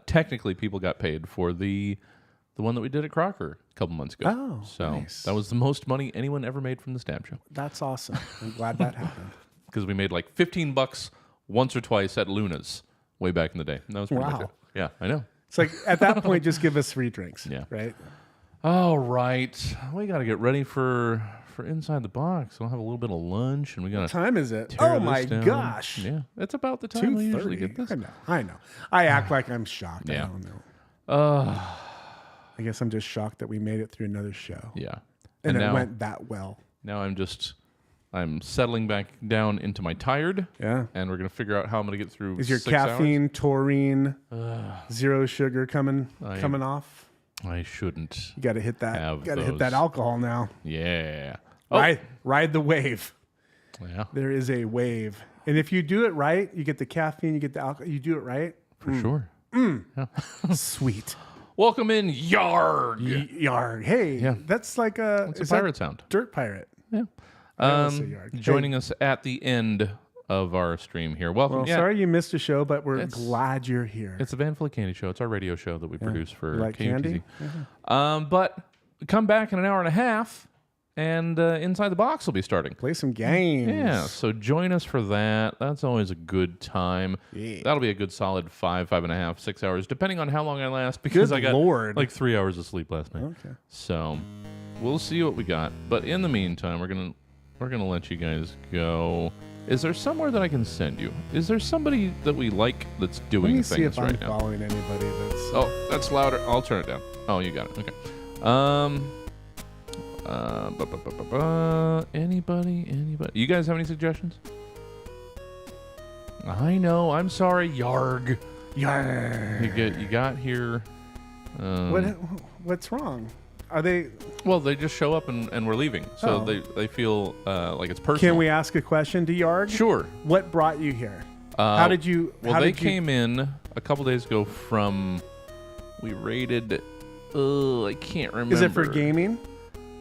technically, people got paid for the the one that we did at Crocker a couple months ago. Oh, so nice. that was the most money anyone ever made from the Stab Show. That's awesome. I'm glad that happened. Because we made like $15 once or twice at Luna's way back in the day. And that was pretty much Wow. it. Yeah, I know. It's like at that point, just give us free drinks. Yeah. Right. All right. We got to get ready for Inside the Box. We'll have a little bit of lunch, and we got to. What time is it? tear Oh this my down. gosh. Yeah, it's about the time we usually 2:30. get this. I know. I act like I'm shocked. Yeah. I don't know. I guess I'm just shocked that we made it through another show. Yeah. And it now, went that well. Now I'm settling back down into my tired. Yeah. And we're going to figure out how I'm going to get through Is your 6 hours. caffeine, taurine, zero sugar coming off? I shouldn't. You got to hit that. have Got to hit those. that alcohol now. Yeah. Ride the wave. Yeah. There is a wave, and if you do it right, you get the caffeine, you get the alcohol. You do it right For sure. Sweet. Welcome in, Yarg. Yarg. Hey, that's like a It's a is that pirate sound. Dirt pirate. Yeah. I always say Yarg. Joining Hey. us at the end of our stream here. Welcome. Well, Yeah. sorry you missed a show, but we're It's- glad you're here. It's the Van Full of Candy show. It's our radio show that we produce for You like KUTZ. candy? But come back in an hour and a half, and Inside the Box will be starting. Play some games. Yeah, so join us for that. That's always a good time. Yeah. That'll be a good solid 5.5, 6 hours, depending on how long I last, because Good I got Lord. like 3 hours of sleep last night. Okay. So we'll see what we got. But in the meantime, we're gonna let you guys go. Is there somewhere that I can send you? Is there somebody that we like that's Let doing me things see if I'm right now? following anybody that's. Oh, that's louder. I'll turn it down. Oh, you got it. Okay. Anybody? You guys have any suggestions? I know. I'm sorry. Yarg. Yarg. You got here. What's wrong? Are they? Well, they just show up and we're leaving, so Oh. they feel like it's personal. Can we ask a question to Yarg? Sure. What brought you here? How did you? Well, how they did you- came in a couple days ago from. We rated. I can't remember. Is it for gaming?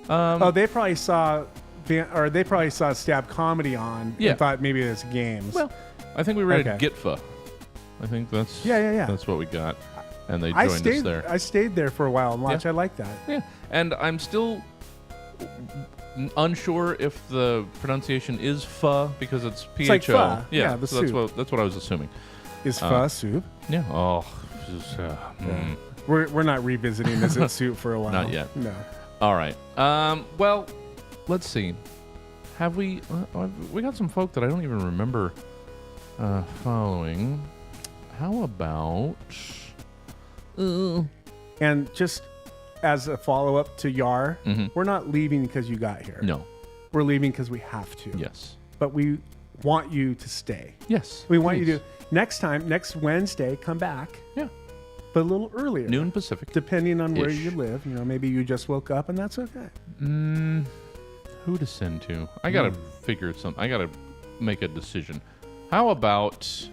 They probably saw, they probably saw Stab Comedy on. Yeah. And thought maybe it's games. Well, I think we rated Okay. Gitfa. I think that's Yeah. That's what we got, and they I joined us there. I stayed there for a while and watched. Yeah. I like that. Yeah, and I'm still unsure if the pronunciation is pho because it's PHO. It's like pho. Yeah, Yeah, the so soup. that's what I was assuming. Is pho soup? Yeah. Oh. Just, We're not revisiting Is It Soup for a while. Not yet. No. All right. Well, let's see. Have we? We got some folk that I don't even remember following. How about? And just as a follow up to Yar, we're not leaving because you got here. No. We're leaving because we have to. Yes. But we want you to stay. Yes. We want you please. to next Wednesday come back. Yeah. But a little earlier. Noon Pacific. Depending on where Ish. you live. Maybe you just woke up and that's okay. Who to send to? I gotta figure something. I gotta make a decision. How about?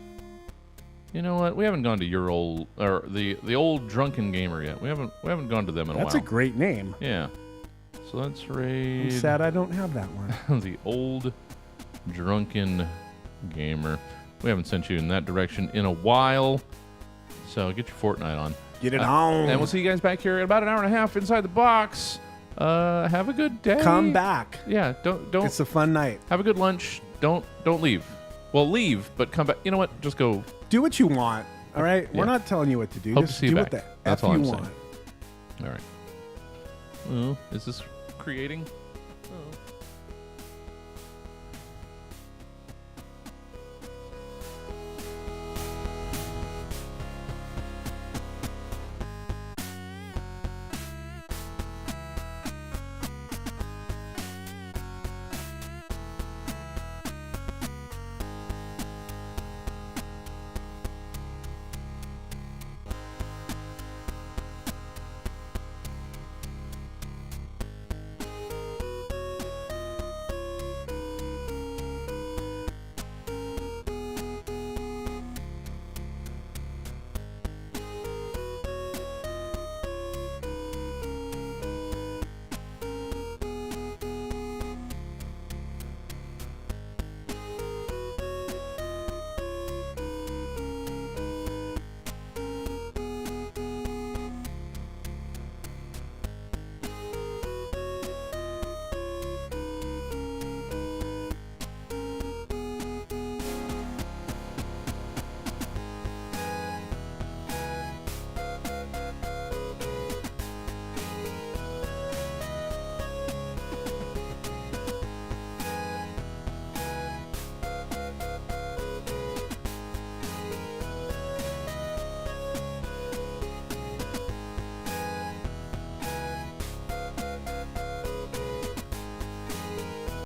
You know what? We haven't gone to your old or the old Drunken Gamer yet. We haven't gone to them in That's a a while. great name. Yeah. So let's raid. I'm sad I don't have that one. The old Drunken Gamer. We haven't sent you in that direction in a while. So get your Fortnite on. Get it on. And we'll see you guys back here in about an hour and a half inside the box. Have a good day. Come back. Yeah, don't. It's a fun night. Have a good lunch. Don't leave. Well, leave, but come back. You know what? Just go. Do what you want. All right? Yeah. We're not telling you what to do. Hope Just to see you do back. what the That's F all you I'm want. saying. All right. Is this creating? Oh.